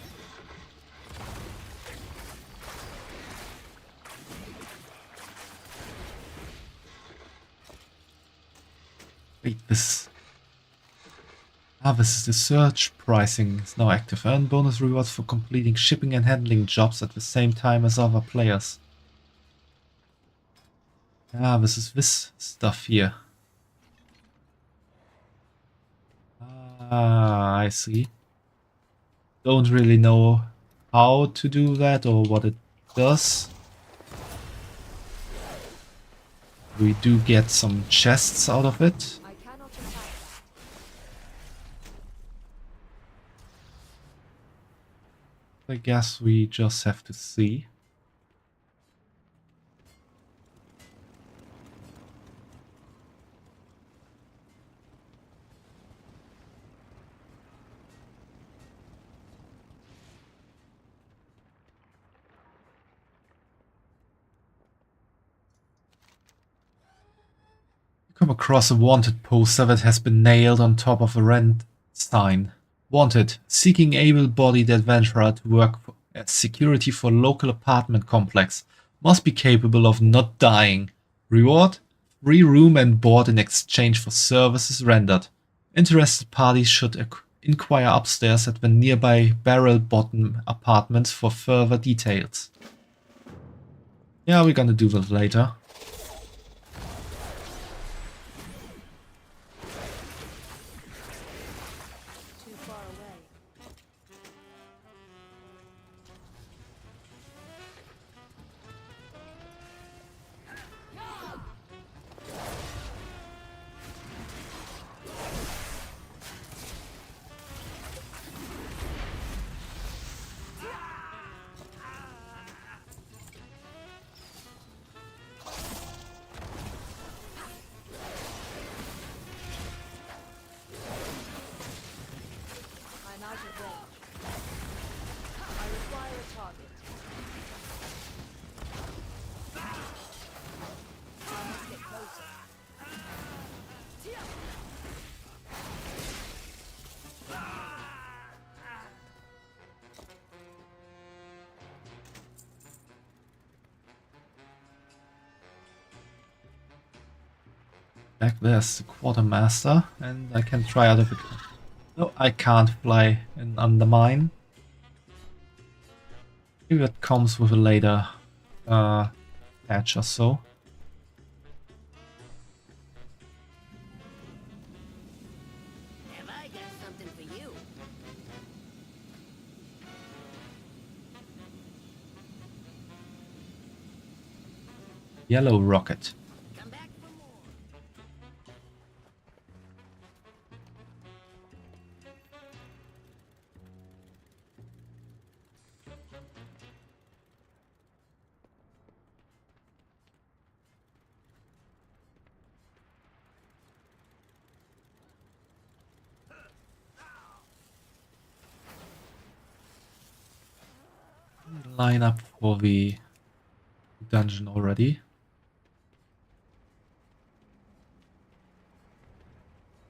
Wait, this... Ah, this is the search pricing. It's now active. Earn bonus rewards for completing shipping and handling jobs at the same time as other players. Ah, this is this stuff here. Ah, I see. Don't really know how to do that or what it does. We do get some chests out of it. I guess we just have to see. Come across a wanted poster that has been nailed on top of a rent sign. Wanted, seeking able-bodied adventurer to work as security for local apartment complex. Must be capable of not dying. Reward? Free room and board in exchange for services rendered. Interested parties should inquire upstairs at the nearby Barrel Bottom apartments for further details. Yeah, we're gonna do that later. Back there's the quartermaster, and I can try out of it. No, I can't fly in Undermine. Maybe that comes with a later patch or so. Have I got something for you? Yellow rocket. Line up for the dungeon already.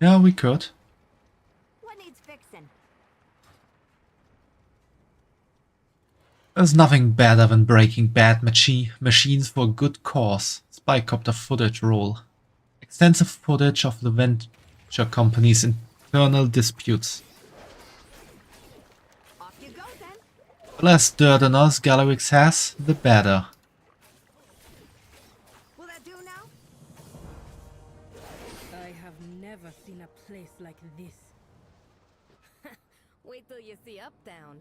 Yeah, we could. What needs fixing? There's nothing better than breaking bad machines for a good cause. Spycopter footage roll. Extensive footage of the venture company's internal disputes. The less dirt on us Gallowix has, the better. Will that do now? I have never seen a place like this. Wait till you see Uptown.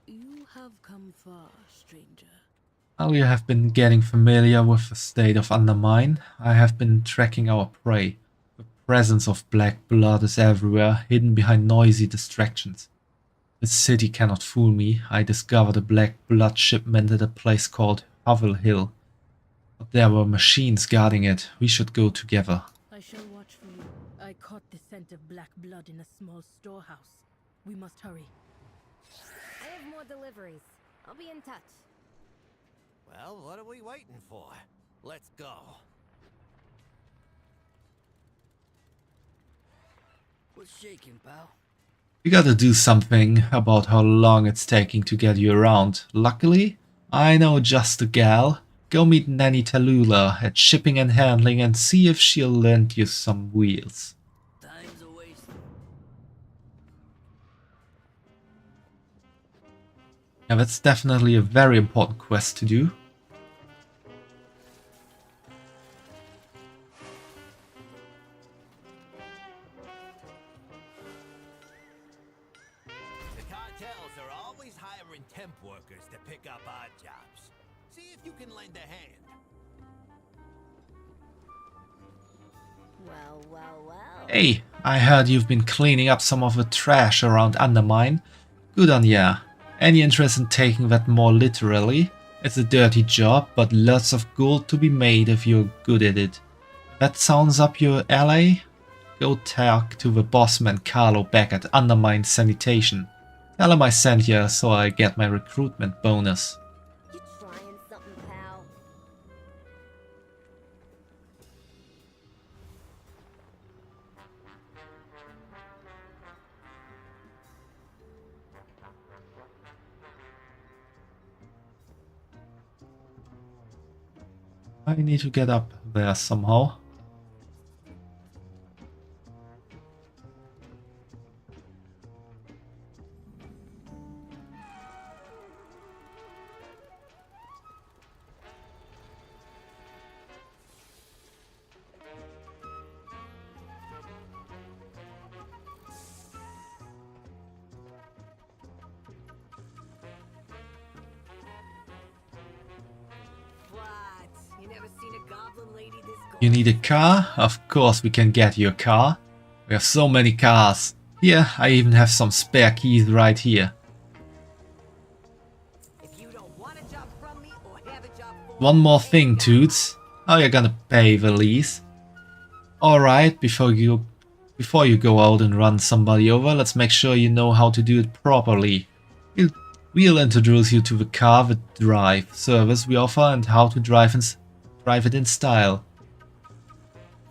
You have come far, stranger. While you have been getting familiar with the state of Undermine, I have been tracking our prey. The presence of black blood is everywhere, hidden behind noisy distractions. The city cannot fool me. I discovered a black blood shipment at a place called Hovel Hill. But there were machines guarding it. We should go together. I shall watch for you. I caught the scent of black blood in a small storehouse. We must hurry. I have more deliveries. I'll be in touch. Well, what are we waiting for? Let's go. What's shaking, pal? We gotta do something about how long it's taking to get you around. Luckily, I know just a gal go meet Nanny Tallulah at Shipping and Handling and see if she'll lend you some wheels. Time's a waste. Yeah, that's definitely a very important quest to do. The cartels are always hiring temp workers to pick up odd jobs. See if you can lend a hand. Well, well, well. Hey, I heard you've been cleaning up some of the trash around Undermine. Good on ya. Any interest in taking that more literally? It's a dirty job, but lots of gold to be made if you're good at it. That sounds up your alley? Go talk to the bossman Carlo back at Undermine Sanitation. Tell him I sent ya so I get my recruitment bonus. You trying something, pal? I need to get up there somehow. What? You never seen a goblin lady this You need a car? Of course we can get you a car. We have so many cars. Here, I even have some spare keys right here. One more thing, Toots. How you gonna pay the lease? Alright, before you go out and run somebody over, let's make sure you know how to do it properly. We'll introduce you to the car, the drive service we offer, and how to drive it in style.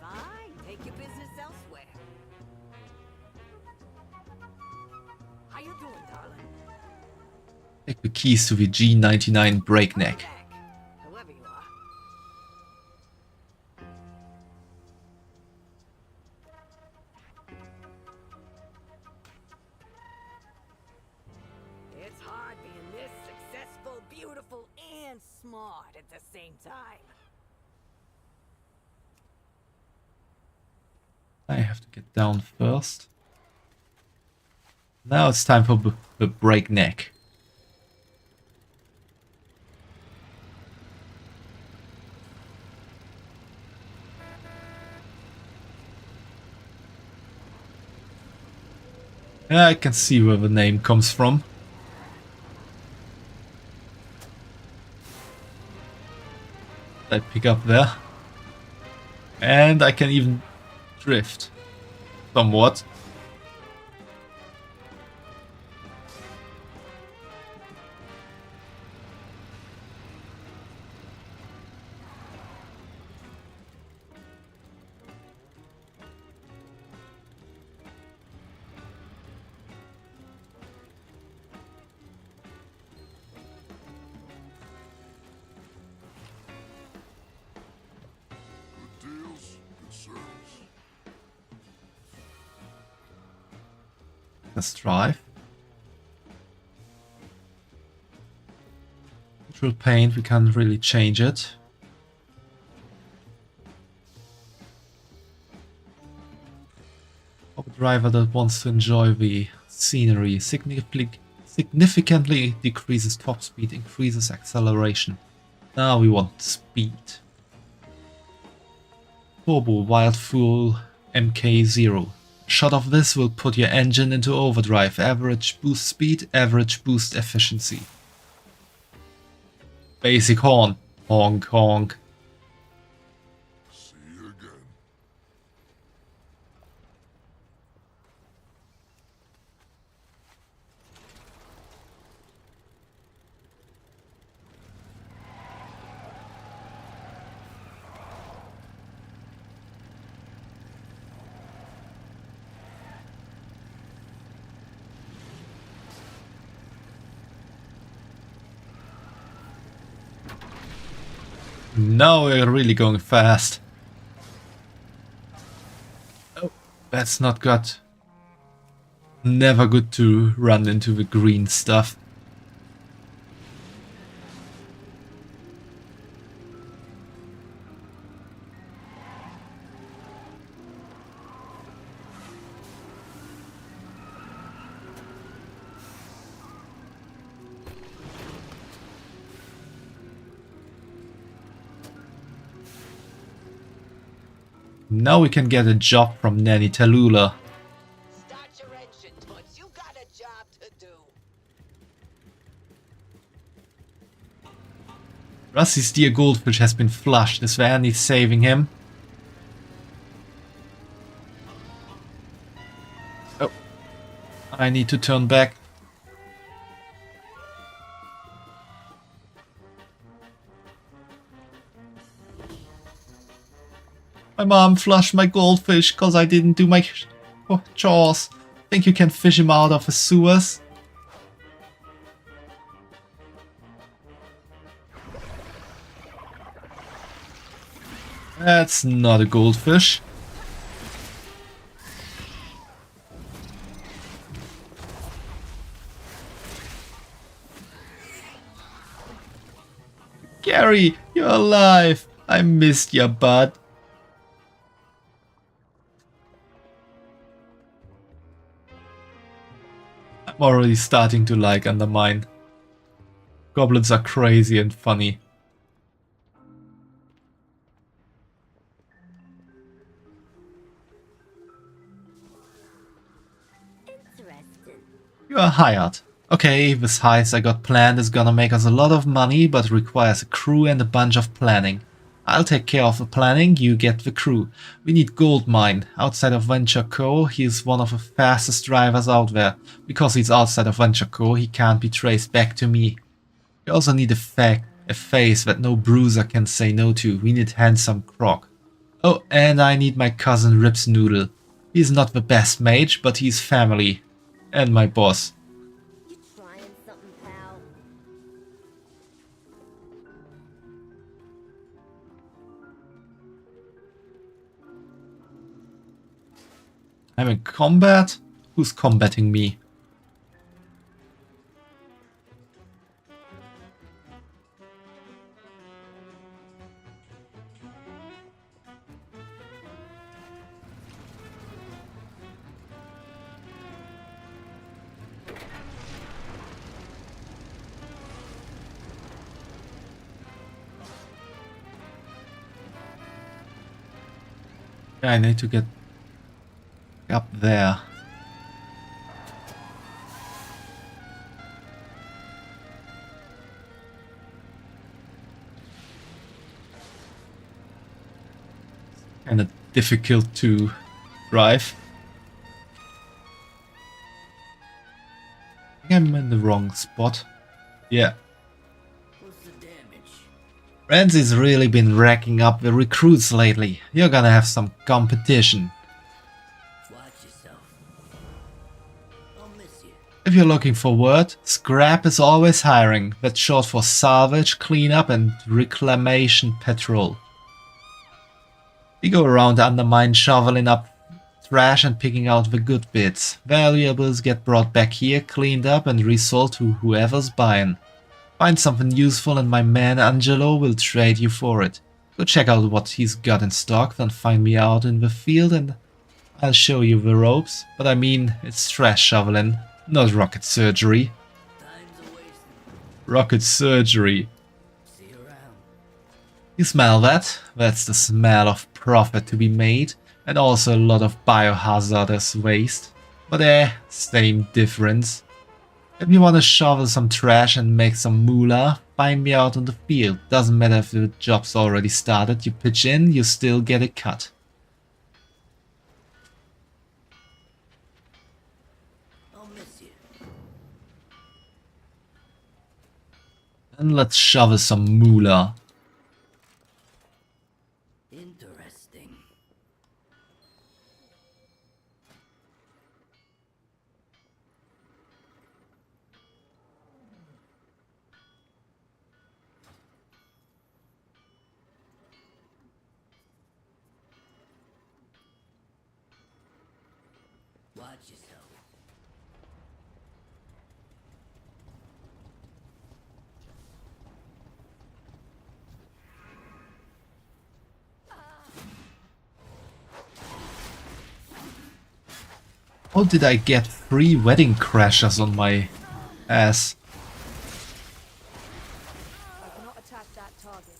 Fine, take your business elsewhere. How you doing, darling? Take the keys to the G99 Breakneck. Whoever you are. It's hard being this successful, beautiful, and smart at the same time. I have to get down first. Now it's time for the Breakneck. Yeah, I can see where the name comes from. I pick up there. And I can even drift. Somewhat. Let's drive. Neutral paint, we can't really change it. For a driver that wants to enjoy the scenery, significantly decreases top speed, increases acceleration. Now we want speed. Turbo Wild Fuel MK0. Shot of this will put your engine into overdrive. Average boost speed, average boost efficiency. Basic horn. Honk honk. See you again. Now we're really going fast. Oh, that's not good. Never good to run into the green stuff. Now we can get a job from Nanny Tallulah. Start your engine, Toots. You got a job to do. Rusty's dear goldfish has been flushed. Is there any saving him? Oh. I need to turn back. My mom flushed my goldfish because I didn't do my chores. Think you can fish him out of the sewers? That's not a goldfish. Gary, you're alive. I missed ya, bud. I'm already starting to like Undermine. Goblins are crazy and funny. Interesting. You are hired. Okay, this heist I got planned is gonna make us a lot of money, but requires a crew and a bunch of planning. I'll take care of the planning, you get the crew. We need Goldmine. Outside of Venture Co., he's one of the fastest drivers out there. Because he's outside of Venture Co., he can't be traced back to me. We also need a face that no bruiser can say no to. We need Handsome Croc. Oh, and I need my cousin Ribs Noodle. He's not the best mage, but he's family. And my boss. You trying something, pal? I'm in combat? Who's combating me? Yeah, I need to get up there. Kinda difficult to drive. I think I'm in the wrong spot. Yeah. What's the damage? Ramsey's really been racking up the recruits lately. You're gonna have some competition. Watch yourself. I'll miss you. If you're looking for work, Scrap is always hiring. That's short for Salvage, Cleanup and Reclamation Patrol. We go around Undermine shoveling up trash and picking out the good bits. Valuables get brought back here, cleaned up and resold to whoever's buying. Find something useful and my man Angelo will trade you for it. Go check out what he's got in stock, then find me out in the field and I'll show you the ropes. But I mean, it's trash shoveling, not rocket surgery. Time's a wasting. Rocket surgery. See you around. You smell that? That's the smell of profit to be made, and also a lot of biohazardous waste. But same difference. If you want to shovel some trash and make some moolah, find me out on the field. Doesn't matter if the job's already started, you pitch in, you still get a cut. I'll miss you. And let's shovel some moolah. Interesting. Watch yourself. How did I get 3 wedding crashers on my ass? I cannot attack that target.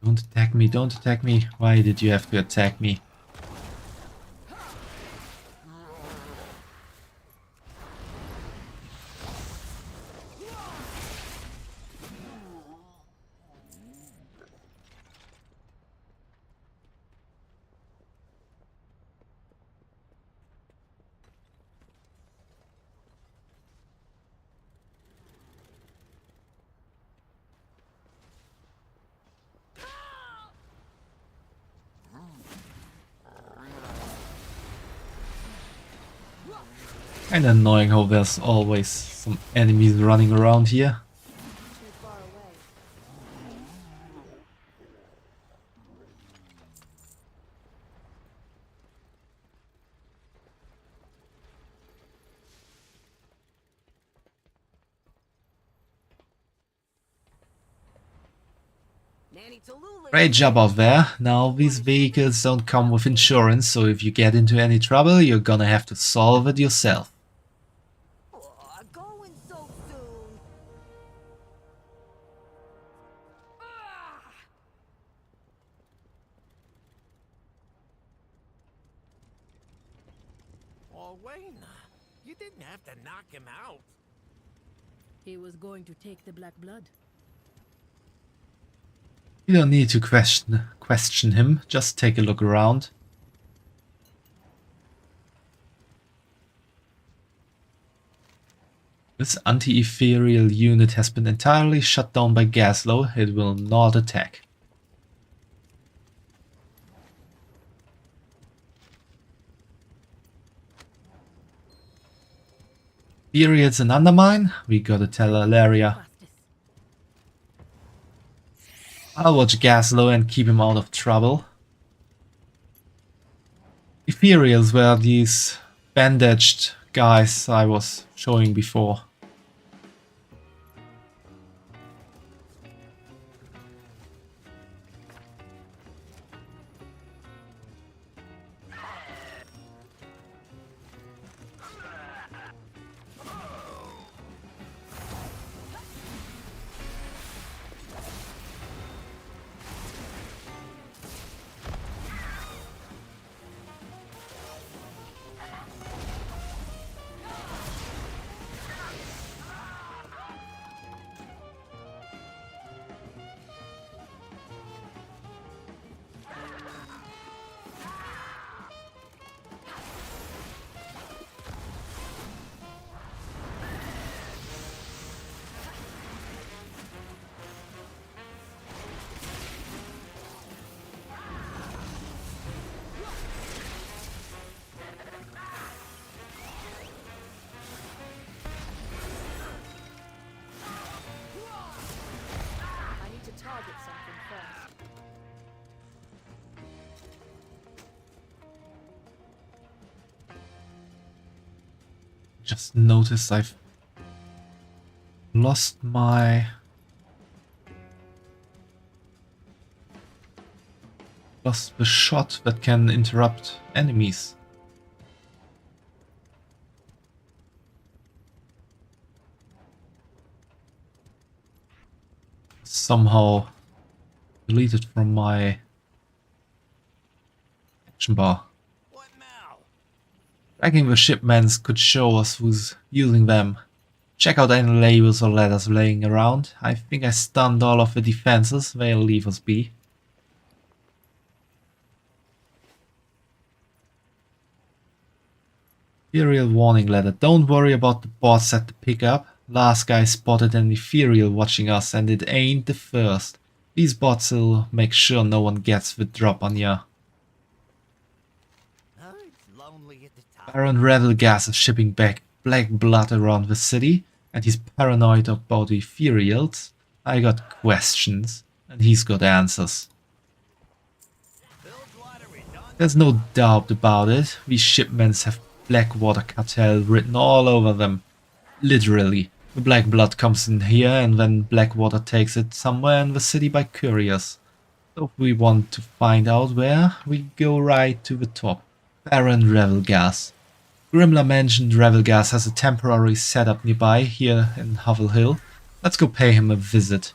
Don't attack me, don't attack me. Why did you have to attack me? Kinda annoying how there's always some enemies running around here. Great job out there. Now these vehicles don't come with insurance, so if you get into any trouble, you're gonna have to solve it yourself. Going so soon. Oh, Wayne, you didn't have to knock him out. He was going to take the black blood. You don't need to question him, just take a look around. This anti-ethereal unit has been entirely shut down by Gaslow. It will not attack. Periods and Undermine? We gotta tell Alaria. I'll watch Gaslow and keep him out of trouble. Ethereals were these bandaged guys I was showing before. Target something first. Just noticed I've lost the shot that can interrupt enemies. Somehow deleted from my action bar. Tracking the shipments could show us who's using them. Check out any labels or letters laying around. I think I stunned all of the defenses. They'll leave us be. Ethereal warning letter. Don't worry about the bots at the pickup. Last guy spotted an ethereal watching us, and it ain't the first. These bots will make sure no one gets the drop on ya. Baron Revelgas is shipping back black blood around the city. and he's paranoid about the ethereals, I got questions and he's got answers. There's no doubt about it, these shipments have Blackwater Cartel written all over them. Literally. The black blood comes in here and then Blackwater takes it somewhere in the city by couriers. So if we want to find out where, we go right to the top. Baron Revelgas. Grimler mentioned Revelgas has a temporary setup nearby here in Hovel Hill. Let's go pay him a visit.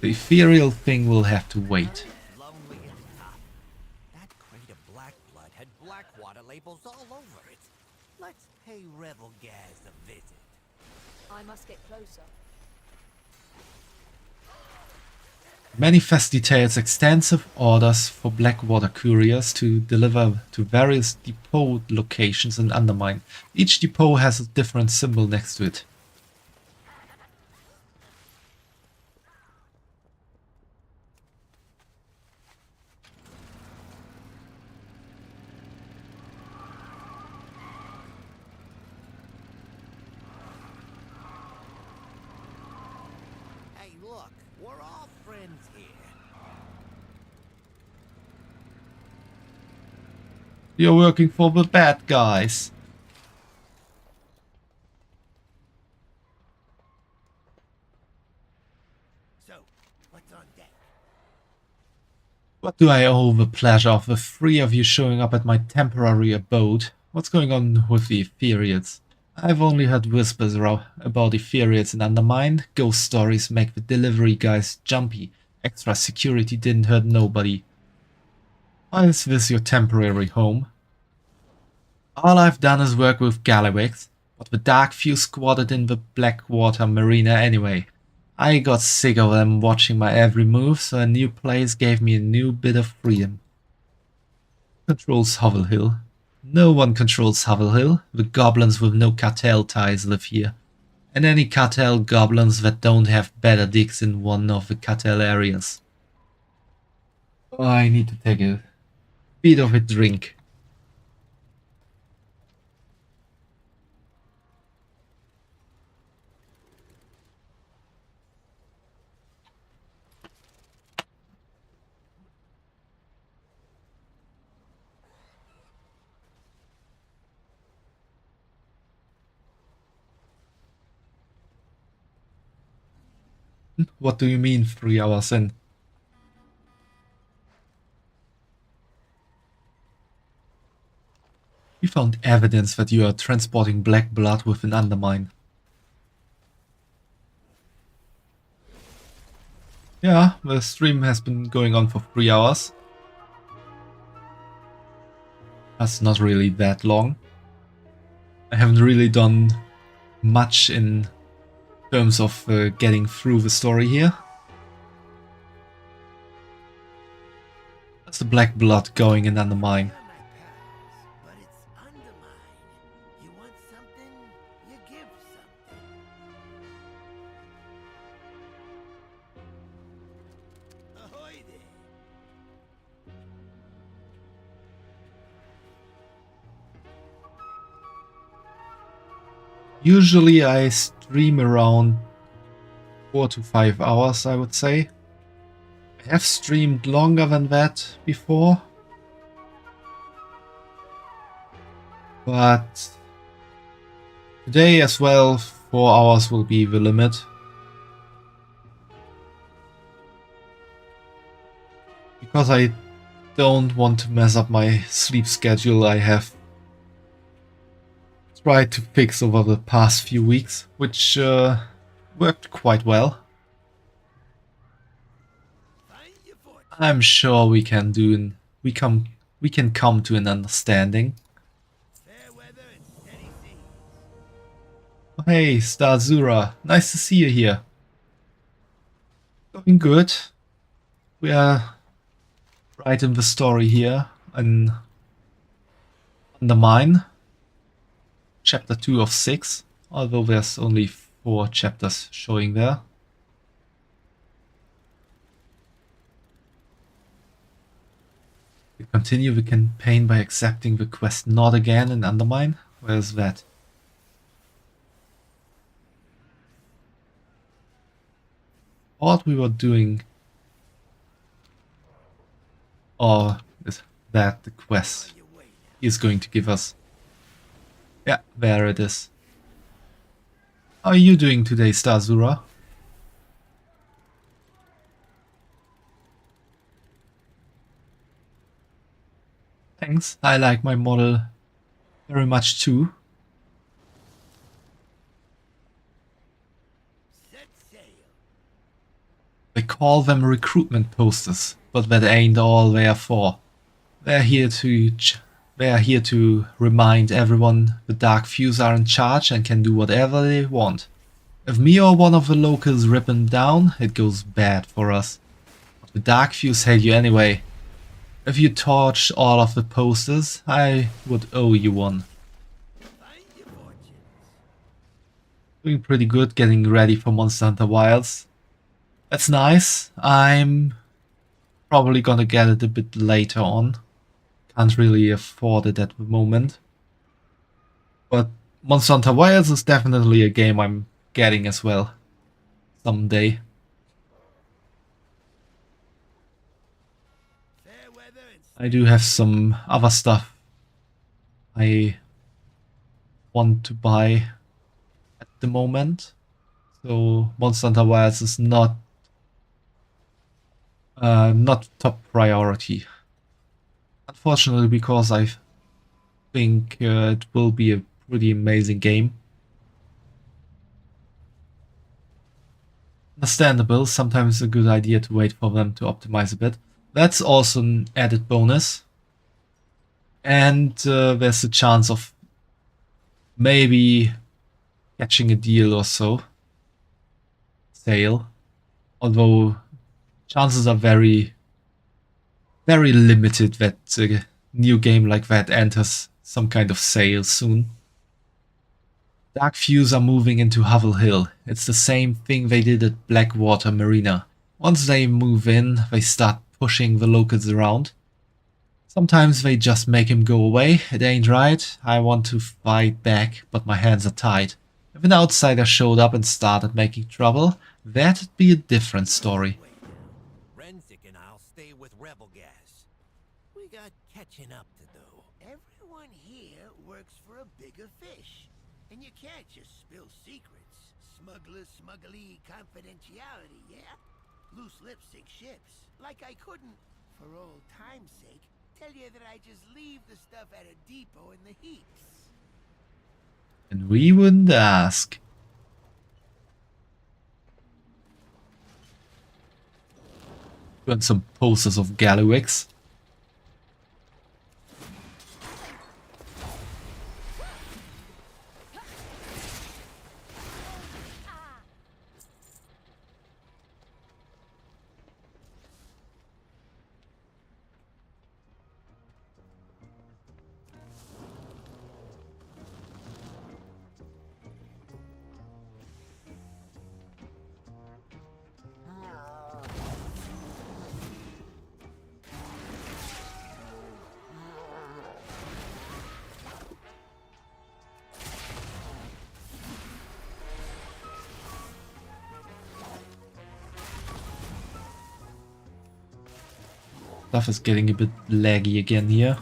The ethereal thing will have to wait. Lonely and tough. That crate of black blood had Blackwater labels all over it. Let's pay Revelgas a visit. I must get closer. Manifest details extensive orders for Blackwater couriers to deliver to various depot locations in Undermine. Each depot has a different symbol next to it. Hey, look, we're all friends here. You're working for the bad guys. So, what's on deck? What do I owe the pleasure of the three of you showing up at my temporary abode? What's going on with the ethereals? I've only heard whispers about ethereals in Undermine. Ghost stories make the delivery guys jumpy. Extra security didn't hurt nobody. Why is this your temporary home? All I've done is work with Gallywix, but the Dark Few squatted in the Blackwater Marina anyway. I got sick of them watching my every move, so a new place gave me a new bit of freedom. Controls Hovel Hill. No one controls Hovel Hill. The goblins with no cartel ties live here. And any cartel goblins that don't have better dicks in one of the cartel areas. Oh, I need to take a bit of a drink. What do you mean 3 hours in? We found evidence that you are transporting black blood within Undermine. Yeah, the stream has been going on for 3 hours. That's not really that long. I haven't really done much in terms of getting through the story here. That's the black blood going in Undermine. But it's Undermine. You want something, you give something. Ahoy there. Usually I stream around 4 to 5 hours, I would say. I have streamed longer than that before. But today as well, 4 hours will be the limit. Because I don't want to mess up my sleep schedule, I have tried to fix over the past few weeks, which worked quite well. I'm sure we can come to an understanding. Oh, hey, Starzura, nice to see you here. Going good. We are right in the story here in Undermine. Chapter 2 of 6, although there's only 4 chapters showing there. We continue the campaign by accepting the quest Not Again in Undermine. Where's that? thought we were doing... Or is that the quest he's going to give us? Yeah, there it is. How are you doing today, Starzura? Thanks, I like my model very much too. They call them recruitment posters, but that ain't all they're for. They're here to remind everyone the Dark Fuse are in charge and can do whatever they want. If me or one of the locals rip them down, it goes bad for us. But the Dark Fuse hate you anyway. If you torched all of the posters, I would owe you one. Doing pretty good getting ready for Monster Hunter Wilds. That's nice. I'm probably gonna get it a bit later on. Can't really afford it at the moment. But Monster Hunter Wilds is definitely a game I'm getting as well. Someday. I do have some other stuff I want to buy at the moment. So Monster Hunter Wilds is not top priority. Unfortunately, because I think it will be a pretty amazing game. Understandable, sometimes it's a good idea to wait for them to optimize a bit. That's also an added bonus. And there's a chance of maybe catching a deal or so. Sale. Although chances are very limited that a new game like that enters some kind of sale soon. Dark Fuse are moving into Hovel Hill. It's the same thing they did at Blackwater Marina. Once they move in, they start pushing the locals around. Sometimes they just make him go away. It ain't right. I want to fight back, but my hands are tied. If an outsider showed up and started making trouble, that'd be a different story. Renzik and I'll stay with Rebel Gas. We got catching up to do. Everyone here works for a bigger fish. And you can't just spill secrets. Smuggly confidentiality, yeah? Loose lips sink ships. Like I couldn't, for old time's sake, tell you that I just leave the stuff at a depot in the heaps. And we wouldn't ask. And some posters of Gallywix. Stuff is getting a bit laggy again here.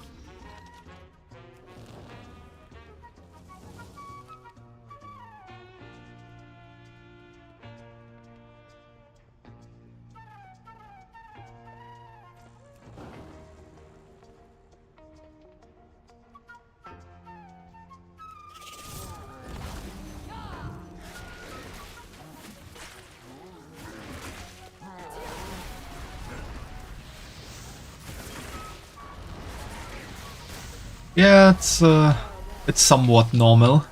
Yeah, it's somewhat normal.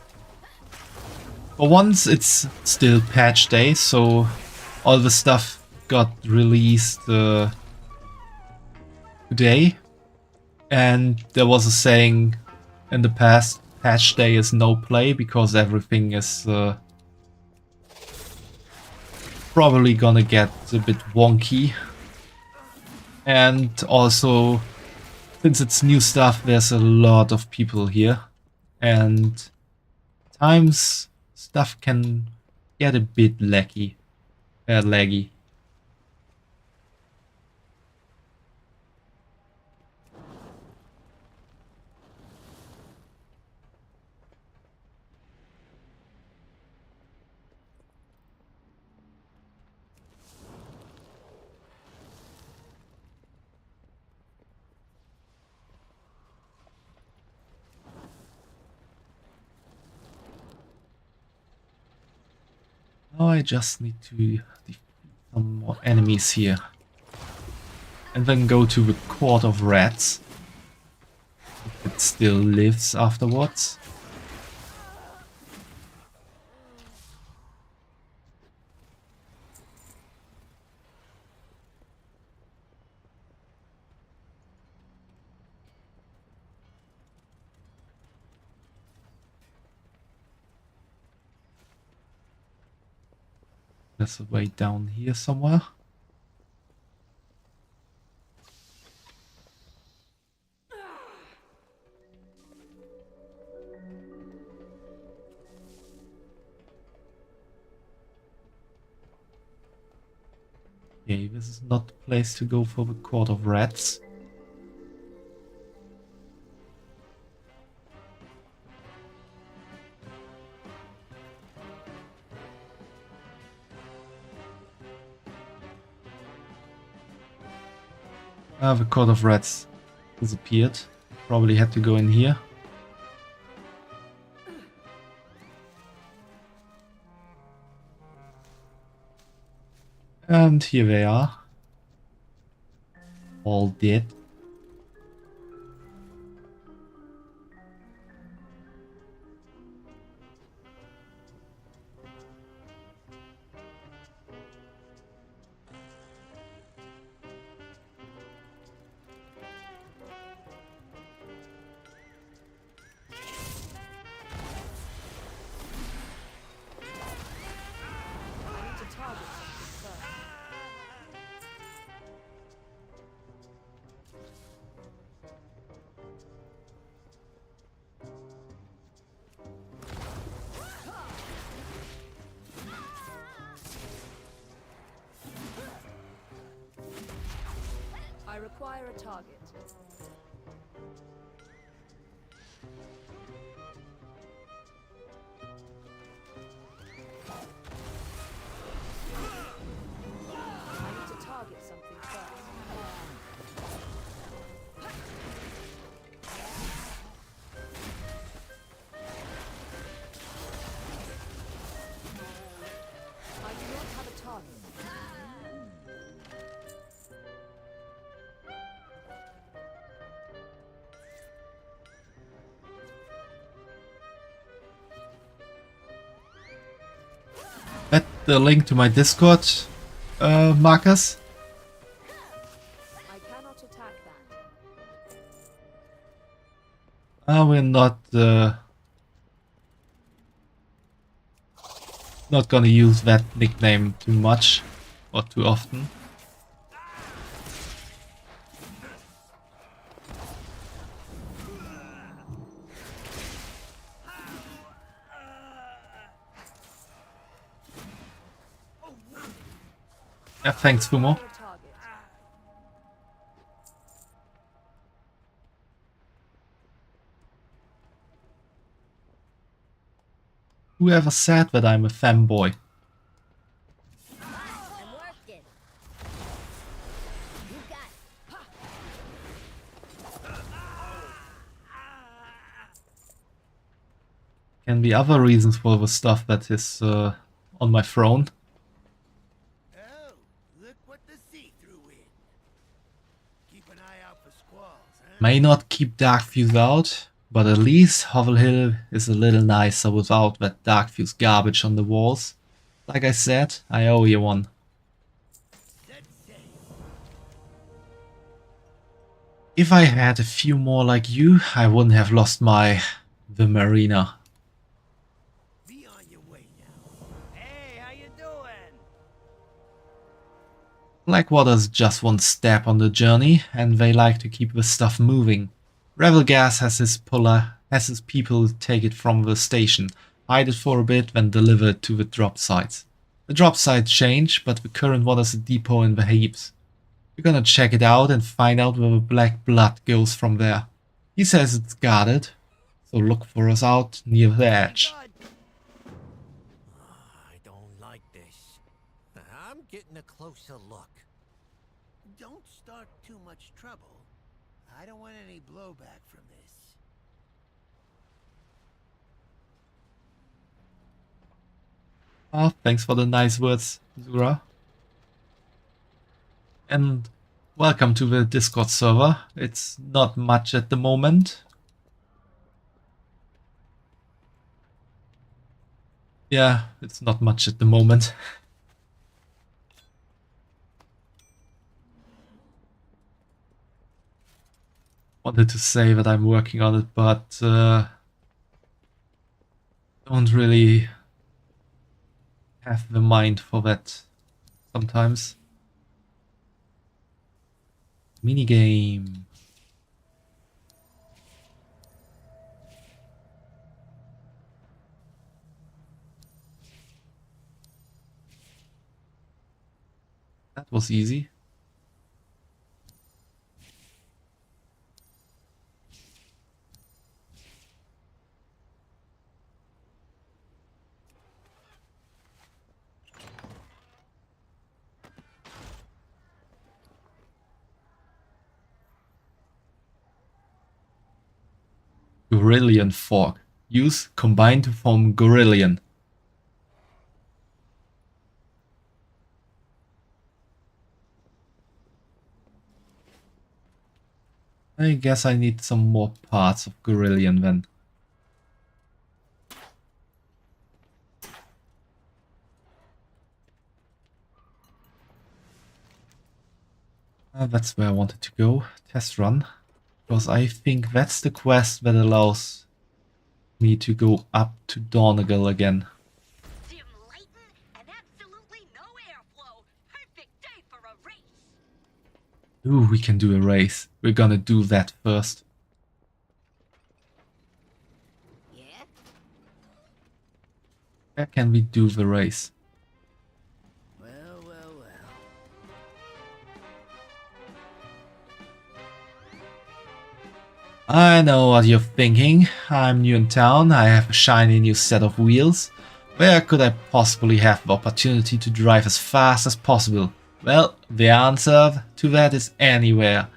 For once, it's still patch day, so all the stuff got released today. And there was a saying in the past, patch day is no play, because everything is probably gonna get a bit wonky. And also, since it's new stuff, there's a lot of people here, and times stuff can get a bit laggy. Now I just need to defeat some more enemies here. And then go to the Court of Rats. If it still lives afterwards. There's a way down here somewhere. Okay, this is not the place to go for the Court of Rats. The Court of Rats disappeared. Probably had to go in here. And here they are. All dead. I require a target. I need to target something first. I do not have a target. Add the link to my Discord, Marcus. I cannot attack that. We're not gonna use that nickname too much or too often. Yeah, thanks, Fumo. Whoever said that I'm a fanboy? Can be other reasons for the stuff that is on my throne. Oh, look what the see-through is. Keep an eye out for squalls, huh? May not keep dark views out, but at least Hovel Hill is a little nicer without that dark views garbage on the walls. Like I said, I owe you one. If I had a few more like you, I wouldn't have lost the marina. Be on your way now. Hey, how you doing? Blackwater's just one step on the journey, and they like to keep the stuff moving. Revelgas has his people take it from the station, hide it for a bit, then deliver it to the drop sites. The drop sites change, but the current one is a depot in the heaps. We're gonna check it out and find out where the black blood goes from there. He says it's guarded, so look for us out near the edge. I don't like this. I'm getting a closer look. Don't start too much trouble. I don't want any blowback from this. Oh, thanks for the nice words, Zura. And welcome to the Discord server. It's not much at the moment. Yeah, it's not much at the moment. Wanted to say that I'm working on it, but don't really have the mind for that sometimes. Minigame. That was easy. Gorillion fork. Use combine to form Gorillion. I guess I need some more parts of Gorillion then. That's where I wanted to go. Test run. Because I think that's the quest that allows me to go up to Donegal again. Dim lighting and absolutely no airflow. Perfect day for a race. Ooh, we can do a race. We're gonna do that first. Yeah? Where can we do the race? I know what you're thinking. I'm new in town, I have a shiny new set of wheels. Where could I possibly have the opportunity to drive as fast as possible? Well, the answer to that is anywhere.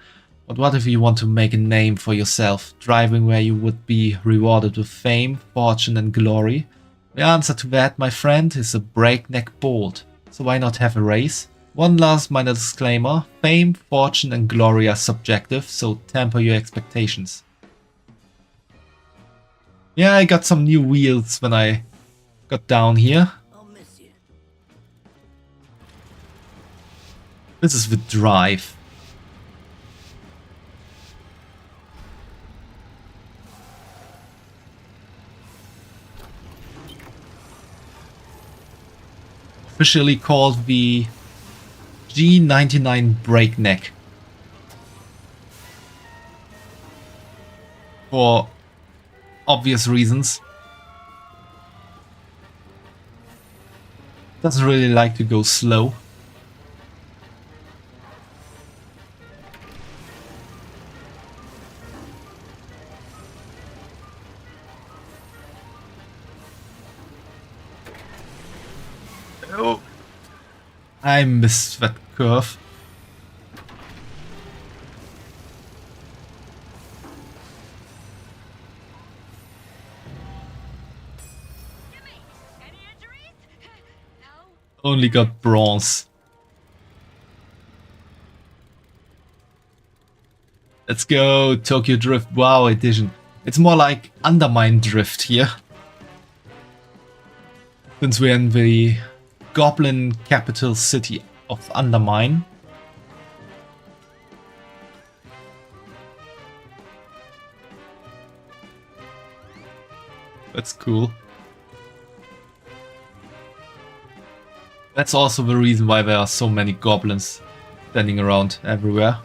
But what if you want to make a name for yourself, driving where you would be rewarded with fame, fortune and glory? The answer to that, my friend, is a breakneck bolt. So why not have a race? One last minor disclaimer, fame, fortune and glory are subjective, so temper your expectations. Yeah, I got some new wheels when I got down here. This is the drive. Officially called the G99 Breakneck. For obvious reasons. Doesn't really like to go slow. Oh, I missed that curve. Only got bronze. Let's go, Tokyo Drift WoW edition. It's more like Undermine Drift here. Since we're in the Goblin capital city of Undermine. That's cool. That's also the reason why there are so many goblins standing around everywhere.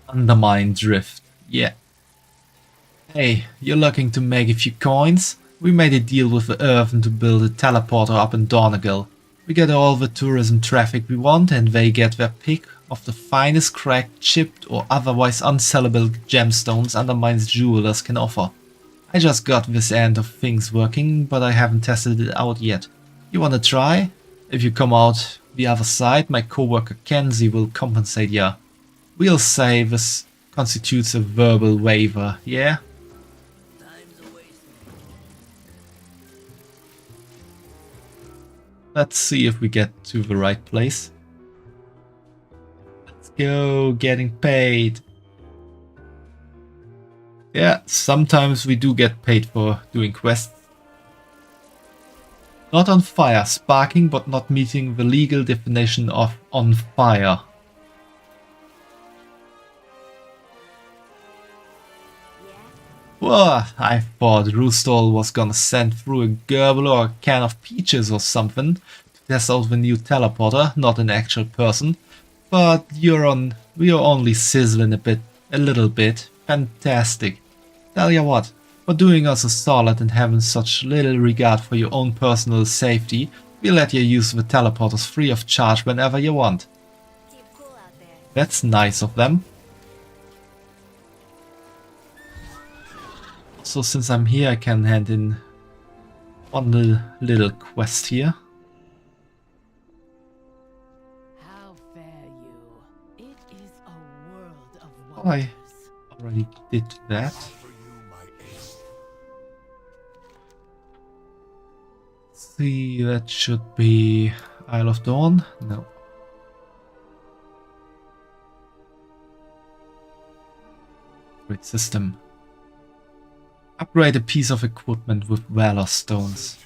Undermine Drift, yeah. Hey, you're looking to make a few coins? We made a deal with the Earthen to build a teleporter up in Donegal. We get all the tourism traffic we want and they get their pick of the finest cracked, chipped or otherwise unsellable gemstones Undermine's jewelers can offer. I just got this end of things working, but I haven't tested it out yet. You wanna try? If you come out the other side, my coworker Kenzie will compensate ya. We'll say this constitutes a verbal waiver, yeah? Let's see if we get to the right place. Let's go, getting paid. Yeah, sometimes we do get paid for doing quests. Not on fire, sparking but not meeting the legal definition of on fire. Whoa, I thought Roostall was gonna send through a gerbil or a can of peaches or something to test out the new teleporter, not an actual person. But you're only sizzling a little bit. Fantastic. Tell ya what, for doing us a solid and having such little regard for your own personal safety, we'll let you use the teleporters free of charge whenever you want. That's nice of them. So since I'm here, I can hand in one little quest here. How fare you? It is a world of Oh, I already did that. See, that should be Isle of Dawn. No. Great system. Upgrade a piece of equipment with Valor Stones.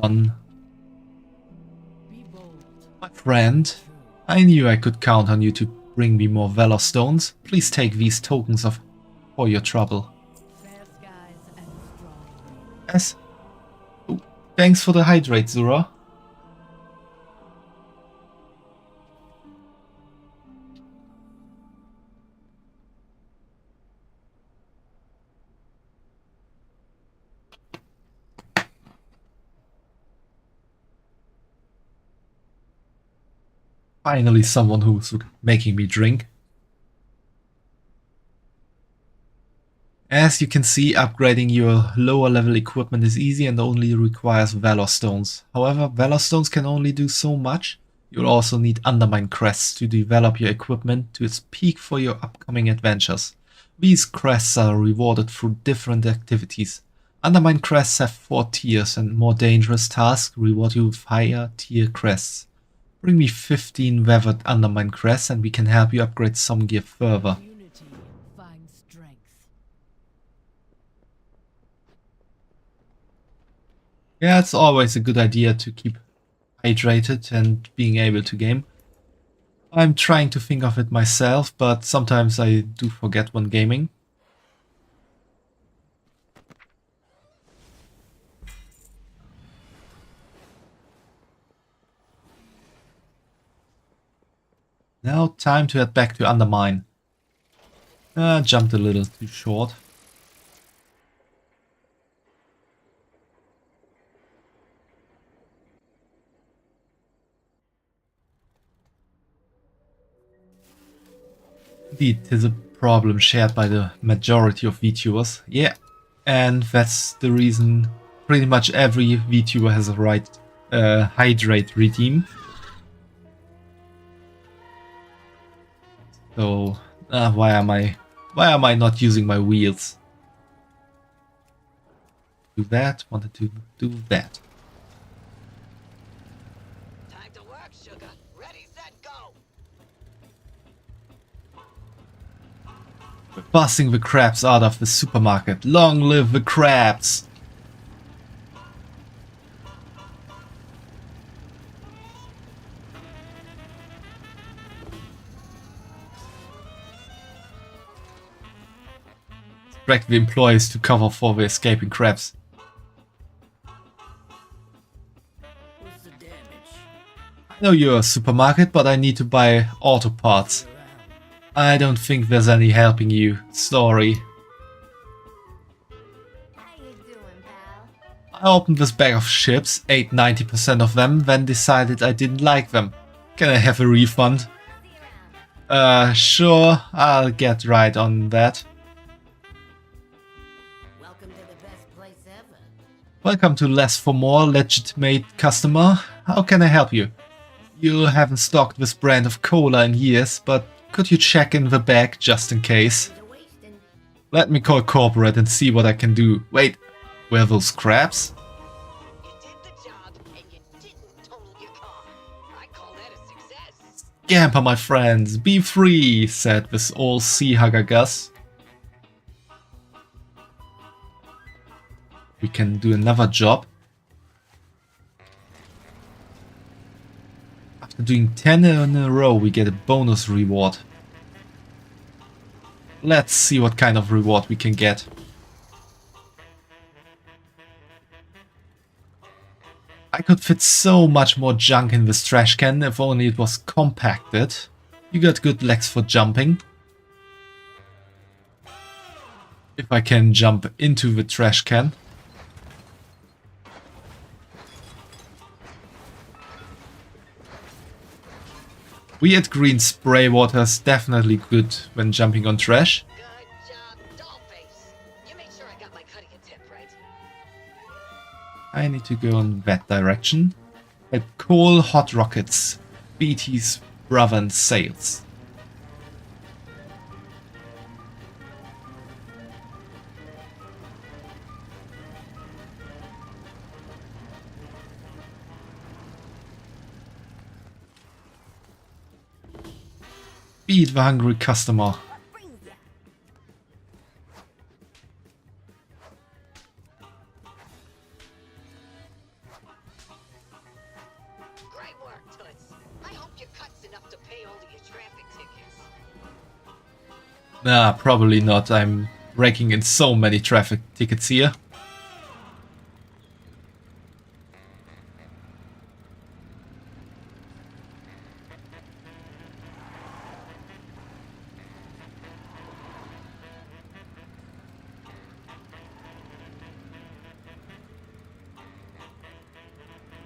Done. My friend, I knew I could count on you to bring me more Valor Stones. Please take these tokens for your trouble. Yes. Oh, thanks for the hydrate, Zura. Finally someone who's making me drink. As you can see, upgrading your lower level equipment is easy and only requires Valor Stones. However, Valor Stones can only do so much. You'll also need Undermine crests to develop your equipment to its peak for your upcoming adventures. These crests are rewarded through different activities. Undermine crests have 4 tiers, and more dangerous tasks reward you with higher tier crests. Bring me 15 weathered Undermine crests and we can help you upgrade some gear further. Yeah, it's always a good idea to keep hydrated and being able to game. I'm trying to think of it myself, but sometimes I do forget when gaming. Now time to head back to Undermine. Jumped a little too short. Indeed, it is a problem shared by the majority of VTubers. Yeah, and that's the reason pretty much every VTuber has a right hydrate redeem. So why am I not using my wheels? Do that, wanted to do that. Time to work, sugar. Ready, set, go. We're busting the crabs out of the supermarket. Long live the crabs! Drag the employees to cover for the escaping crabs. What's the damage? I know you're a supermarket, but I need to buy auto parts. I don't think there's any helping you. Sorry. How you doing, pal? I opened this bag of chips, ate 90% of them, then decided I didn't like them. Can I have a refund? Sure, I'll get right on that. Welcome to the best place ever. Welcome to Less for More, legitimate customer. How can I help you? You haven't stocked this brand of cola in years, but could you check in the bag just in case? Let me call corporate and see what I can do. Wait, were those crabs? Scamper, my friends, be free, said this old sea hugger Gus. We can do another job. After doing 10 in a row, we get a bonus reward. Let's see what kind of reward we can get. I could fit so much more junk in this trash can if only it was compacted. You got good legs for jumping. If I can jump into the trash can. Weird green spray water is definitely good when jumping on trash. I need to go in that direction. At Coal Hot Rockets, BT's brother in sales. Feed the hungry customer. Nah, probably not. I'm raking in so many traffic tickets here.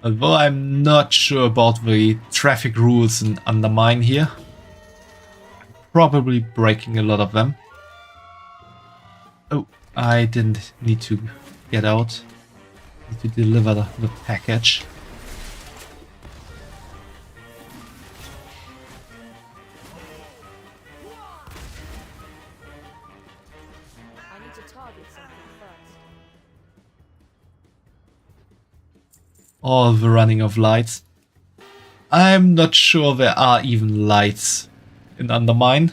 Although I'm not sure about the traffic rules in Undermine here. Probably breaking a lot of them. Oh, I didn't need to get out. Need to deliver the package. I need to target something first. All the running of lights. I'm not sure there are even lights in Undermine.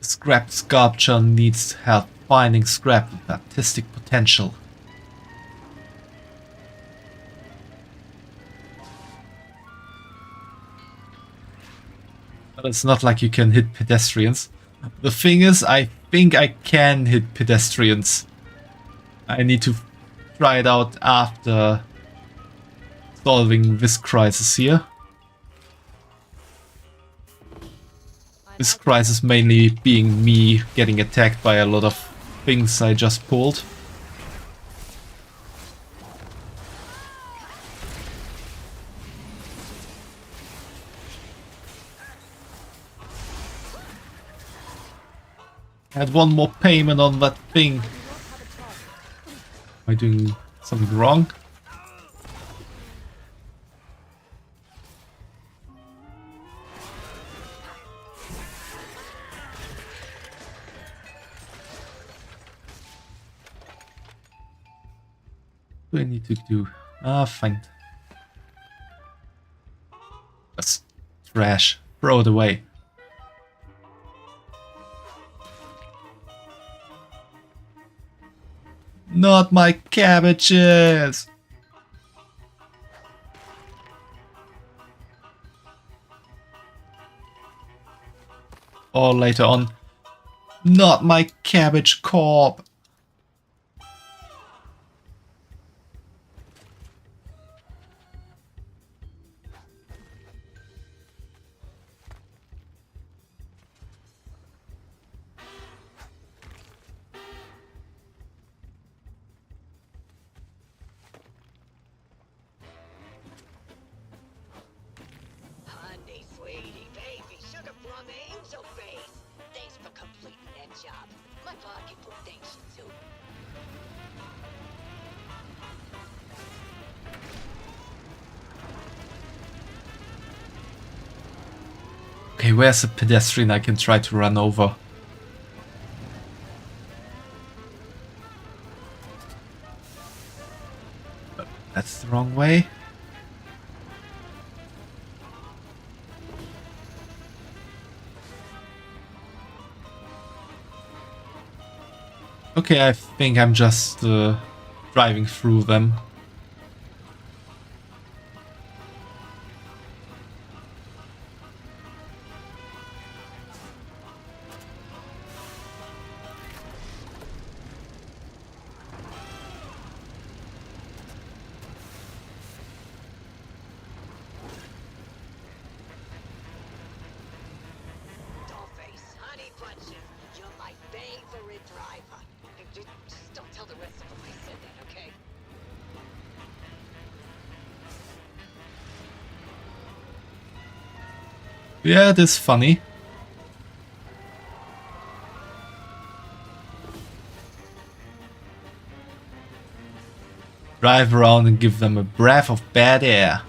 Scrap sculpture needs help finding scrap with artistic potential. But it's not like you can hit pedestrians. The thing is, I think I can hit pedestrians. I need to try it out after solving this crisis here. This crisis mainly being me getting attacked by a lot of things I just pulled. I had one more payment on that thing. Am I doing something wrong? What do I need to do? Ah, fine. That's trash. Throw it away. Not my cabbages! Or later on. Not my cabbage corp! job. My pocketbook thanks you too. Okay, where's a pedestrian I can try to run over? That's the wrong way. Okay, I think I'm just driving through them. Dollface, honey buncher, you're my favorite driver. Just don't tell the rest of them I said that, okay? Yeah, it is funny. Drive around and give them a breath of bad air.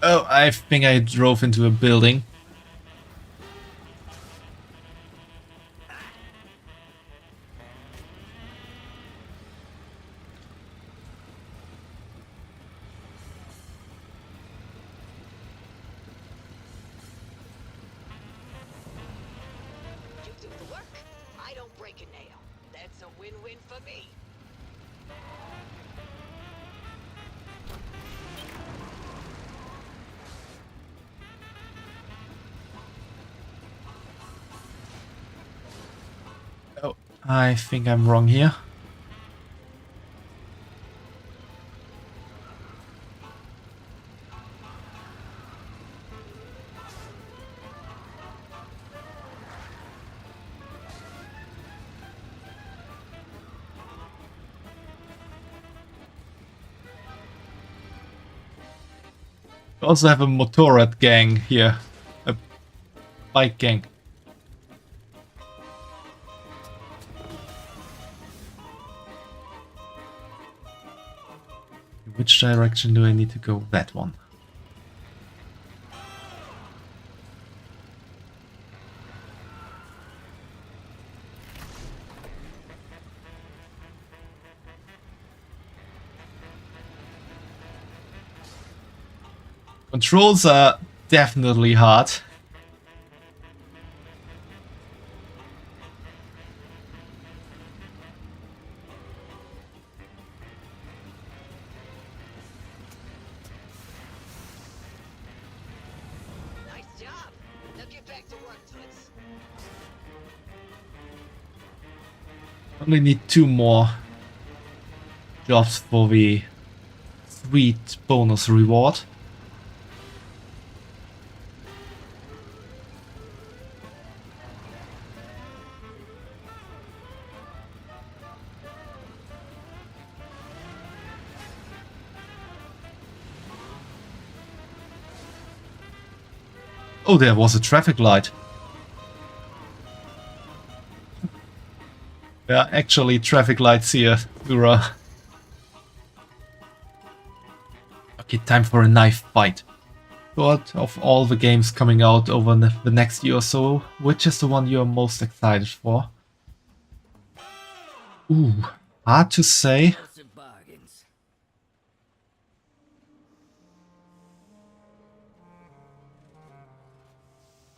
Oh, I think I drove into a building. You do the work, I don't break a nail. That's a win-win for me. Oh, I think I'm wrong here. We also have a motorrad gang here. A bike gang. Which direction do I need to go? That one. Controls are definitely hard. Nice job. Now get back to work, Toots. Only need 2 more jobs for the sweet bonus reward. Oh, there was a traffic light. There are actually traffic lights here, Ura. Okay, time for a knife fight. But of all the games coming out over the next year or so, which is the one you're most excited for? Ooh, hard to say.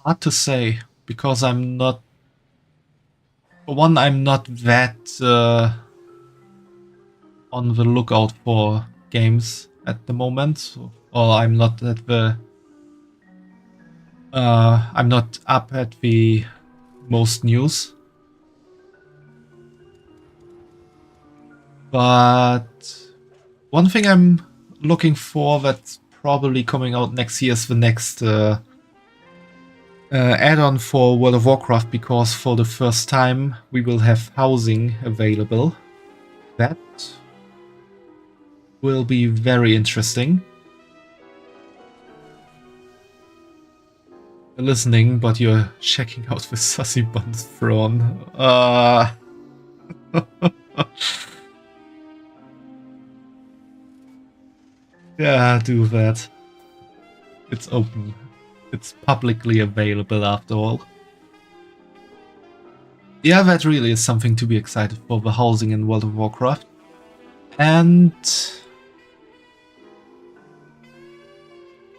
Hard to say, because I'm not... For one, I'm not that on the lookout for games at the moment, or I'm not at the... I'm not up at the most news. But one thing I'm looking for that's probably coming out next year is the next add-on for World of Warcraft, because for the first time we will have housing available. that will be very interesting. You're listening, but you're checking out the Sussy Buns Thrawn. Yeah, do that. It's open. It's publicly available after all. Yeah, that really is something to be excited for, the housing in World of Warcraft. And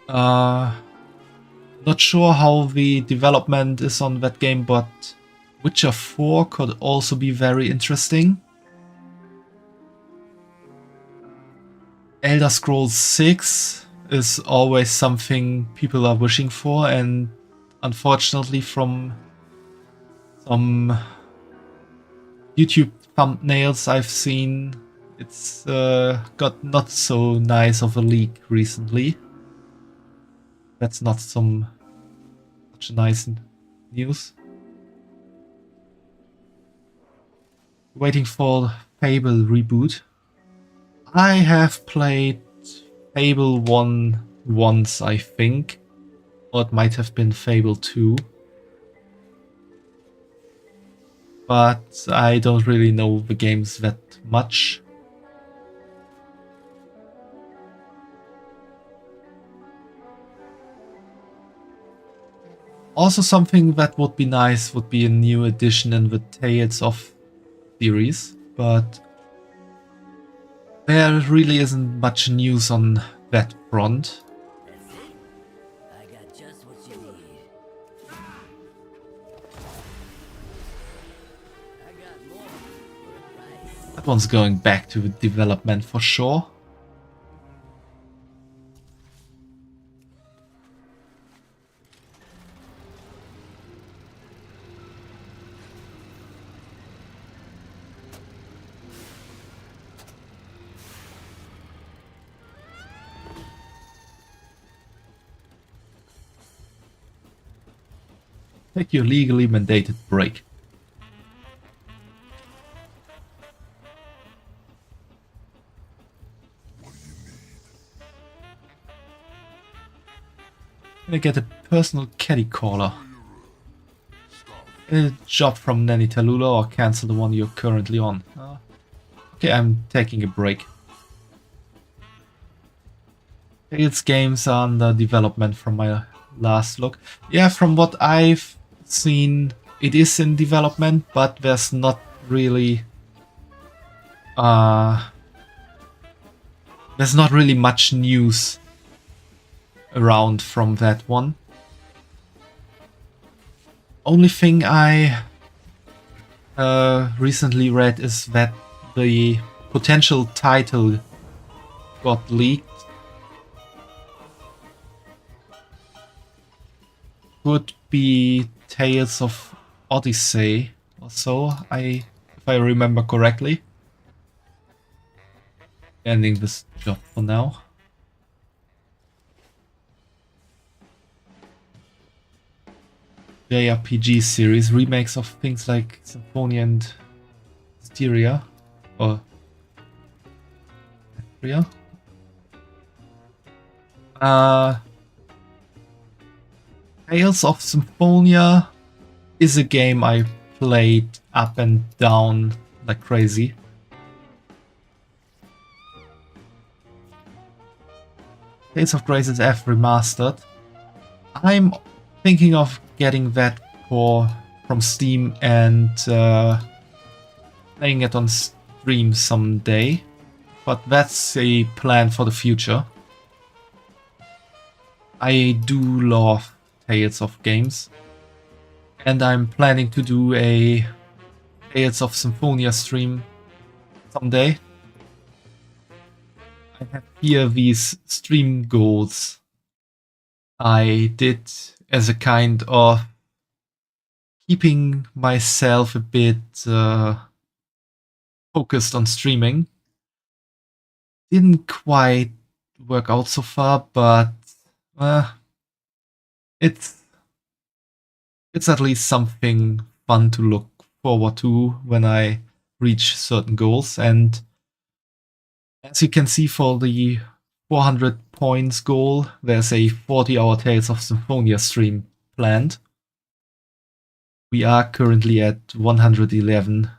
not sure how the development is on that game, but Witcher 4 could also be very interesting. Elder Scrolls 6 is always something people are wishing for, and unfortunately from some YouTube thumbnails I've seen, it's got not so nice of a leak recently. That's not such nice news. Waiting for Fable reboot. I have played Fable 1 once, I think. Or it might have been Fable 2. But I don't really know the games that much. Also something that would be nice would be a new addition in the Tales of series, but there really isn't much news on that front. That's it. I got just what you need. I got more for a price. That one's going back to the development for sure. Take your legally mandated break. Gonna get a personal caddy caller. Get a job from Nanny Tallulah or cancel the one you're currently on. Okay, I'm taking a break. Tales games are under development from my last look. Yeah, from what I've seen, it is in development, but there's not really much news around from that one. Only thing I recently read is that the potential title got leaked. Could be Tales of Odyssey or so, if I remember correctly. Ending this job for now. JRPG series, remakes of things like Symphonia and Hysteria. Or Hysteria? Tales of Symphonia is a game I played up and down like crazy. Tales of Graces F remastered. I'm thinking of getting that from Steam and playing it on stream someday, but that's a plan for the future. I do love Tales of games, and I'm planning to do a Tales of Symphonia stream someday. I have here these stream goals I did as a kind of keeping myself a bit focused on streaming. Didn't quite work out so far, but it's at least something fun to look forward to when I reach certain goals, and As you can see, for the 400 points goal, there's a 40-hour Tales of Symphonia stream planned. We are currently at 111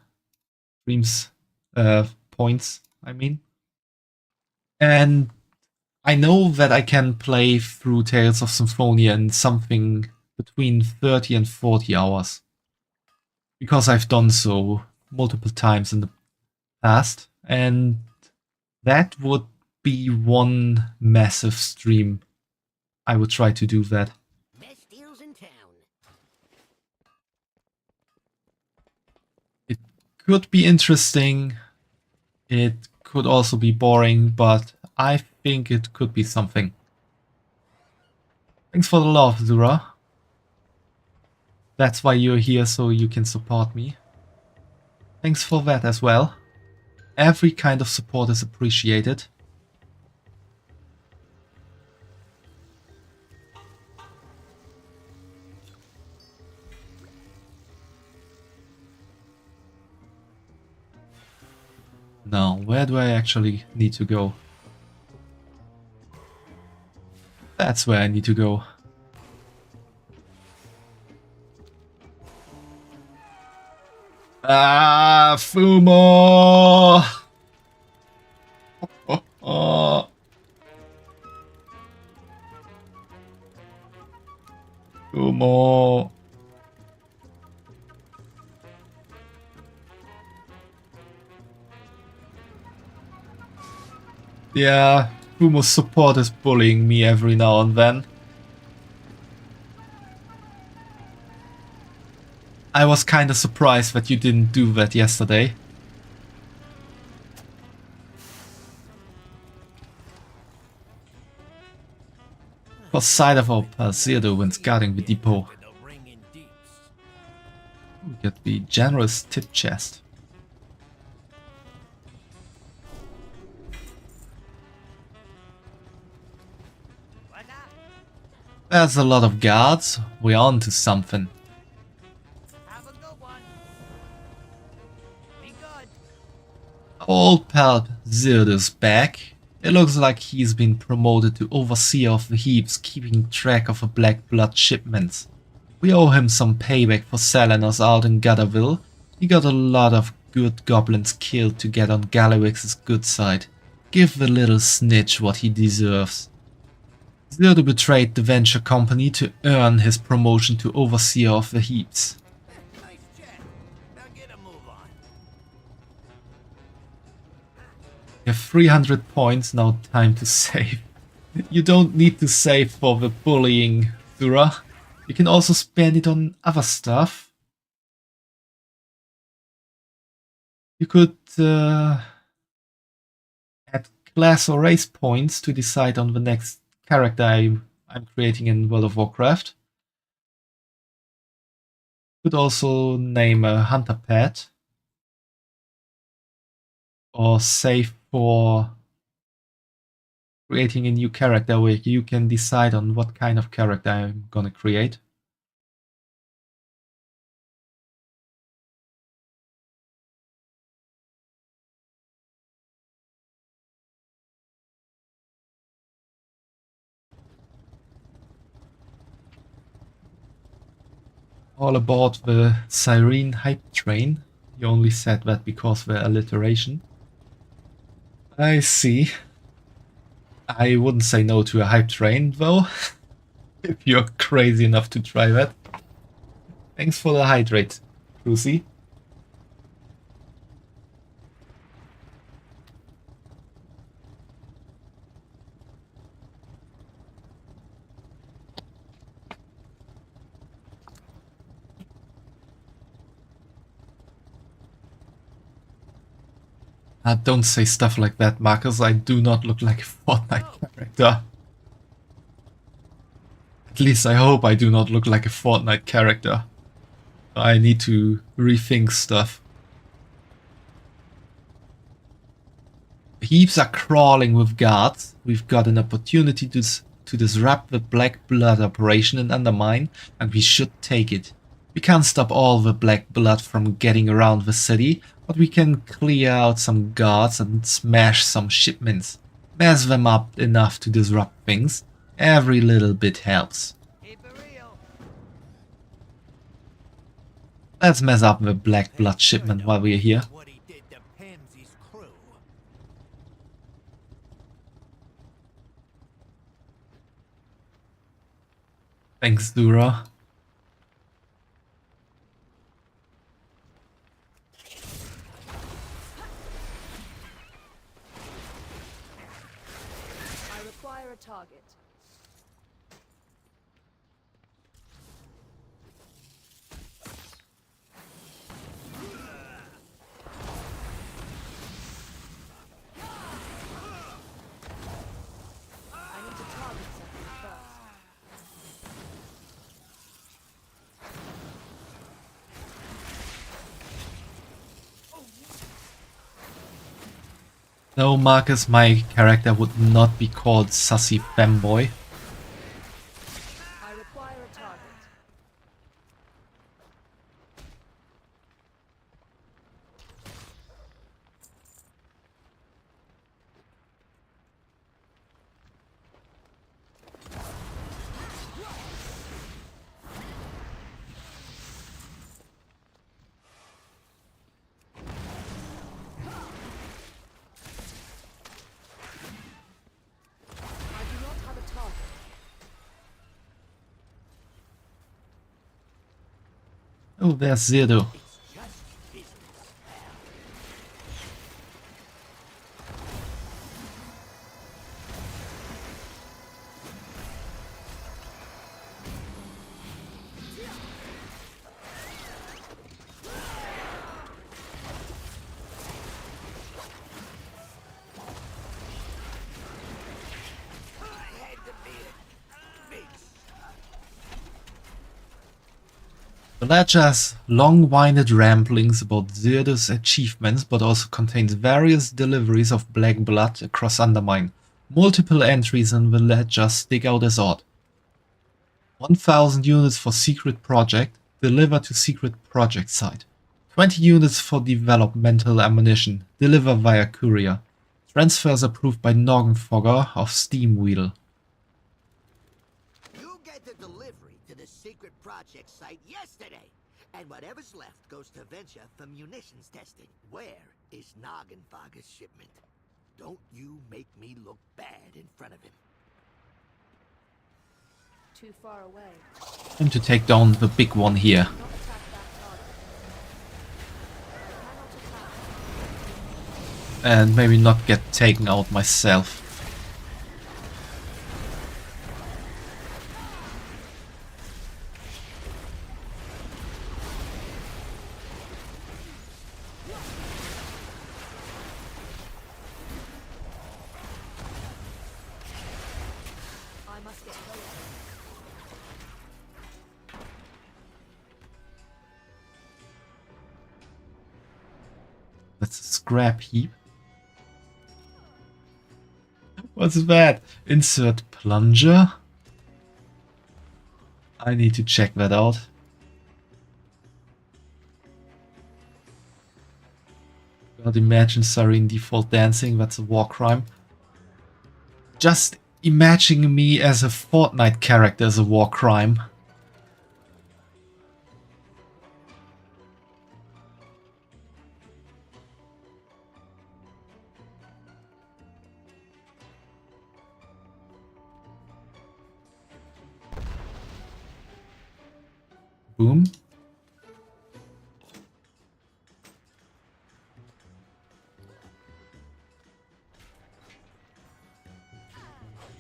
streams, points, I mean. And I know that I can play through Tales of Symphonia in something between 30 and 40 hours. Because I've done so multiple times in the past. And that would be one massive stream. I would try to do that. Best deals in town. It could be interesting. It could also be boring, but I think it could be something. Thanks for the love, Zura. That's why you're here, so you can support me. Thanks for that as well. Every kind of support is appreciated. Now, where do I actually need to go? That's where I need to go. Ah, Fumo! Oh. Fumo! Yeah, Fumo's support is bullying me every now and then. I was kinda surprised that you didn't do that yesterday. For side of our Zirdo when guarding the depot. We get the generous tip chest. There's a lot of guards. We're on to something. Old pal Zirdo's back. It looks like he's been promoted to overseer of the heaps, keeping track of the Black Blood shipments. We owe him some payback for selling us out in Gutterville. He got a lot of good goblins killed to get on Gallywix's good side. Give the little snitch what he deserves. Zirdo betrayed the venture company to earn his promotion to overseer of the heaps. You have 300 points, now time to save. You don't need to save for the bullying, Zura. You can also spend it on other stuff. You could add class or race points to decide on the next character I'm creating in World of Warcraft. You could also name a hunter pet. Or save for creating a new character where you can decide on what kind of character I'm gonna create. All aboard the Siren hype train. You only said that because of the alliteration. I see. I wouldn't say no to a hype train, though. If you're crazy enough to try that. Thanks for the hydrate, Cruzy. Don't say stuff like that, Marcus. I do not look like a Fortnite character. At least I hope I do not look like a Fortnite character. I need to rethink stuff. Heaps are crawling with guards. We've got an opportunity to disrupt the Black Blood operation in Undermine, and we should take it. We can't stop all the black blood from getting around the city, but we can clear out some guards and smash some shipments. Mess them up enough to disrupt things. Every little bit helps. Let's mess up the black blood shipment while we're here. Thanks, Dura. I require a target. I need to target something first. No, Marcus, my character would not be called Sussy Femboy. I require a target. I do not have a target. Oh, there's Zirdo. The ledger has long-winded ramblings about Zirdo's achievements, but also contains various deliveries of black blood across Undermine. Multiple entries in the ledger stick out as odd. 1000 units for secret project, deliver to secret project site. 20 units for developmental ammunition, deliver via courier. Transfers approved by Noggenfogger of Steamwheel. You get the delivery to the secret project site yesterday, and whatever's left goes to Venture for munitions testing. Where is Noggenfogger's shipment? Don't you make me look bad in front of him. Too far away. Time to take down the big one here. Not attack that target. I cannot attack. And maybe not get taken out myself. I must get closer. That's a scrap heap. What's that? Insert plunger? I need to check that out. God, imagine Sarene default dancing, that's a war crime. Just imagining me as a Fortnite character is a war crime. Boom.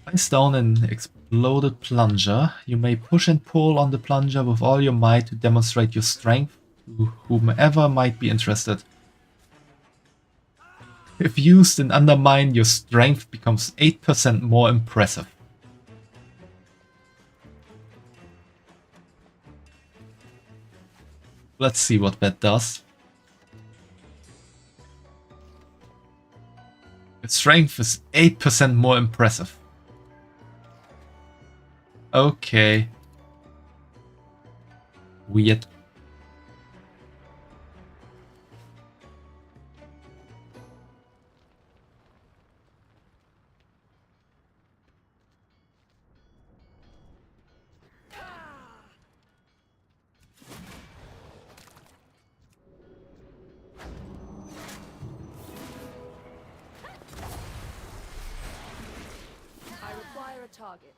Place down an exploded plunger. You may push and pull on the plunger with all your might to demonstrate your strength to whomever might be interested. If used in Undermine, your strength becomes 8% more impressive. Let's see what that does. Your strength is 8% more impressive. Okay. Weird. target.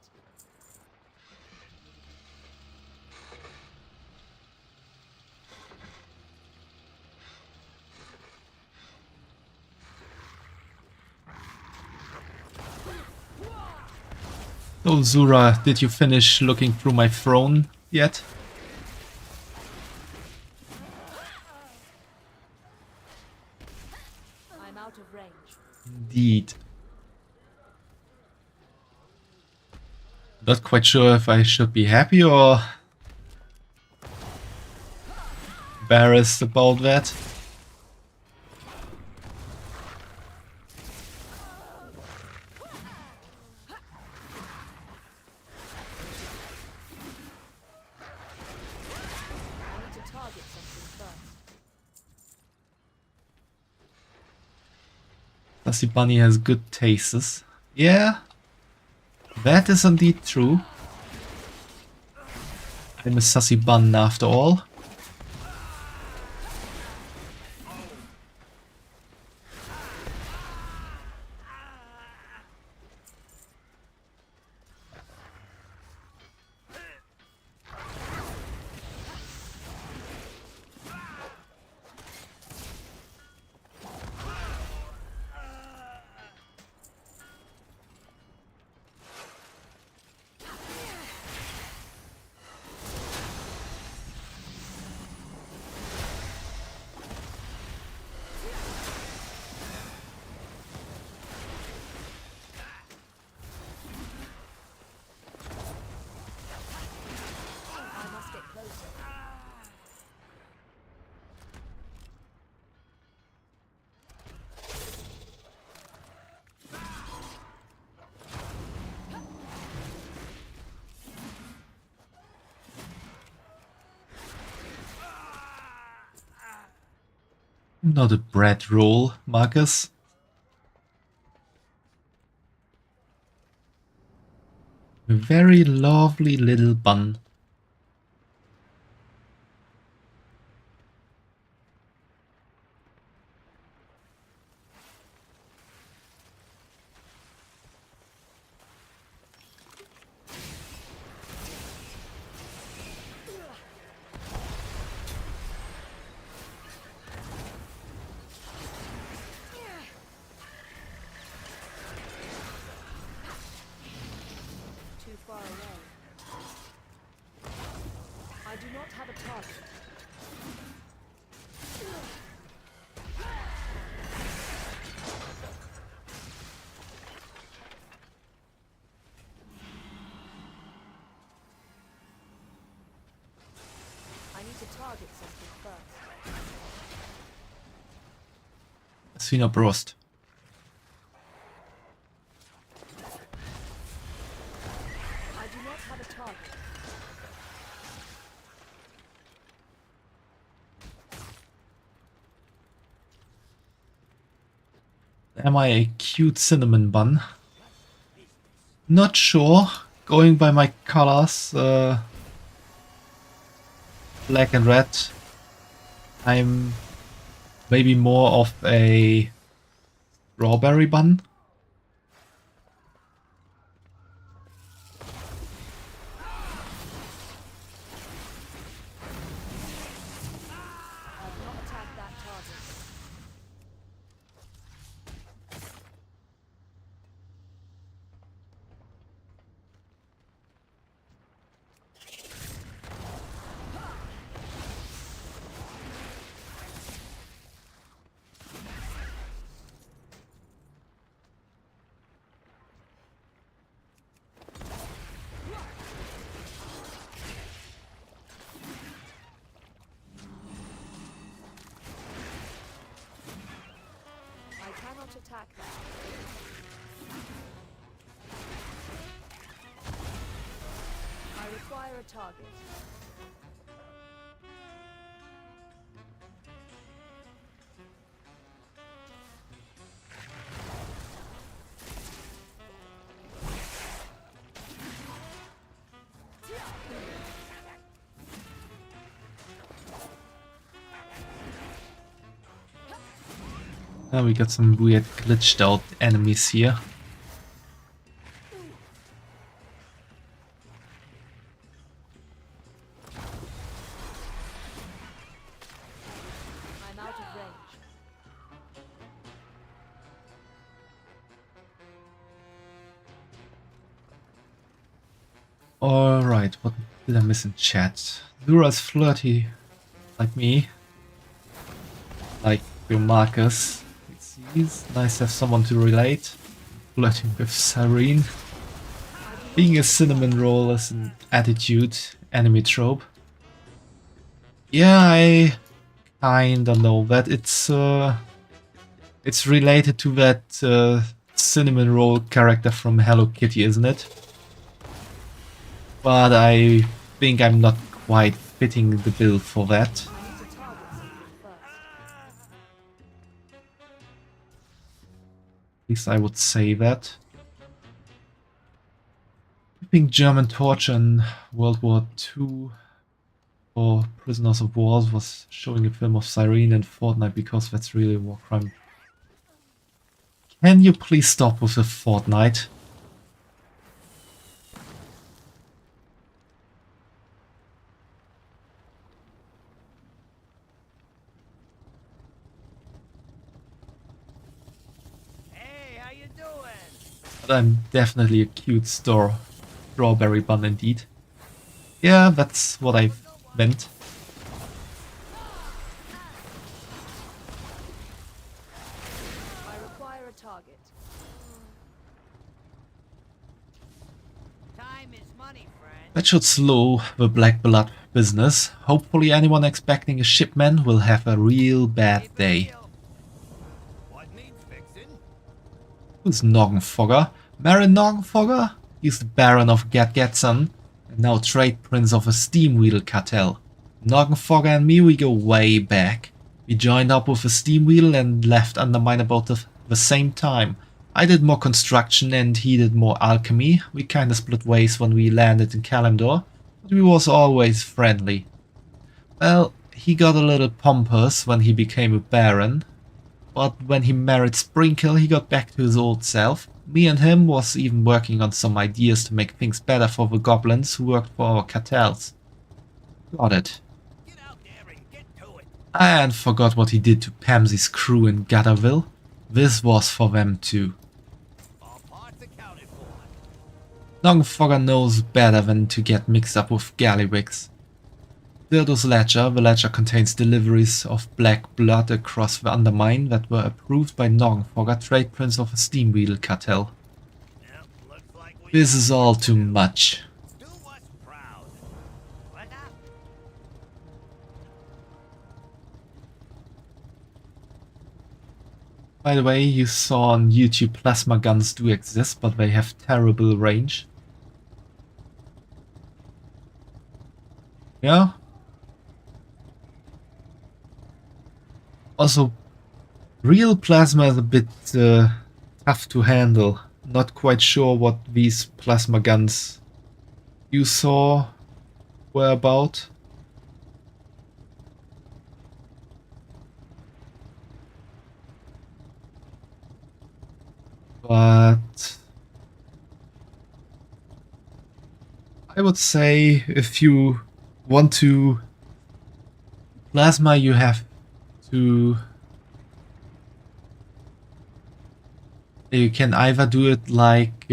So Zura, did you finish looking through my throne yet? I'm out of range. Indeed. Not quite sure if I should be happy or embarrassed about that. Sassy Bunny has good tastes. Yeah, that is indeed true. I'm a sassy bun after all. Not a bread roll, Marcus. A very lovely little bun. I do not have a target. I need to target something first. Sina Brost. I do not have a target. Am I a cute cinnamon bun? Not sure. Going by my colors, black and red, I'm maybe more of a strawberry bun. Attack that. I require a target. Oh, we got some weird glitched out enemies here. Alright, what did I miss in chat? Lura's flirty like me. Like your Marcus. It's nice to have someone to relate. Flirting with Cyrene. Being a cinnamon roll is an attitude enemy trope. Yeah, I kinda know that it's related to that cinnamon roll character from Hello Kitty, isn't it? But I think I'm not quite fitting the bill for that. At least I would say that. I think German torture in World War II for prisoners of war was showing a film of Cyrene in Fortnite because that's really a war crime. Can you please stop with the Fortnite? Hey, how you doing? But I'm definitely a cute strawberry bun indeed. Yeah, that's what I meant. I require a target. Time is money, friend. That should slow the black blood business. Hopefully anyone expecting a shipment will have a real bad day. What needs fixing? Who's Noggenfogger? Marin Noggenfogger? He's the Baron of Gatson and now trade prince of a steam wheel cartel. Noggenfogger and me, we go way back. We joined up with a steam wheel and left Undermine about the same time. I did more construction and he did more alchemy. We kinda split ways when we landed in Kalimdor, but we was always friendly. Well, he got a little pompous when he became a baron, but when he married Sprinkle he got back to his old self. Me and him was even working on some ideas to make things better for the goblins who worked for our cartels. Got it. Get out there and get to it. And forgot what he did to Pamsy's crew in Gutterville. This was for them too. All parts accounted for. Noggenfogger knows better than to get mixed up with Gallywix. Dirdo's ledger. The ledger contains deliveries of black blood across the Undermine that were approved by Noggenfogger, trade prince of a steam wheel cartel. Yep, looks like we This is all too much. do us proud. What now? By the way, you saw on YouTube plasma guns do exist, but they have terrible range. Yeah? Also, real plasma is a bit tough to handle. Not quite sure what these plasma guns you saw were about. But I would say if you want to plasma, you have to... You can either do it like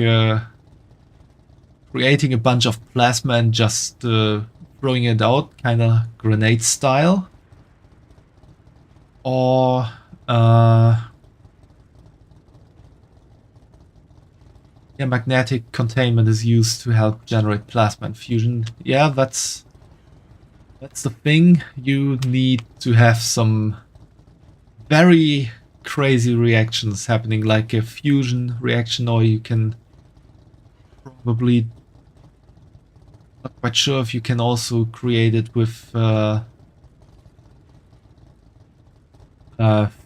creating a bunch of plasma and just throwing it out, kind of grenade style, or yeah, magnetic containment is used to help generate plasma infusion. Yeah, that's the thing. You need to have some very crazy reactions happening, like a fusion reaction, or you can probably, not quite sure if you can also create it with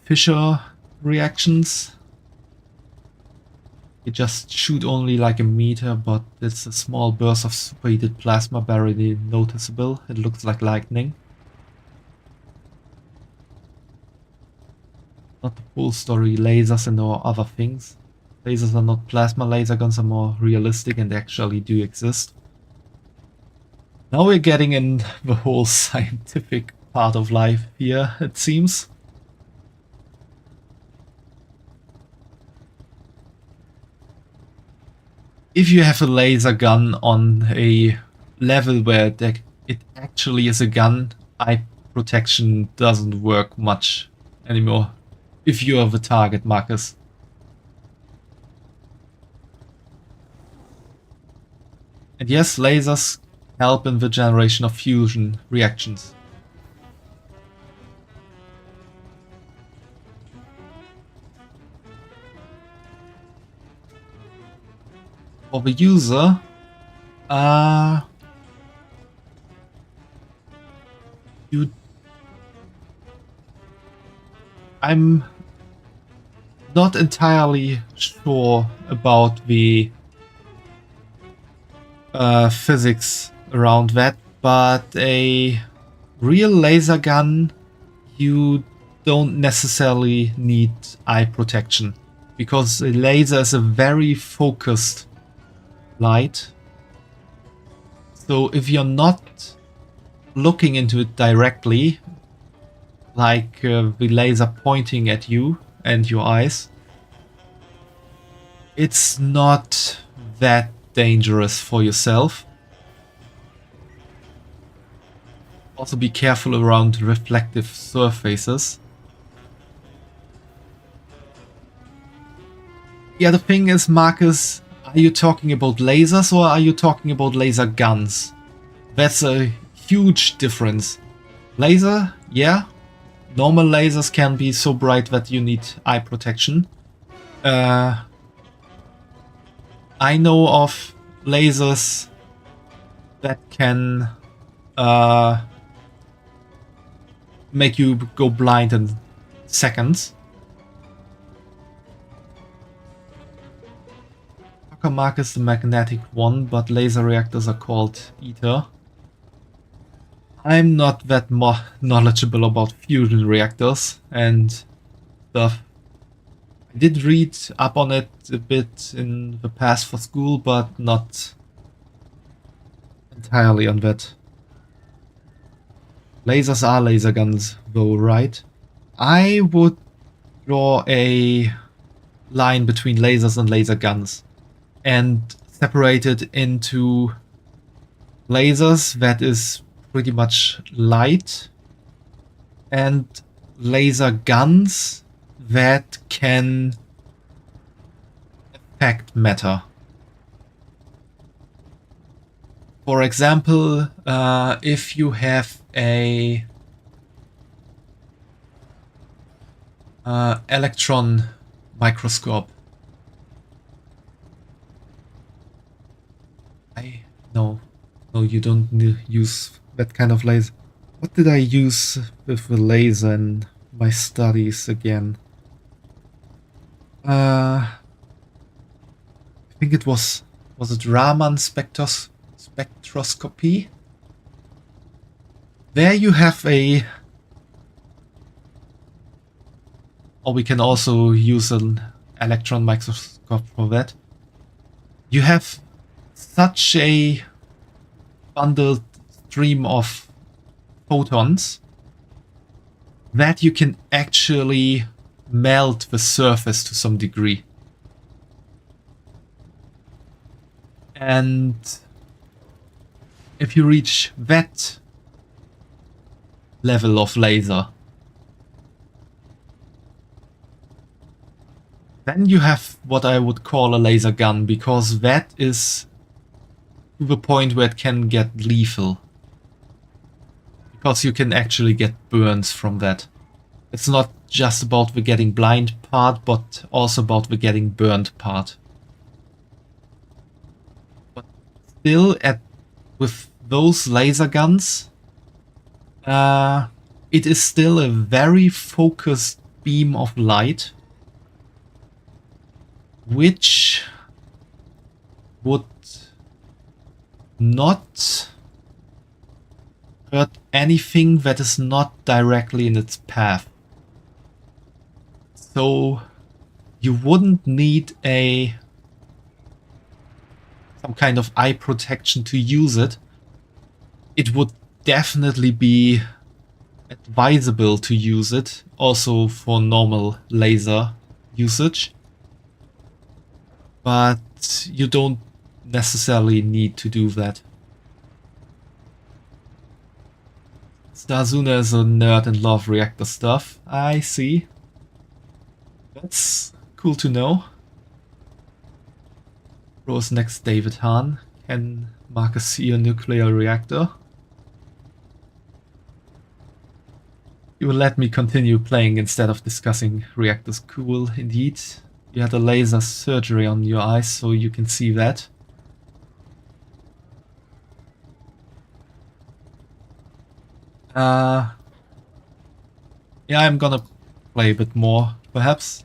fissure reactions. You just shoot only like a meter, but it's a small burst of superheated plasma, barely noticeable. It looks like lightning. Not the full story, lasers and or other things. Lasers are not plasma, laser guns are more realistic and actually do exist. Now we're getting in the whole scientific part of life here, it seems. if you have a laser gun on a level where it actually is a gun, eye protection doesn't work much anymore. If you are the target, Marcus. And yes, lasers help in the generation of fusion reactions. For the user, I'm not entirely sure about the physics around that, but a real laser gun, you don't necessarily need eye protection, because a laser is a very focused light. So if you're not looking into it directly, like the laser pointing at you and your eyes, it's not that dangerous for yourself. Also be careful around reflective surfaces. The other thing is, Marcus, are you talking about lasers or are you talking about laser guns? That's a huge difference. Laser, yeah. Normal lasers can be so bright that you need eye protection. I know of lasers that can make you go blind in seconds. Tokamak is the magnetic one, but laser reactors are called ether. I'm not that knowledgeable about fusion reactors and stuff. I did read up on it a bit in the past for school, but not entirely on that. Lasers are laser guns though, right? I would draw a line between lasers and laser guns and separate it into lasers that is pretty much light and laser guns that can affect matter. For example, if you have a electron microscope. No, you don't use that kind of laser. What did I use with the laser in my studies again? I think it was it Raman spectroscopy? There you have a... Or we can also use an electron microscope for that. You have such a bundled stream of photons that you can actually melt the surface to some degree. And if you reach that level of laser, then you have what I would call a laser gun, because that is to the point where it can get lethal. Because you can actually get burns from that. It's not just about the getting blind part, but also about the getting burned part. But still, with those laser guns, it is still a very focused beam of light, which would not hurt anything that is not directly in its path. So you wouldn't need some kind of eye protection to use it. It would definitely be advisable to use it also for normal laser usage. But you don't necessarily need to do that. Starzuna is a nerd and love reactor stuff. I see. That's cool to know. Rose next David Hahn. Can Marcus see a nuclear reactor? You will let me continue playing instead of discussing reactors. Cool, indeed. You had a laser surgery on your eyes, so you can see that. Yeah, I'm gonna play a bit more, perhaps.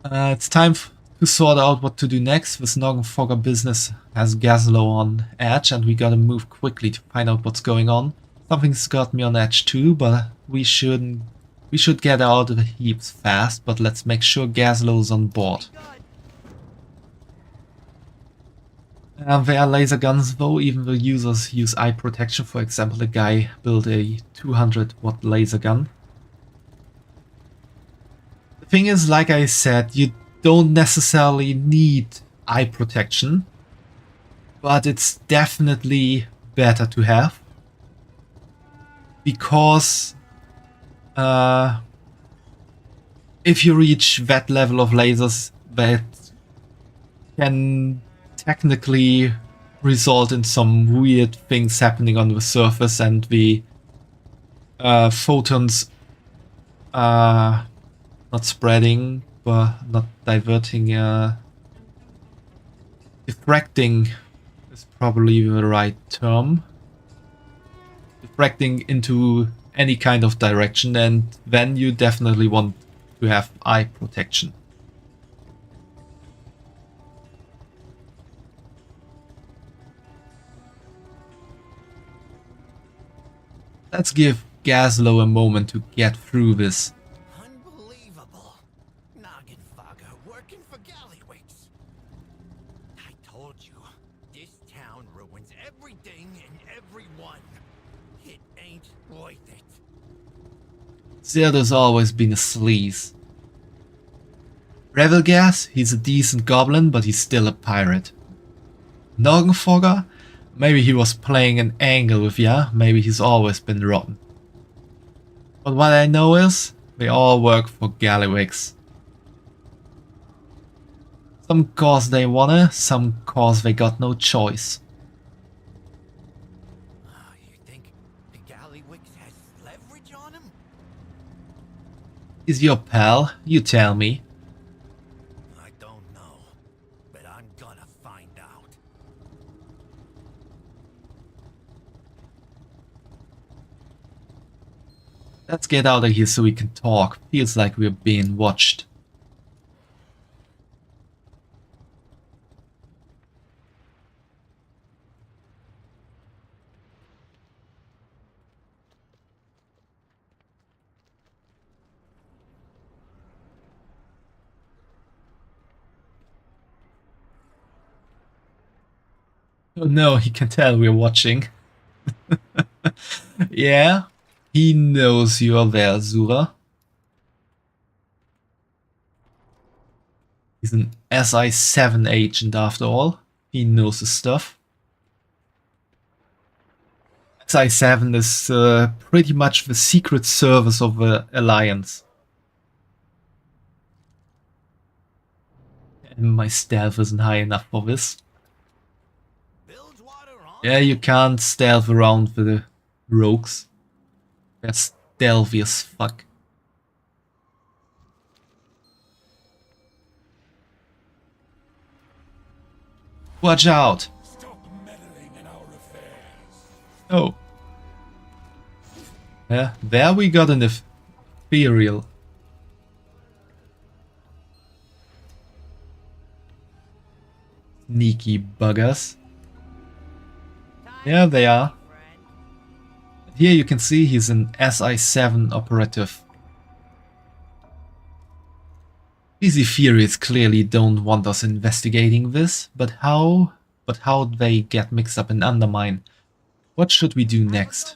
It's time to sort out what to do next. This Noggenfogger business has Gazlowe on edge, and we gotta move quickly to find out what's going on. Something's got me on edge too, but we should get out of the heaps fast, but let's make sure Gazlowe's on board. There are laser guns though, even the users use eye protection. For example, a guy built a 200 watt laser gun. The thing is, like I said, you don't necessarily need eye protection, but it's definitely better to have. Because if you reach that level of lasers, that can technically result in some weird things happening on the surface, and the photons are not spreading, but not diverting. Diffracting is probably the right term. Diffracting into any kind of direction, and then you definitely want to have eye protection. Let's give Gazlowe a moment to get through this. Unbelievable. Noggenfogger working for Gallywix. I told you, this town ruins everything and everyone. It ain't worth it. Zerdo's always been a sleaze. Revelgas, he's a decent goblin, but he's still a pirate. Noggenfogger? Maybe he was playing an angle with ya, maybe he's always been rotten. But what I know is, they all work for Gallywix. Some cause they wanna, some cause they got no choice. You think the Gallywix has leverage on him? Is your pal? You tell me. I don't know, but I'm gonna find out. Let's get out of here so we can talk. Feels like we're being watched. Oh no, he can tell we're watching. Yeah, he knows you're there, Zura. He's an SI7 agent after all. He knows his stuff. SI7 is pretty much the secret service of the Alliance. And my stealth isn't high enough for this. Yeah, you can't stealth around with the rogues. They're stealthy as fuck. Watch out! Stop meddling in our affairs. Oh. Yeah, there we got an ethereal. Sneaky buggers. Yeah, they are. Here you can see he's an SI7 operative. These Ethereals clearly don't want us investigating this, but how they get mixed up in Undermine? What should we do next?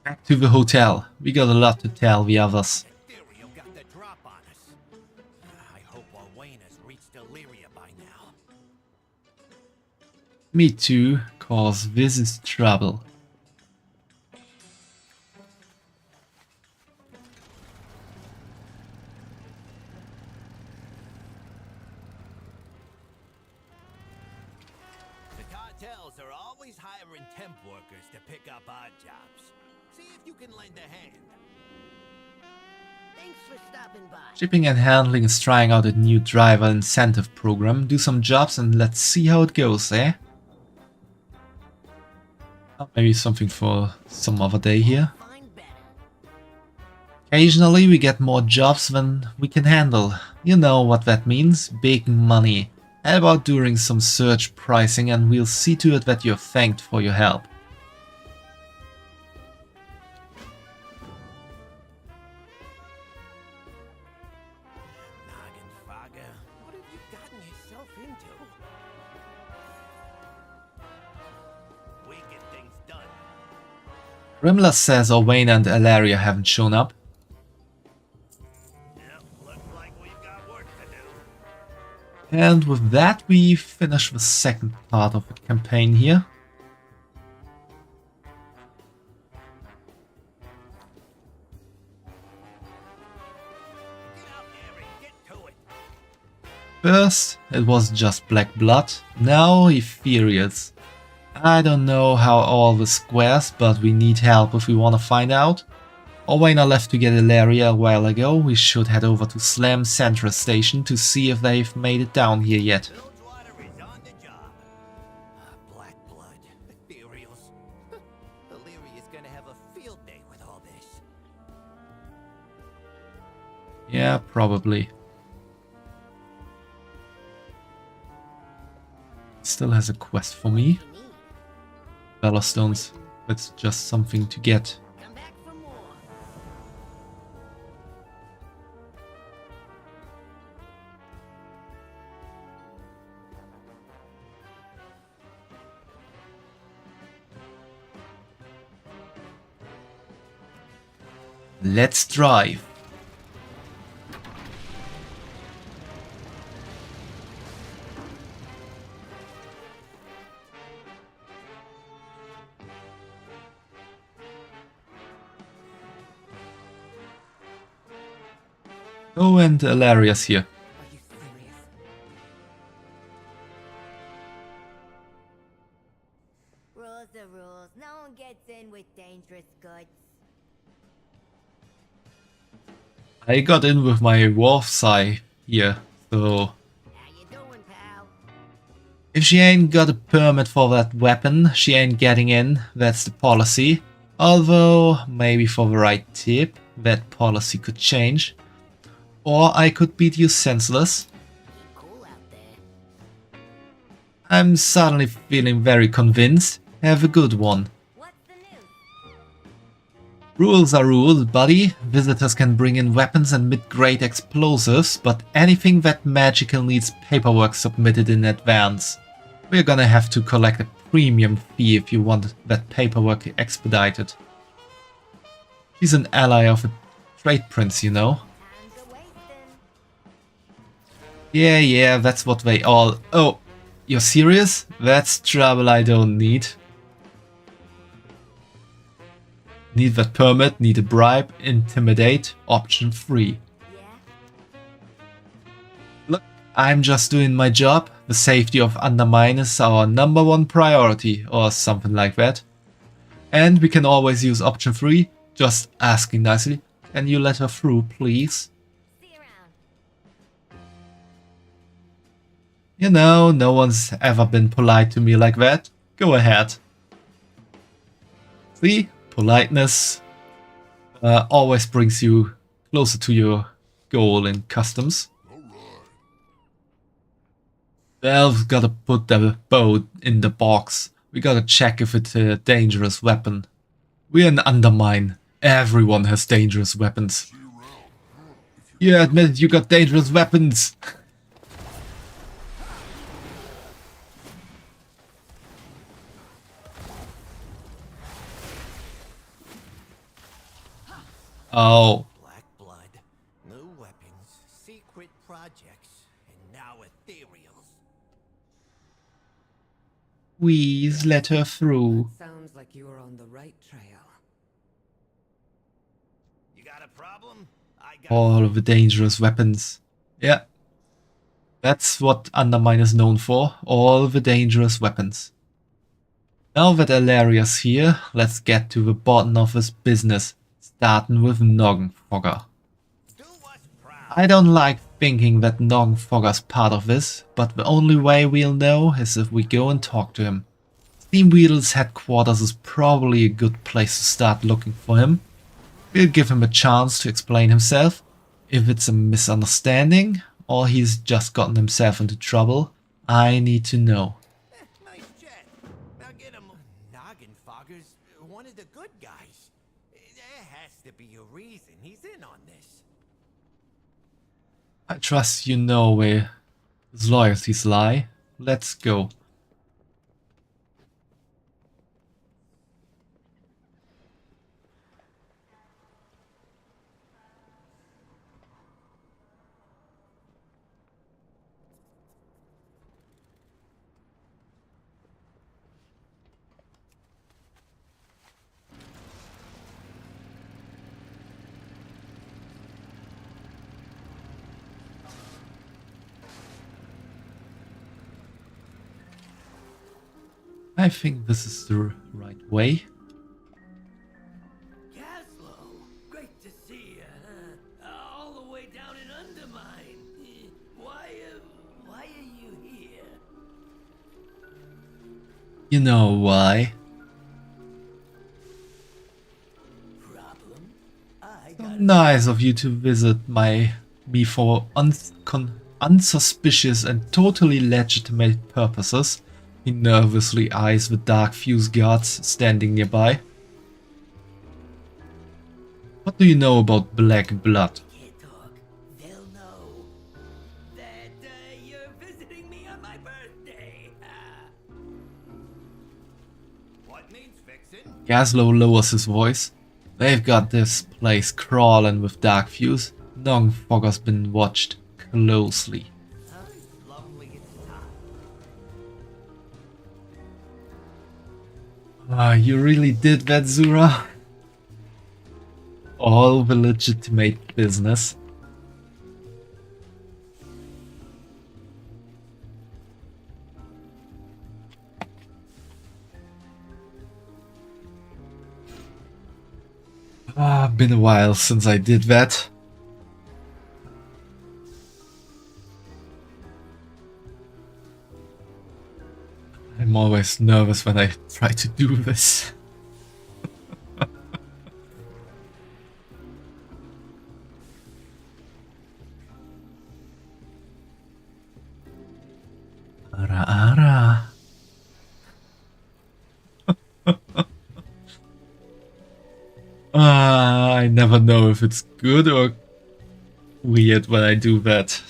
Back to the hotel. We got a lot to tell the others. Ethereal got the drop on us. I hope Wayne has reached delirium Me too, cause this is trouble. The cartels are always hiring temp workers to pick up odd jobs. See if you can lend a hand. Thanks for stopping by. Shipping and Handling is trying out a new driver incentive program. Do some jobs and let's see how it goes, eh? Maybe something for some other day here. Occasionally we get more jobs than we can handle. You know what that means, big money. How about doing some surge pricing and we'll see to it that you're thanked for your help. What have you gotten yourself into? We get things done. Rimler says Owain and Alaria haven't shown up. And with that we finish the second part of the campaign here. First, it was just Black Blood, now Ethereals. I don't know how all this squares, but we need help if we want to find out. Owain left to get Ilaria a while ago. We should head over to Slam Central Station to see if they've made it down here yet. Black Blood, Ethereals. Illyria's gonna have a field day with all this. Yeah, probably. Still has a quest for me. Valorstones, that's just something to get. Let's drive. Oh, and Alaria's here. Rules are rules. No one gets in with dangerous goods. I got in with my Wolfseye here, so... If she ain't got a permit for that weapon, she ain't getting in, that's the policy. Although, maybe for the right tip, that policy could change. Or I could beat you senseless. I'm suddenly feeling very convinced. Have a good one. Rules are rules, buddy. Visitors can bring in weapons and mid-grade explosives, but anything that magical needs paperwork submitted in advance. We're gonna have to collect a premium fee if you want that paperwork expedited. She's an ally of a trade prince, you know. Yeah, that's what they all... Oh, you're serious? That's trouble I don't need. Need that permit, need a bribe, intimidate, option 3. Look, I'm just doing my job. The safety of Undermine is our #1 priority, or something like that. And we can always use option 3, just asking nicely. Can you let her through, please? You know, no one's ever been polite to me like that. Go ahead. See? Politeness always brings you closer to your goal in customs. Valve's gotta put the boat in the box. We gotta check if it's a dangerous weapon. We're an Undermine. Everyone has dangerous weapons. You admitted you got dangerous weapons. Oh. Black Blood, new weapons, secret projects, and now Ethereals. Please let her through. Sounds like you were on the right trail. You got a problem? I got All of the dangerous weapons. Yeah. That's what Undermine is known for. All the dangerous weapons. Now that Alaria's here, let's get to the bottom of this business. Starting with Noggenfogger. I don't like thinking that Noggenfogger's part of this, but the only way we'll know is if we go and talk to him. Steamweedle's headquarters is probably a good place to start looking for him. We'll give him a chance to explain himself. If it's a misunderstanding, or he's just gotten himself into trouble, I need to know. Nice chat. Now get him. Noggenfogger's one of the good guys. There has to be a reason he's in on this. I trust you know where his loyalties lie. Let's go. I think this is the right way. Gaslow, great to see you, huh? All the way down in Undermine. Why are you here? You know why. So nice of you to visit me for unsuspicious and totally legitimate purposes. He nervously eyes the dark fuse guards standing nearby. What do you know about black blood? They'll know that you're visiting me on my birthday. What needs fixing? Gaslow lowers his voice. They've got this place crawling with dark fuse. Noggenfogger's been watched closely. Ah, you really did that, Zura? All the legitimate business. Ah, been a while since I did that. I'm always nervous when I try to do this. Ara ara. I never know if it's good or weird when I do that.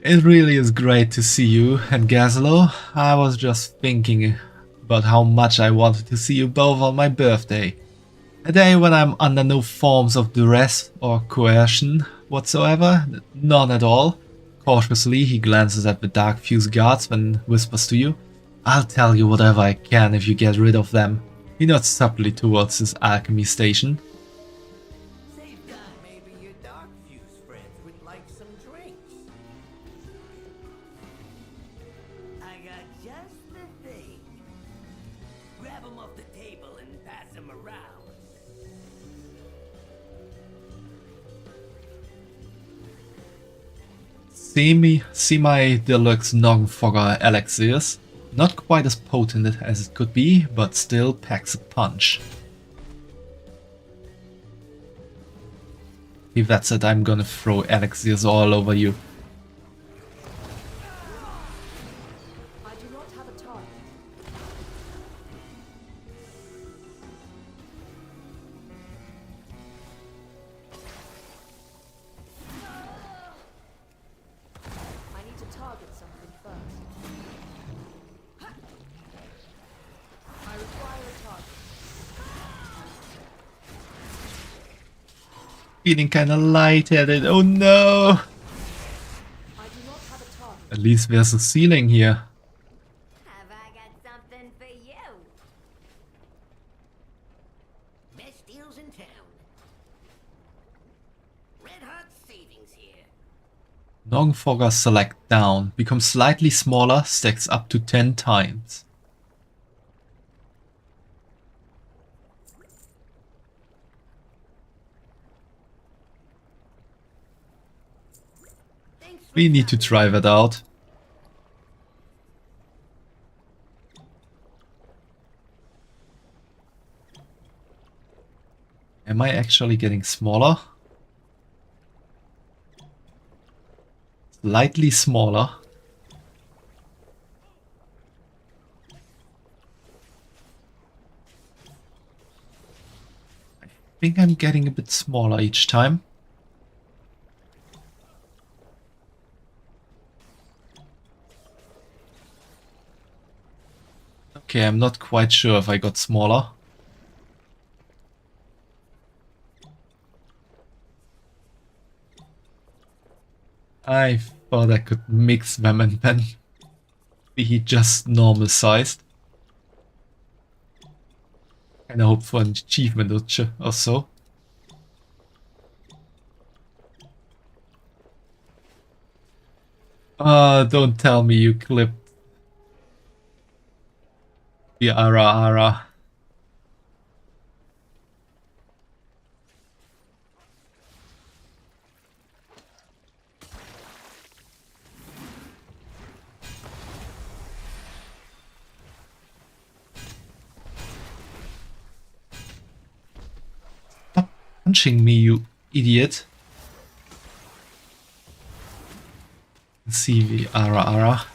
It really is great to see you, and Gaslow, I was just thinking about how much I wanted to see you both on my birthday. A day when I'm under no forms of duress or coercion whatsoever, none at all. Cautiously, he glances at the dark fuse guards and whispers to you, "I'll tell you whatever I can if you get rid of them." He nods subtly towards his alchemy station. Maybe your dark fuse friends would like some drinks. I got just the thing. Grab them off the table and pass them around. See my deluxe Noggenfogger elixirs. Not quite as potent as it could be, but still packs a punch. If that's it, I'm gonna throw elixirs all over you. I do not have a target. I need to target something first. I require a target. Feeling kinda lightheaded, oh no! I do At least there's a ceiling here. Have I got something for you? Best deals in town. Red hot savings here. Noggenfogger select down. Becomes slightly smaller, stacks up to 10 times. We need to try that out. Am I actually getting smaller? Slightly smaller. I think I'm getting a bit smaller each time. Okay, I'm not quite sure if I got smaller. I thought I could mix them and then be just normal sized. And I hope for an achievement or so. Don't tell me you clipped the Ara. Stop punching me, you idiot. See the Ara.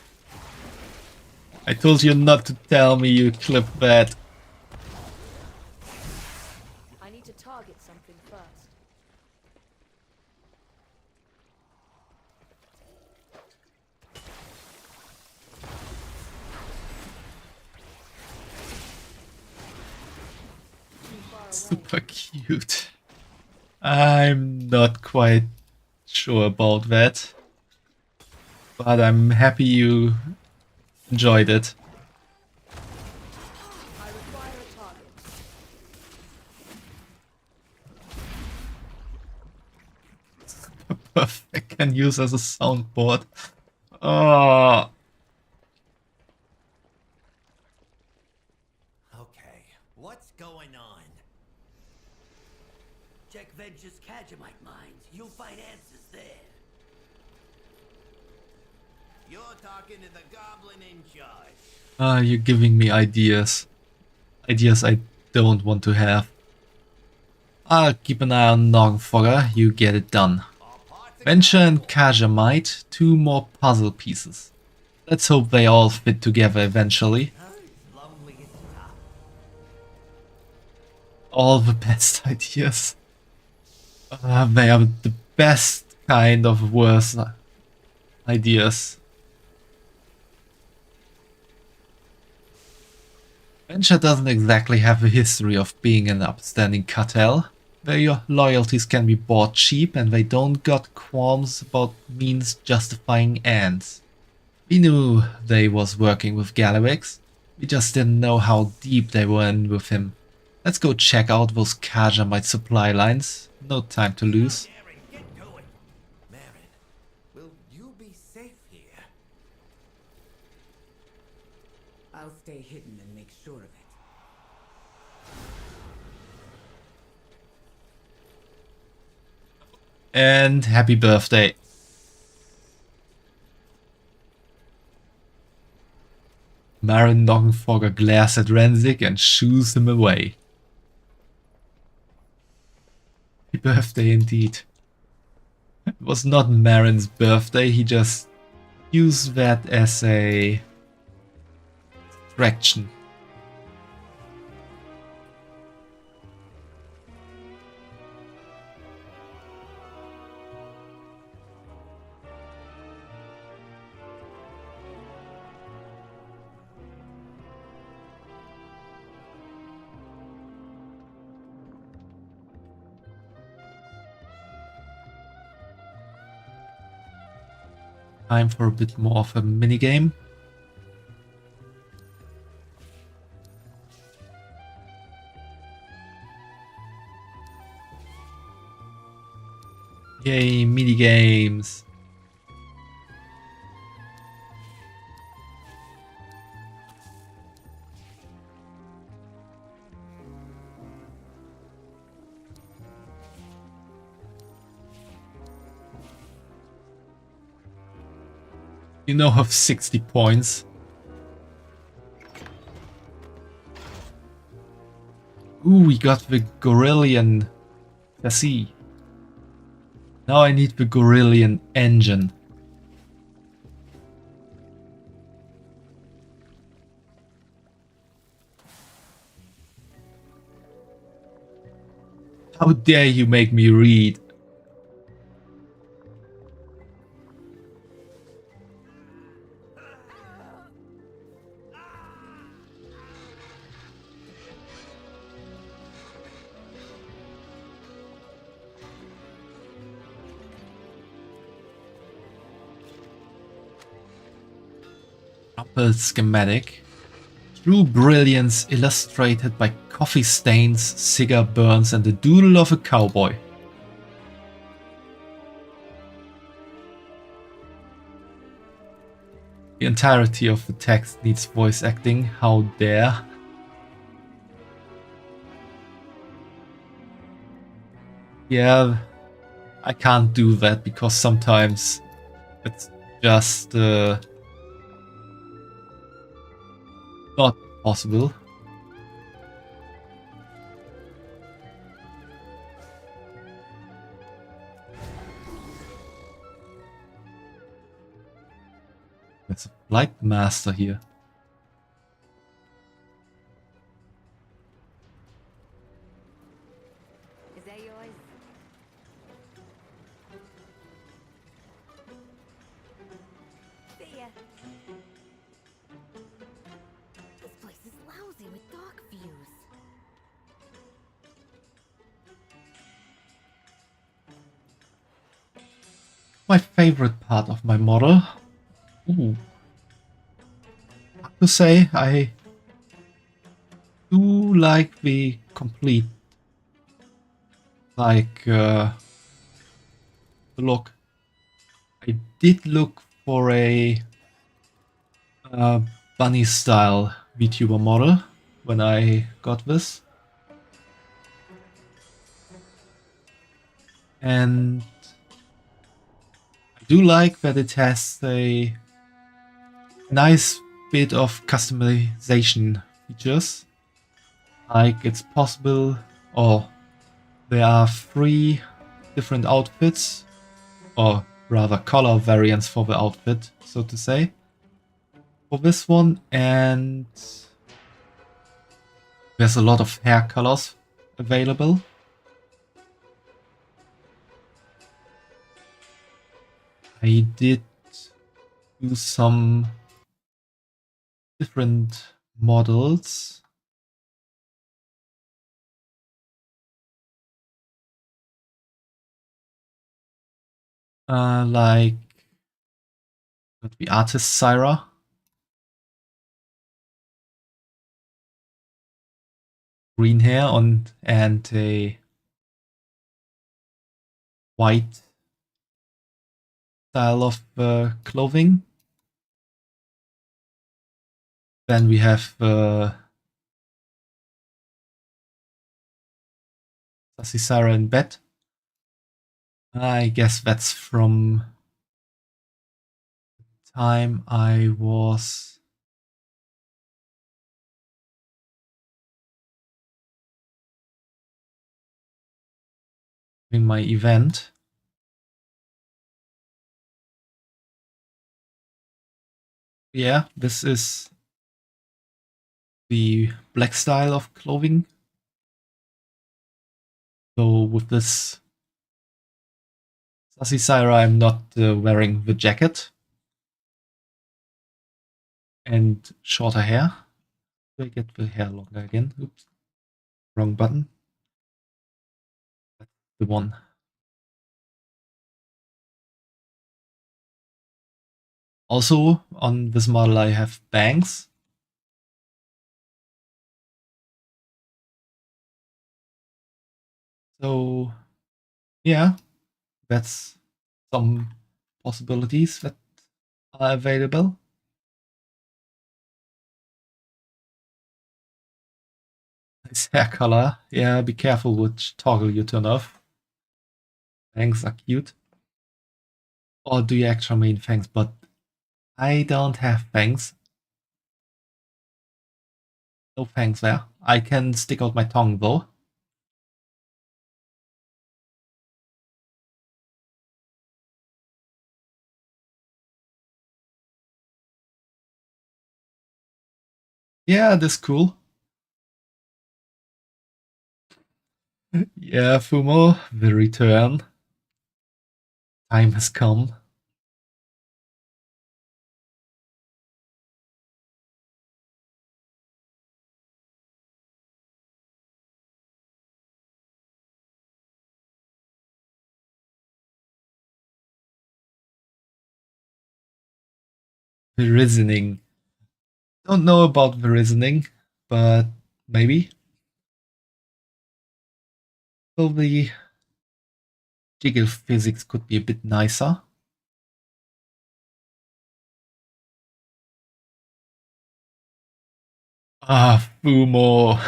I told you not to tell me you clipped that. I need to target something first. Super cute. I'm not quite sure about that. But I'm happy you enjoyed it. I require a target. Perfect. Can use as a soundboard. Oh. Okay, what's going on? Check Venge's Kajamite mines. You'll find answers there. You're talking to the goblin in charge. You're giving me ideas. Ideas I don't want to have. I'll keep an eye on Noggenfogger, you get it done. Venture and Kajamite, 2 more puzzle pieces. Let's hope they all fit together eventually. All the best ideas. They are the best kind of worst ideas. Venture doesn't exactly have a history of being an upstanding cartel. Their loyalties can be bought cheap and they don't got qualms about means justifying ends. We knew they was working with Gallywix. We just didn't know how deep they were in with him. Let's go check out those Kajamite supply lines. No time to lose. Marin, get to it! Marin, will you be safe here? I'll stay hidden and make sure of it. And happy birthday. Marin Noggenfogger glares at Renzik and shoos him away. Happy birthday indeed. It was not Marin's birthday, he just used that as a distraction. Time for a bit more of a minigame. Yay, minigames! You now have 60 points. Ooh, we got the Gorillion chassis. Now I need the Gorillion engine. How dare you make me read? Upper schematic. True brilliance illustrated by coffee stains, cigar burns, and the doodle of a cowboy. The entirety of the text needs voice acting. How dare? Yeah, I can't do that because sometimes it's just not possible. There's a flight master here. Is that yours? See ya. This place is lousy with dark views. My favorite part of my model. Ooh. I have to say, I do like the complete, look. I did look for a bunny style Vtuber model when I got this. And I do like that it has a nice bit of customization features. Like it's possible, or there are 3 different outfits, or rather color variants for the outfit, so to say, for this one, and there's a lot of hair colors available. I did do some different models. Like the artist Syra. Green hair and a white style of clothing. Then we have Sassy Syra in bed. I guess that's from the time I was in my event. Yeah, this is the black style of clothing. So with this Sassy Syra, I'm not wearing the jacket and shorter hair. Do I get the hair longer again? Oops, wrong button. That's the one. Also, on this model I have banks. So, yeah, that's some possibilities that are available. Nice hair color. Yeah, be careful which toggle you turn off. Fangs are cute. Or do you actually mean fangs? But I don't have fangs. No fangs there. I can stick out my tongue though. Yeah, that's cool. Yeah, Fumo, the return. Time has come. The reasoning. Don't know about the reasoning, but maybe. So the jiggle physics could be a bit nicer. Ah, Fumo.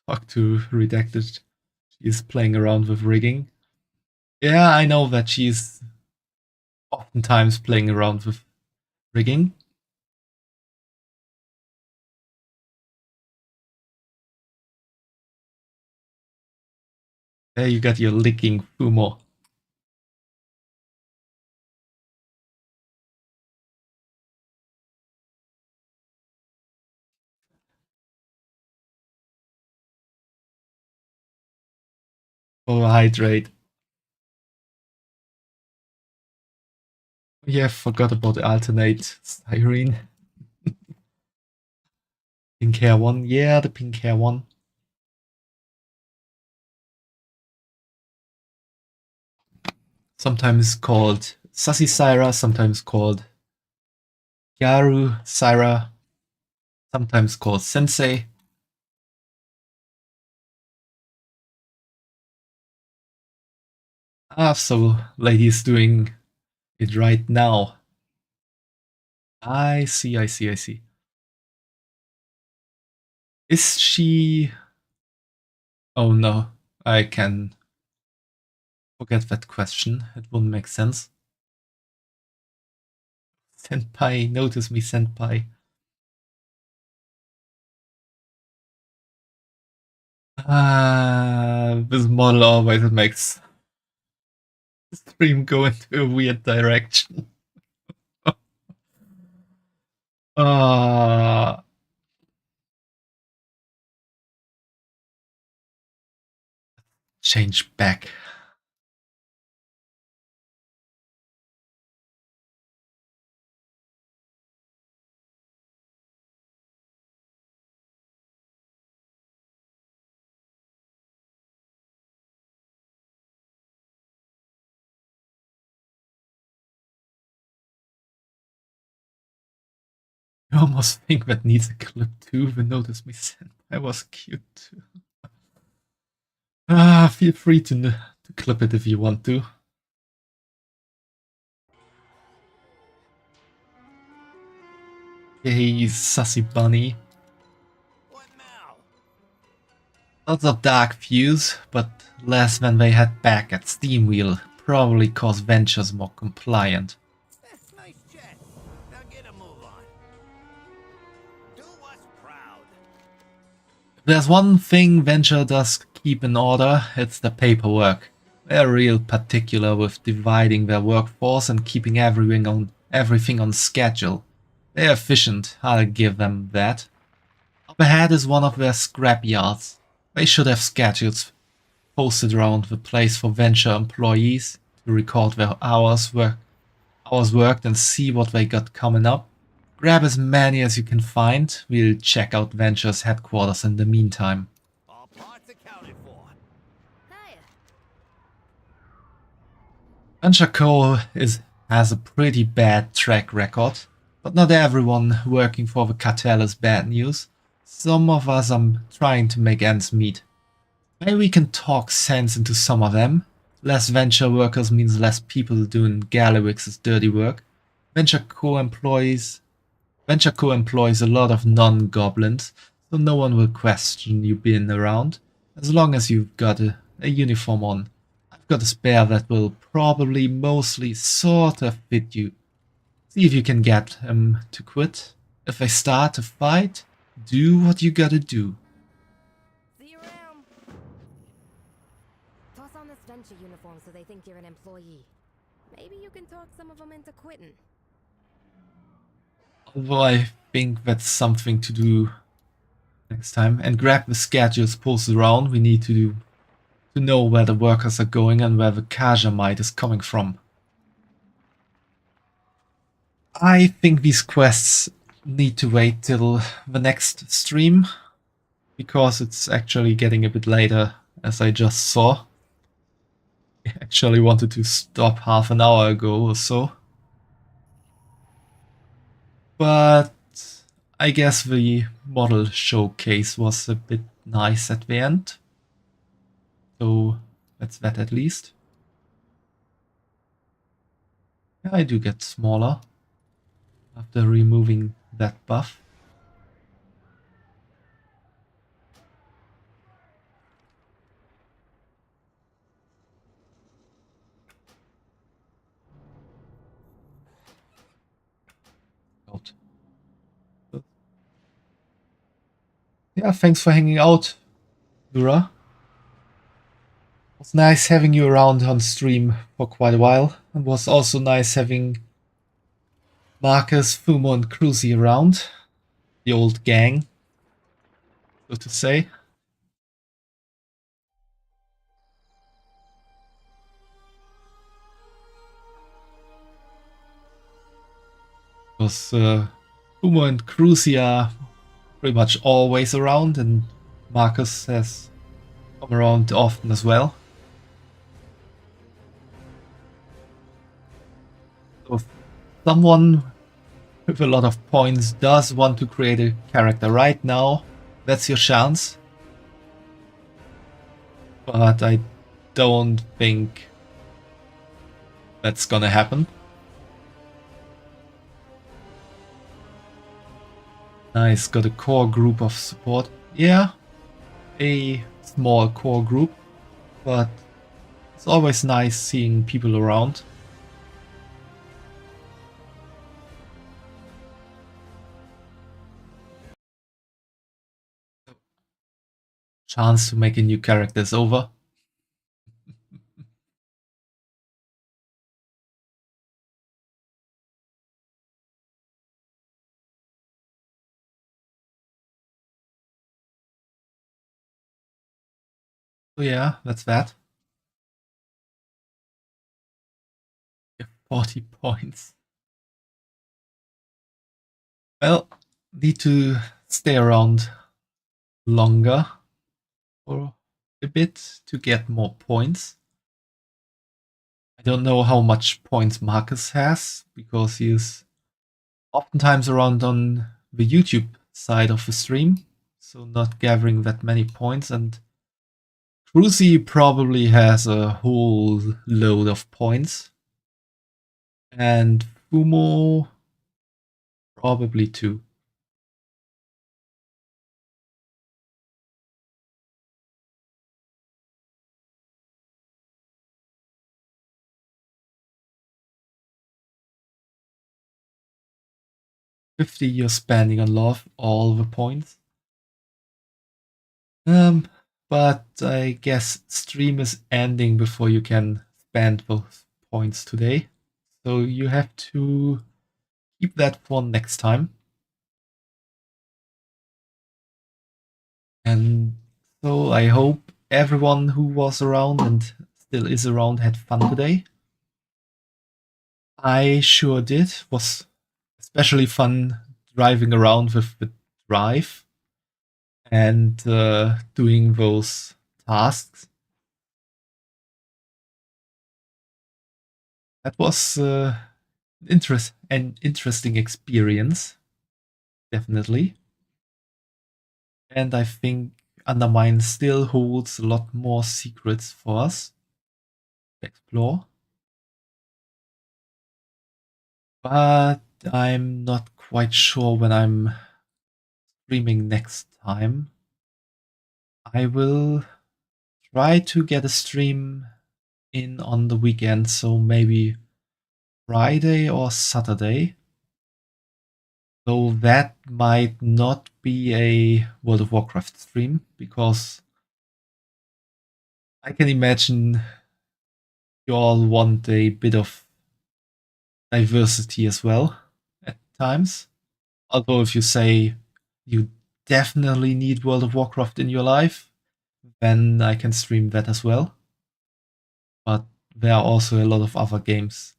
Talk to Redacted. She's playing around with rigging. Yeah, I know that she's oftentimes playing around with rigging. There you got your licking Fumo. Or hydrate. Yeah, forgot about the alternate styrene. Pink hair one. Yeah, the pink hair one. Sometimes called Sassy Syra, sometimes called Yaru Syra, sometimes called Sensei. Ah, so lady's doing it right now. I see, I see, I see. Is she... Oh no, I can forget that question. It wouldn't make sense. Senpai, notice me, senpai. This model always makes the stream go into a weird direction. Change back. I almost think that needs a clip too. The notice me senpai was cute too. Feel free to clip it if you want to. Hey, sassy bunny. Lots of dark views, but less when they head back at Steam Wheel. Probably cause Venture's more compliant. Nice chat. Now get a move on. Do us proud. If there's one thing Venture does keep in order, it's the paperwork. They're real particular with dividing their workforce and keeping everything on schedule. They're efficient, I'll give them that. Up ahead is one of their scrap yards. They should have schedules posted around the place for Venture employees to record their hours worked hours worked and see what they got coming up. Grab as many as you can find. We'll check out Venture's headquarters in the meantime. All parts accounted for. Venture Co. has a pretty bad track record, but not everyone working for the cartel is bad news. Some of us are trying to make ends meet. Maybe we can talk sense into some of them. Less Venture workers means less people doing Gallywix's dirty work. Venture Co. employs a lot of non-goblins, so no one will question you being around, as long as you've got a uniform on. I've got a spare that will probably mostly sort of fit you. See if you can get him to quit. If they start to fight, do what you gotta do. See you around. Toss on this Venture uniform so they think you're an employee. Maybe you can talk some of them into quitting. Although I think that's something to do next time. And grab the schedules posted around. We need to know where the workers are going and where the Kajamite is coming from. I think these quests need to wait till the next stream, because it's actually getting a bit later, as I just saw. I actually wanted to stop half an hour ago or so. But I guess the model showcase was a bit nice at the end. So that's that at least. Yeah, I do get smaller after removing that buff. Out. Yeah, thanks for hanging out, Dura. It was nice having you around on stream for quite a while. It was also nice having Marcus, Fumo and Cruzy around. The old gang, so to say. Because Fumo and Cruzy are pretty much always around, and Marcus has come around often as well. So if someone with a lot of points does want to create a character right now, that's your chance. But I don't think that's gonna happen. Nice, got a core group of support. Yeah, a small core group, but it's always nice seeing people around. Chance to make a new character is over. So yeah, that's that. 40 points. Well, need to stay around longer for a bit to get more points. I don't know how much points Marcus has, because he is oftentimes around on the YouTube side of the stream, so not gathering that many points, and Cruzy probably has a whole load of points. And Fumo probably too. $50 you're spending on love, all the points. But I guess stream is ending before you can spend those points today. So you have to keep that for next time. And so I hope everyone who was around and still is around had fun today. I sure did. Was especially fun driving around with the drive and doing those tasks. That was an interesting experience, definitely. And I think Undermine still holds a lot more secrets for us to explore. But I'm not quite sure when I'm streaming next time. I will try to get a stream in on the weekend, so maybe Friday or Saturday. Though that might not be a World of Warcraft stream, because I can imagine you all want a bit of diversity as well at times. Although if you say you definitely need World of Warcraft in your life, then I can stream that as well. But there are also a lot of other games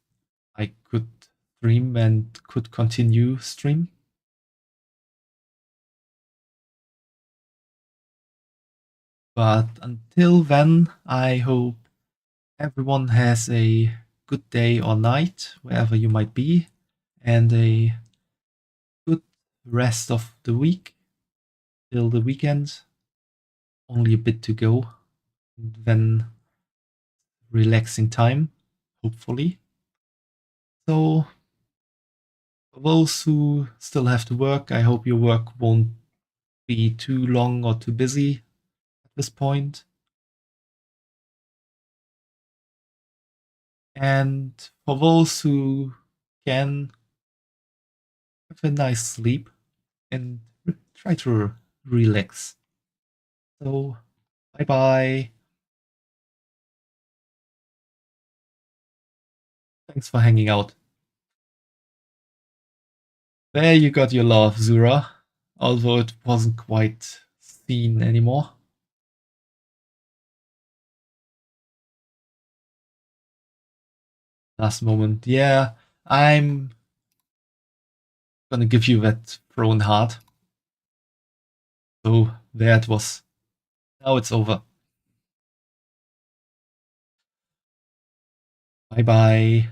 I could stream and could continue stream. But until then, I hope everyone has a good day or night, wherever you might be, and a good rest of the week till the weekend. Only a bit to go. Then relaxing time, hopefully. So, for those who still have to work, I hope your work won't be too long or too busy at this point. And for those who can, have a nice sleep and try to relax. So, bye bye. Thanks for hanging out. There you got your love, Zura, although it wasn't quite seen anymore. Last moment, yeah, I'm gonna give you that thrown heart. So there it was. Now it's over. Bye bye.